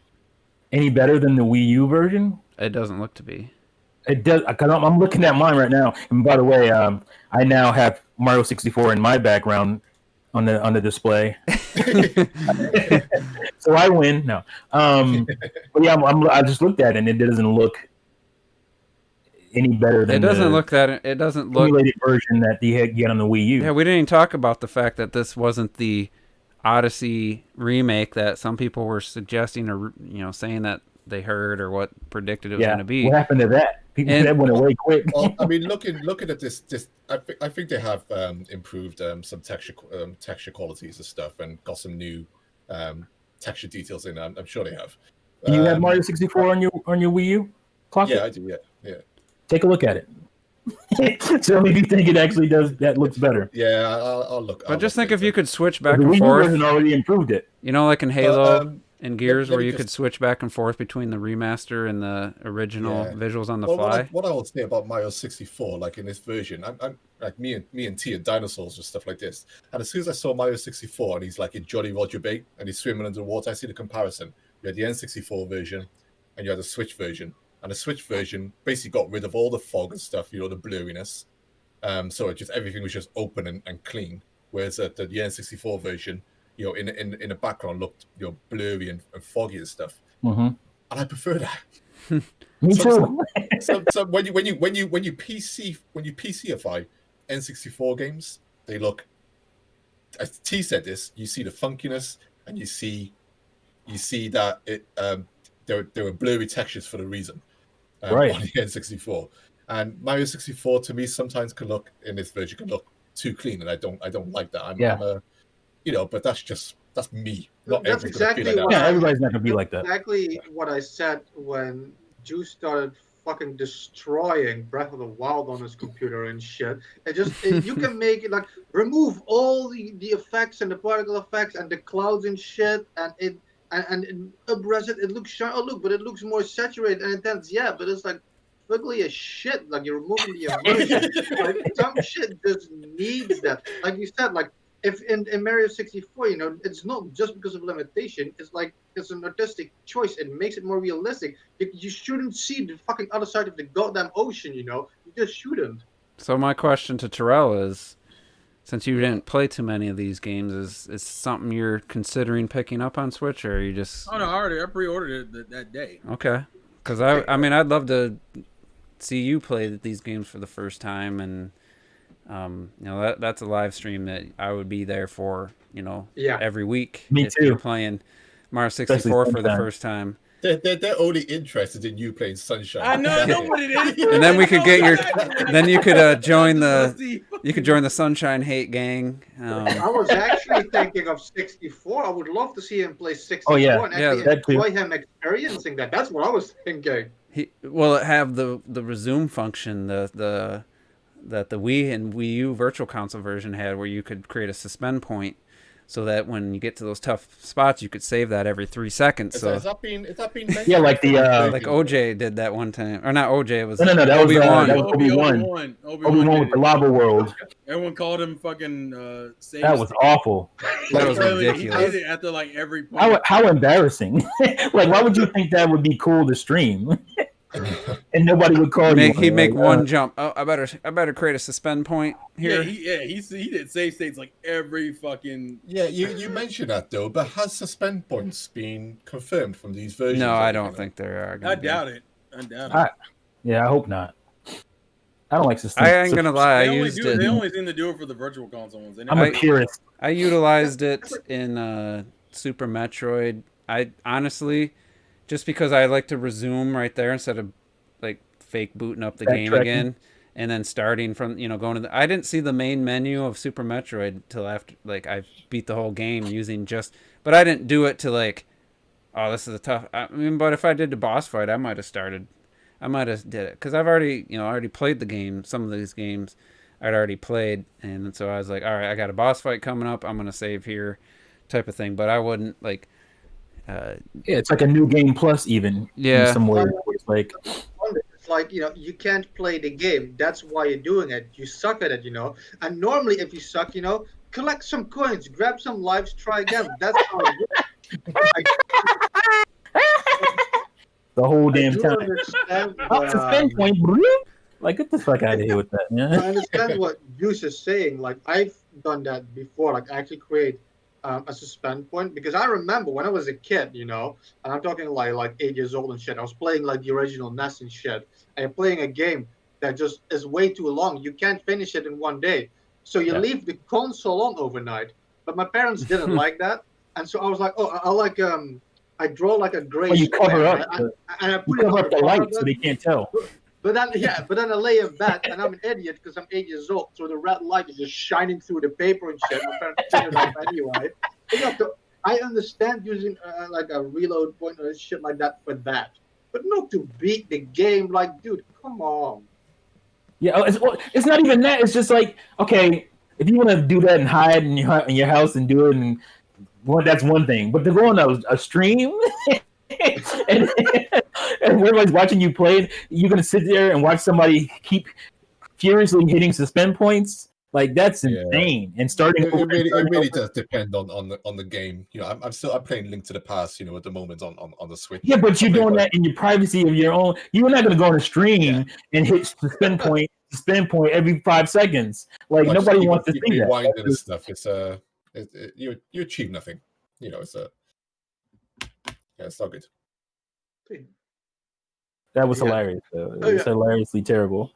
any better than the Wii U version? it doesn't look to be. It does, because I'm looking at mine right now. And by the way, I now have Mario 64 in my background on the display. So I win. No, but yeah, I just looked at it and it doesn't look any better than It doesn't the look that. It doesn't look. emulated version that you get on the Wii U. Yeah, we didn't even talk about the fact that this wasn't the Odyssey remake that some people were suggesting, or saying that they heard or what predicted it was Yeah. going to be. What happened to that? People And- that went away quick. Well, I mean, looking at this, I think they have improved some texture qualities and stuff, and got some new texture details in. I'm sure they have. Do you have Mario 64 on your Wii U? Clock Yeah, it? I do. Yeah. Take a look at it. Tell me if you think it actually does. That looks better. Yeah, I'll look. But just think if if you could switch back The and Wii U forth, version already improved it. you know, like in Halo and Gears, let where me you just- could switch back and forth between the remaster and the original Yeah. visuals on the Well, fly. what I will say about Mario 64, like in this version, I'm like me and T and dinosaurs and stuff like this. And as soon as I saw Mario 64 and he's like in Jolly Roger Bay and he's swimming under the water, I see the comparison. You had the N64 version and you had the Switch version. And the Switch version basically got rid of all the fog and stuff, the blurriness. So it just everything was just open and clean. Whereas the N64 version, in the background looked blurry and foggy and stuff. Mm-hmm. And I prefer that. Me So- too. So when you PCify N64 games, they look. As T said this, you see the funkiness, and you see that it there were blurry textures for the reason. Right. On the N64, and Mario 64 to me sometimes can look in this version can look too clean, and I don't like that. I'm a, but that's me. Not That's everyone's gonna feel exactly like that. what Yeah, everybody's not gonna be like that. Exactly what I said when Juice started fucking destroying Breath of the Wild on his computer and shit. You can make it like remove all the effects and the particle effects and the clouds and shit, and up-res it. It looks shiny. Oh look, but it looks more saturated and intense. Yeah, but it's like ugly as shit. Like you're removing the immersion. Like some shit just needs that. Like you said, like if in Mario 64, it's not just because of limitation. It's like it's an artistic choice. It makes it more realistic. You shouldn't see the fucking other side of the goddamn ocean. You just shouldn't. So my question to Terrell is, since you didn't play too many of these games, is something you're considering picking up on Switch, or are you just Oh no, I pre-ordered it that day. okay? Because I mean, I'd love to see you play these games for the first time, and that's a live stream that I would be there for. Yeah. Every week. Me if too. You're playing Mario 64 for the sometime. first time, They're only interested in you playing Sunshine. I know what it is. and then we could get your, then you could join Let's the, see. you could join the Sunshine Hate Gang. I was actually thinking of 64. I would love to see him play 64 Oh, yeah. and Yeah, actually that too. enjoy him experiencing that. That's what I was thinking. Will it have the resume function that the Wii and Wii U Virtual Console version had, where you could create a suspend point, so that when you get to those tough spots, you could save that every 3 seconds. So Is that being mentioned? Yeah, like the, like OJ did that one time, or not OJ? It was No, that was, Obi-Wan. that was Obi-Wan. Obi-Wan with the lava world. Everyone called him fucking. Sage That was awful. That was Literally, ridiculous. He did it after like every point. How embarrassing! Like, why would you think that would be cool to stream? And nobody would call you. He'd make Like, one jump. Oh, I better create a suspend point here. He did save states like every fucking. Yeah, you mentioned that though, but has suspend points been confirmed from these versions? No, I don't think there are. I doubt it. I doubt it. Yeah, I hope not. I don't like suspense. I ain't gonna lie. They I only, used they it. only seem to do it for the virtual console ones. They I'm never- a purist. I utilized it in Super Metroid. I honestly, just because I like to resume right there instead of like fake booting up the game Backtracking. again and then starting from going to the. I didn't see the main menu of Super Metroid till after I beat the whole game using just. But I didn't do it to like, oh, this is a tough. I mean, but if I did the boss fight, I might have started. I might have did it because I've already already played the game. Some of these games I'd already played, and so I was like, all right, I got a boss fight coming up. I'm gonna save here, type of thing. But I wouldn't like. Yeah, it's like a new game plus even. Yeah. In some ways, where it's like, It's like, you can't play the game. That's why you're doing it. You suck at it, And normally, if you suck, collect some coins, grab some lives, try again. That's how it works. the whole damn I do time. understand, Oh, suspend point. Like, get the fuck out of here with that. I Yeah. understand what Juice is saying. Like, I've done that before. Like, I actually create a suspend point because I remember when I was a kid, and I'm talking like 8 years old and shit. I was playing like the original NES and shit, and you're playing a game that just is way too long. You can't finish it in one day, so you Yeah. leave the console on overnight. But my parents didn't like that, and so I was like, oh, I like I draw like a gray Oh, you cover square, up. and I You put it on cover the up the bottom. light so they can't tell. But then I lay in bed, and I'm an idiot because I'm 8 years old. So the red light is just shining through the paper and shit. I'm trying to turn it off anyway. You have to, I understand using like a reload point or shit like that for that, but not to beat the game. Like, dude, come on. Yeah, it's not even that. It's just like, okay, if you want to do that and hide in your house and do it, and that's one thing. But to go on a stream and everybody's watching you play, you're gonna sit there and watch somebody keep furiously hitting suspend points. Like that's insane. And starting it really does depend on the game. You know, I'm playing Link to the Past, you know, at the moment on the Switch. Yeah, but you're doing that in your privacy of your own. You're not going to go on a stream and hit suspend point every 5 seconds. Like nobody wants to see that. Rewinding and stuff. You achieve nothing. You know, it's not good. That was hilarious. It was hilariously terrible.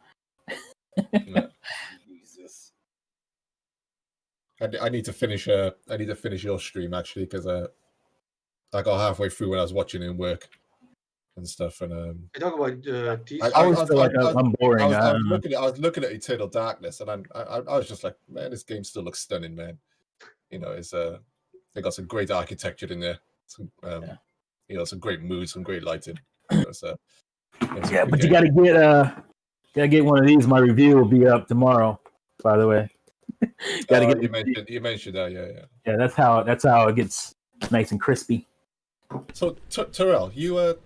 No. I need to finish your stream actually because I got halfway through when I was watching it in work and stuff. And I talk about I always feel like I'm boring. I was looking at Eternal Darkness, and I was just like, man, this game still looks stunning, man. You know, it's they got some great architecture in there. Some you know, some great mood, some great lighting. You know, yeah, but you gotta get one of these. My review will be up tomorrow, by the way. You mentioned that, yeah. That's how it gets nice and crispy. So Terrell, you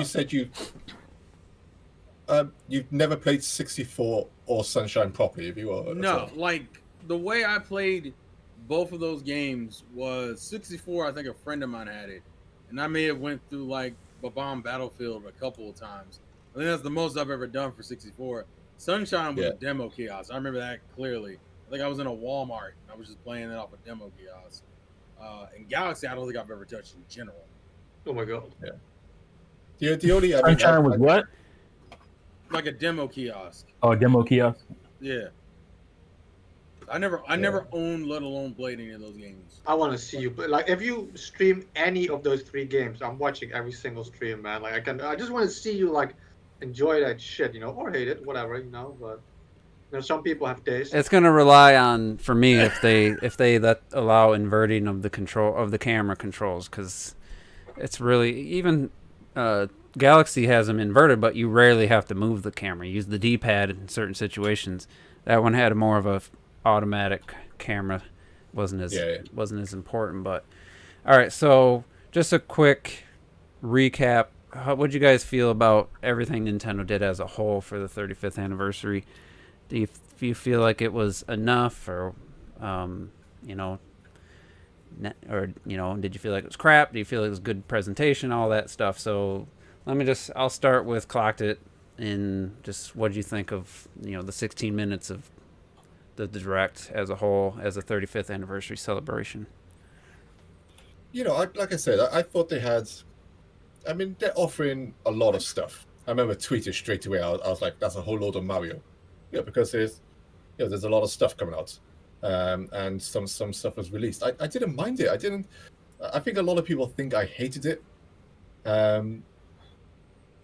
said you've never played 64 or Sunshine properly, have you? No, like the way I played both of those games was 64. I think a friend of mine had it, and I may have went through like Babam Battlefield a couple of times. I think that's the most I've ever done for 64. Sunshine was a demo kiosk. I remember that clearly. I think I was in a Walmart and I was just playing it off a demo kiosk. And Galaxy, I don't think I've ever touched in general. Oh my god! Yeah. The only Sunshine was what? Like a demo kiosk. Oh, a demo kiosk. Yeah. I never owned, let alone played any of those games. I want to see you, but like if you stream any of those 3 games, I'm watching every single stream, man. Like I just want to see you like enjoy that shit, you know, or hate it, whatever, you know. But you know, some people have taste. It's gonna rely on, for me, if they allow inverting of the control of the camera controls, because it's really even Galaxy has them inverted, but you rarely have to move the camera. You use the D-pad in certain situations. That one had more of a automatic camera, wasn't as important. But all right, so just a quick recap. What'd you guys feel about everything Nintendo did as a whole for the 35th anniversary? Do you feel like it was enough, or you know, did you feel like it was crap? Do you feel like it was good presentation, all that stuff? So I'll start with Clocked It, and just what do you think of, you know, the 16 minutes of the Direct as a whole, as a 35th anniversary celebration? You know, like I said, I thought they had. I mean, they're offering a lot of stuff. I remember tweeting straight away. I was like, "That's a whole load of Mario," yeah, because there's a lot of stuff coming out, and some stuff was released. I didn't mind it. I think a lot of people think I hated it,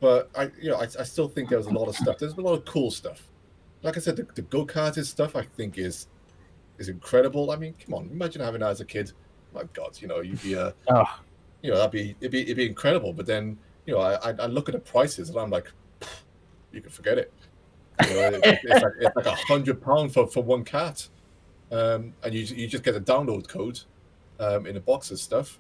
but I still think there was a lot of stuff. There's a lot of cool stuff. Like I said, the go-karted stuff I think is incredible. I mean, come on, imagine having that as a kid. My God, you know, you'd be you know, it'd be incredible. But then, you know, I look at the prices and I'm like, you can forget it. You know, it's like £100 for one cart, and you just get a download code in a box of stuff.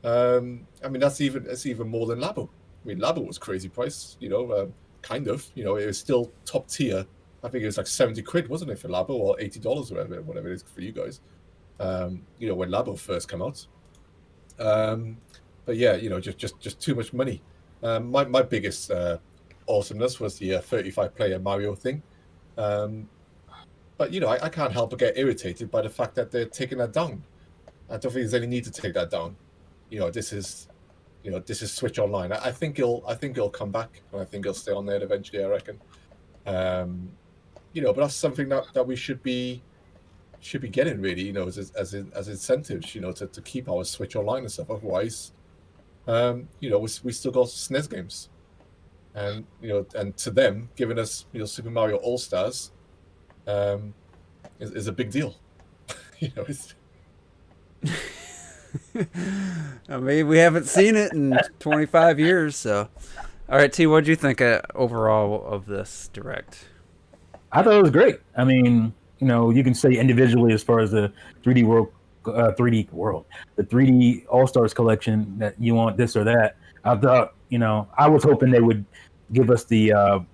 I mean, that's even more than Labo. I mean, Labo was crazy price. You know, kind of. You know, it was still top tier. I think it was like 70 quid, wasn't it, for Labo, or $80 or whatever it is for you guys. You know, when Labo first came out. But yeah, you know, just too much money. My biggest awesomeness was the 35-player Mario thing. But you know, I can't help but get irritated by the fact that they're taking that down. I don't think there's any need to take that down. You know, this is Switch Online. I think it'll come back, and I think it'll stay on there eventually, I reckon. You know, but that's something that we should be getting, really, you know, as incentives, you know, to keep our Switch Online and stuff. Otherwise, we still got SNES games, and and to them, giving us Super Mario All Stars, is a big deal. It's I mean, we haven't seen it in 25 years, so. All right, T, what did you think overall of this direct? I thought it was great. I mean, you can say individually as far as the 3D World, the 3D All Stars collection that you want this or that. I thought, I was hoping they would give us the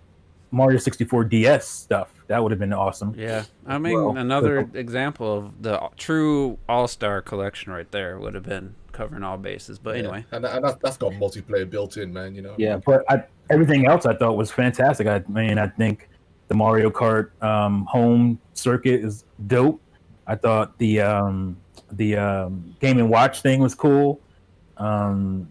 Mario 64 DS stuff. That would have been awesome. Yeah, I mean, another example of the true All-Star collection right there would have been covering all bases. But anyway, and that's got multiplayer built in, man. Yeah, but everything else I thought was fantastic. I think the Mario Kart home circuit is dope. I thought the Game and Watch thing was cool. I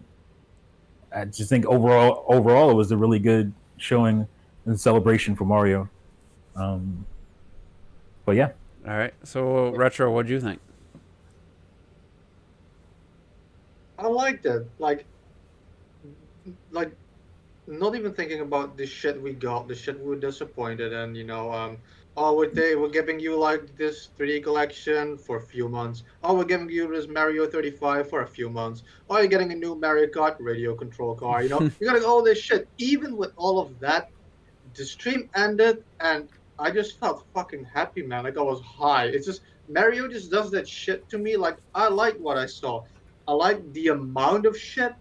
just think overall it was a really good showing and celebration for Mario. But yeah. All right. So Retro, what do you think? I liked it. Like not even thinking about the shit we got, the shit we were disappointed in, we're giving you like this 3D collection for a few months. Oh, we're giving you this Mario 35 for a few months. Oh, you're getting a new Mario Kart radio control car, you're getting all this shit. Even with all of that, the stream ended and I just felt fucking happy, man. Like I was high. It's just Mario just does that shit to me. Like I like what I saw. I like the amount of shit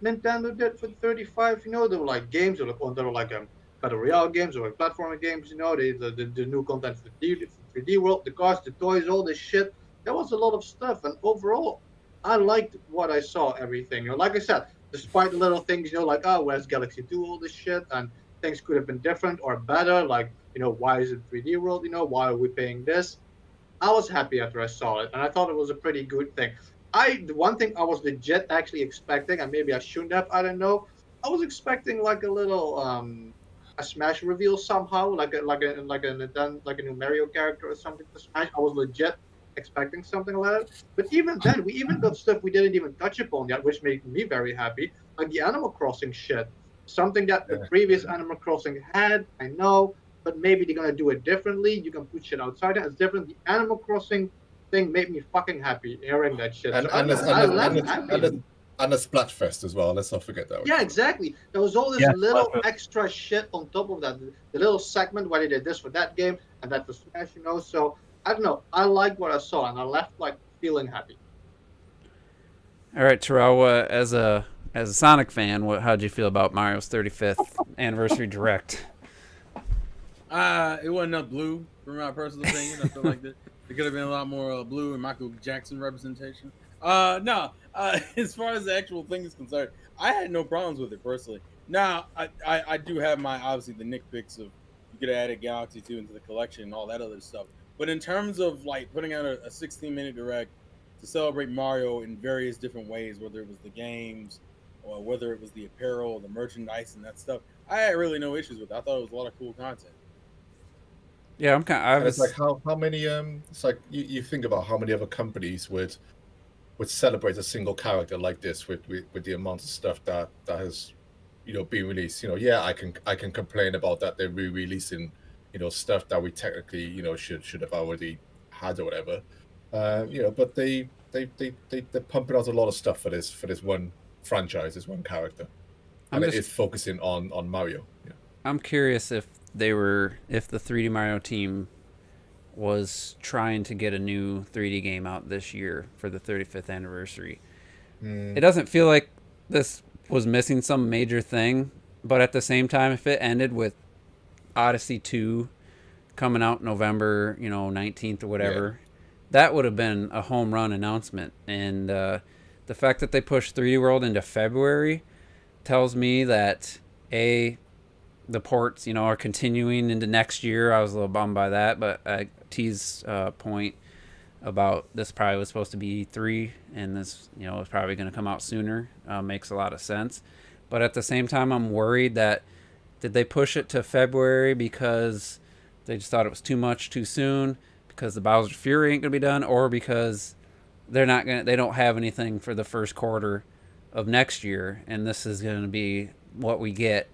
Nintendo did for 35. There were like games, there were like battle royale games, there were platforming games. The new content for the 3D world, the cars, the toys, all this shit. There was a lot of stuff, and overall, I liked what I saw. Everything. Like I said, despite the little things, where's Galaxy 2, all this shit, and things could have been different or better. Like, why is it 3D world? Why are we paying this? I was happy after I saw it, and I thought it was a pretty good thing. The one thing I was legit actually expecting, and maybe I shouldn't have, I don't know. I was expecting like a little a Smash reveal somehow, like a new Mario character or something for Smash. I was legit expecting something like that. But even then, we even got stuff we didn't even touch upon yet, which made me very happy, like the Animal Crossing shit. Something that the previous Animal Crossing had, I know, but maybe they're gonna do it differently. You can put shit outside it. It's different. The Animal Crossing thing made me fucking happy hearing that shit. And the Splatfest as well. Let's not forget that one. Yeah, exactly. There was all this little extra shit on top of that. The little segment where they did this for that game and that for Smash, So I don't know. I liked what I saw and I left like feeling happy. All right, Terrell, as a Sonic fan, how'd you feel about Mario's 35th anniversary direct? It wasn't enough blue, for my personal opinion. I feel like there could have been a lot more blue and Michael Jackson representation. No, as far as the actual thing is concerned, I had no problems with it personally. Now, I do have obviously the nitpicks of you could have added Galaxy 2 into the collection and all that other stuff. But in terms of like putting out a 16-minute direct to celebrate Mario in various different ways, whether it was the games or whether it was the apparel, the merchandise, and that stuff, I had really no issues with it. I thought it was a lot of cool content. Yeah, I'm kind of. It's like how many it's like you think about how many other companies would celebrate a single character like this with the amount of stuff that has been released. I can complain about that they're re-releasing stuff that we technically should have already had or whatever. But they're pumping out a lot of stuff for this one franchise, this one character, and it is focusing on Mario. Yeah. I'm curious if the 3D Mario team was trying to get a new 3D game out this year for the 35th anniversary. It doesn't feel like this was missing some major thing, but at the same time, if it ended with Odyssey 2 coming out November 19th or whatever, that would have been a home run announcement. And the fact that they pushed 3D World into February tells me that the ports, are continuing into next year. I was a little bummed by that, but T's point about this probably was supposed to be E3, and this, is probably going to come out sooner, makes a lot of sense. But at the same time, I'm worried that did they push it to February because they just thought it was too much too soon, because the Bowser Fury ain't going to be done, or because they don't have anything for the first quarter of next year, and this is going to be what we get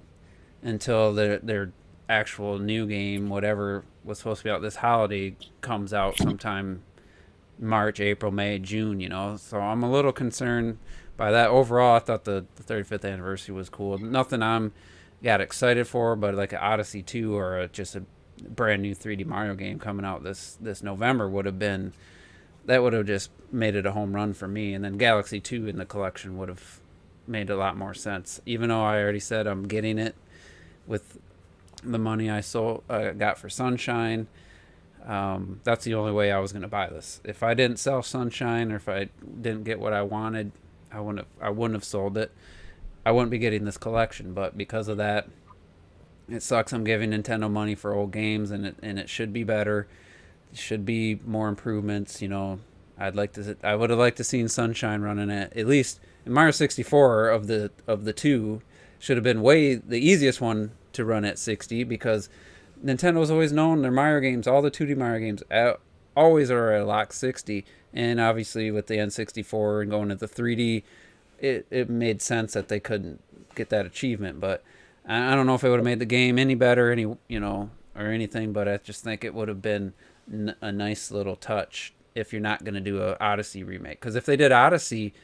until their actual new game, whatever was supposed to be out this holiday, comes out sometime March, April, May, June. You know, so I'm a little concerned by that. Overall, I thought the 35th anniversary was cool. Nothing I'm got excited for, but like an Odyssey 2 or just a brand new 3D Mario game coming out this November would have just made it a home run for me. And then Galaxy 2 in the collection would have made a lot more sense, even though I already said I'm getting it with the money I got for Sunshine. That's the only way I was going to buy this. If I didn't sell Sunshine, or if I didn't get what I wanted, I wouldn't have sold it. I wouldn't be getting this collection. But because of that, it sucks. I'm giving Nintendo money for old games, and it should be better. It should be more improvements. You know, I would have liked to seen Sunshine running at least in Mario 64 of the two should have been the easiest one to run at 60, because Nintendo's always known their Mario games, all the 2D Mario games, always are at lock 60. And obviously with the N64 and going to the 3D, it made sense that they couldn't get that achievement. But I don't know if it would have made the game any better, or anything. But I just think it would have been a nice little touch if you're not going to do a Odyssey remake. Because if they did Odyssey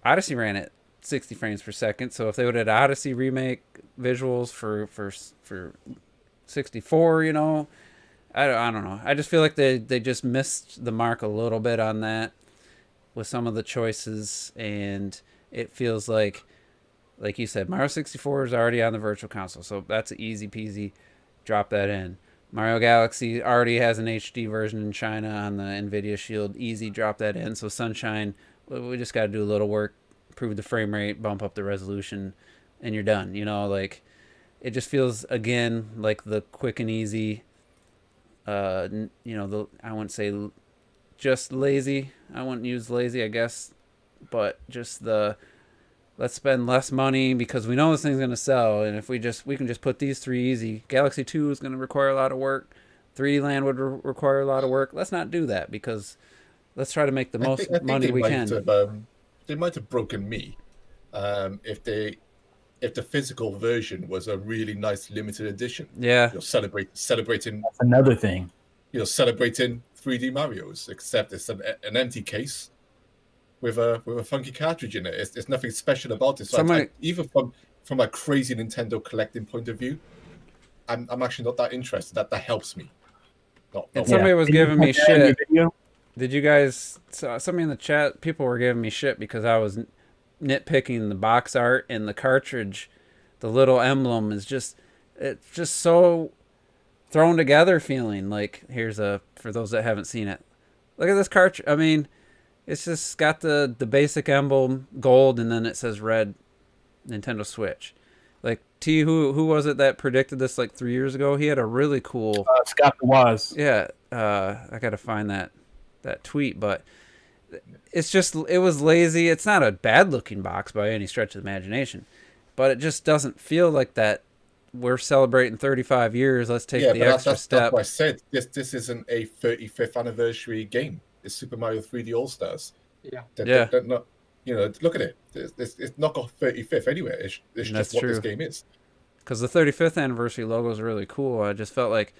ran at 60 frames per second. So if they would have Odyssey remake visuals for 64, I don't know. I just feel like they just missed the mark a little bit on that with some of the choices, and it feels like you said, Mario 64 is already on the Virtual Console, so that's easy peasy. Drop that in. Mario Galaxy already has an HD version in China on the Nvidia Shield. Easy, drop that in. So Sunshine, we just got to do a little work, improve the frame rate, bump up the resolution, and you're done. It just feels, again, like the quick and easy, I wouldn't say just lazy. I wouldn't use lazy, I guess, but just let's spend less money because we know this thing's going to sell, and if we can just put these three easy. Galaxy 2 is going to require a lot of work. 3D Land would require a lot of work. Let's not do that, because let's try to make the most money we can. They might have broken me if the physical version was a really nice limited edition. Yeah. Celebrating. That's another thing. Celebrating 3D Marios, except it's an empty case with a funky cartridge in it. It's nothing special about it. So even from a crazy Nintendo collecting point of view, I'm actually not that interested. That helps me. Somebody was giving me shit. Did you guys? Somebody in the chat, people were giving me shit because I was nitpicking the box art, and the cartridge, the little emblem is it's just so thrown together feeling. Like, for those that haven't seen it, look at this cartridge. I mean, it's just got the basic emblem, gold, and then it says red, Nintendo Switch. Like, who was it that predicted this like 3 years ago? He had a really cool Scott was. Yeah, I gotta find that tweet, but it was lazy. It's not a bad looking box by any stretch of the imagination, but it just doesn't feel like that. We're celebrating 35 years. Let's take the extra step. That's what I said. This isn't a 35th anniversary game. It's Super Mario 3D All Stars. Yeah. They're not, look at it. It's not got 35th anywhere. It's just what this game is. Because the 35th anniversary logo is really cool. I just felt like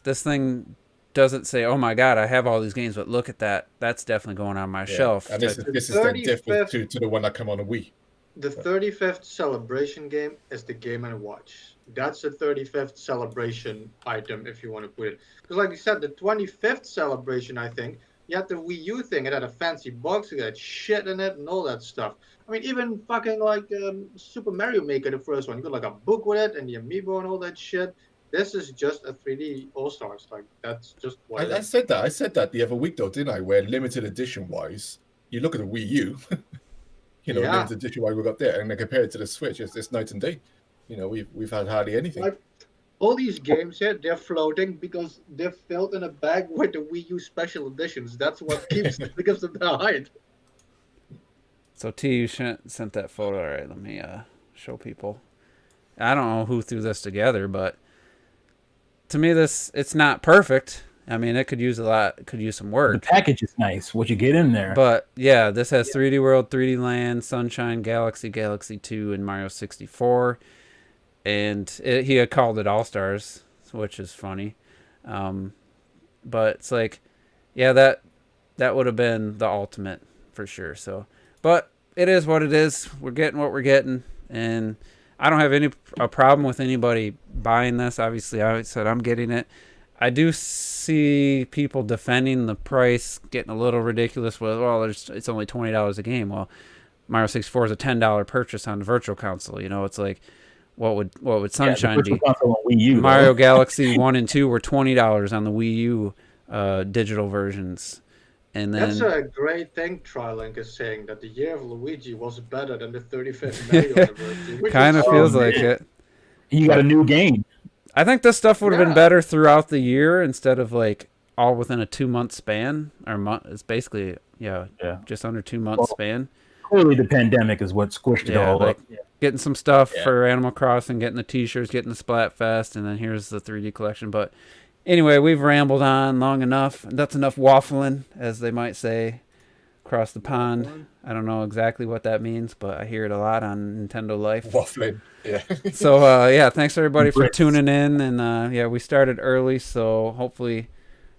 this thing doesn't say, "Oh my God, I have all these games," but look at that. That's definitely going on my shelf. And this is the difference to the one that came on a Wii. The 35th celebration game is the Game & Watch. That's the 35th celebration item, if you want to put it. Because like you said, the 25th celebration, I think, you had the Wii U thing. It had a fancy box. It had shit in it and all that stuff. I mean, even fucking like Super Mario Maker, the first one. You got like a book with it and the amiibo and all that shit. This is just a 3D All-Stars. Like, that's just what I said that. I said that the other week, though, didn't I? Where limited edition-wise, you look at the Wii U, limited edition-wise we got there, and then compare it to the Switch, it's night and day. We've had hardly anything. Like, all these games here, they're floating because they're filled in a bag with the Wii U special editions. That's what gives them the height. So T, you sent that photo. All right, let me show people. I don't know who threw this together, but to me, it's not perfect. I mean, it could use could use some The work. package is nice. What you get in there. But yeah, this has 3D World, 3D Land, Sunshine, Galaxy, Galaxy 2, and Mario 64. And he had called it All Stars, which is funny. But it's like, yeah, that would have been the ultimate for sure. So, but it is what it is. We're getting what we're getting, and I don't have a problem with anybody buying this. Obviously, I said I'm getting it. I do see people defending the price, getting a little ridiculous with, well, it's only $20 a game. Well, Mario 64 is a $10 purchase on the Virtual Console. You know, it's like, what would Sunshine be? Wii U, Mario Galaxy 1 and 2 were $20 on the Wii U digital versions. And then That's a great thing TriLink is saying, that the year of Luigi was better than the 35th Mario anniversary. which kind is of so feels like neat. it. You got a new game. I think this stuff would have been Yeah. better throughout the year instead of like all within a 2-month span, or it's basically just under 2 month Well, span. Clearly, the pandemic is what squished it Yeah, all like up. getting some stuff Yeah. for Animal Crossing, getting the T-shirts, getting the Splatfest, and then here's the 3D collection. But anyway, we've rambled on long enough. That's enough waffling, as they might say, across the pond. I don't know exactly what that means, but I hear it a lot on Nintendo Life. Waffling. Yeah. So yeah, thanks everybody for Brits. tuning in, and yeah, we started early, so hopefully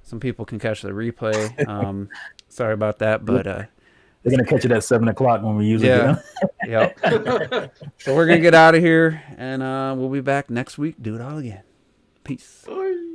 some people can catch the replay. Sorry about that, but They're gonna catch it at 7:00 when we usually yeah, do. yep. So we're gonna get out of here, and we'll be back next week. Do it all again. Peace. Bye.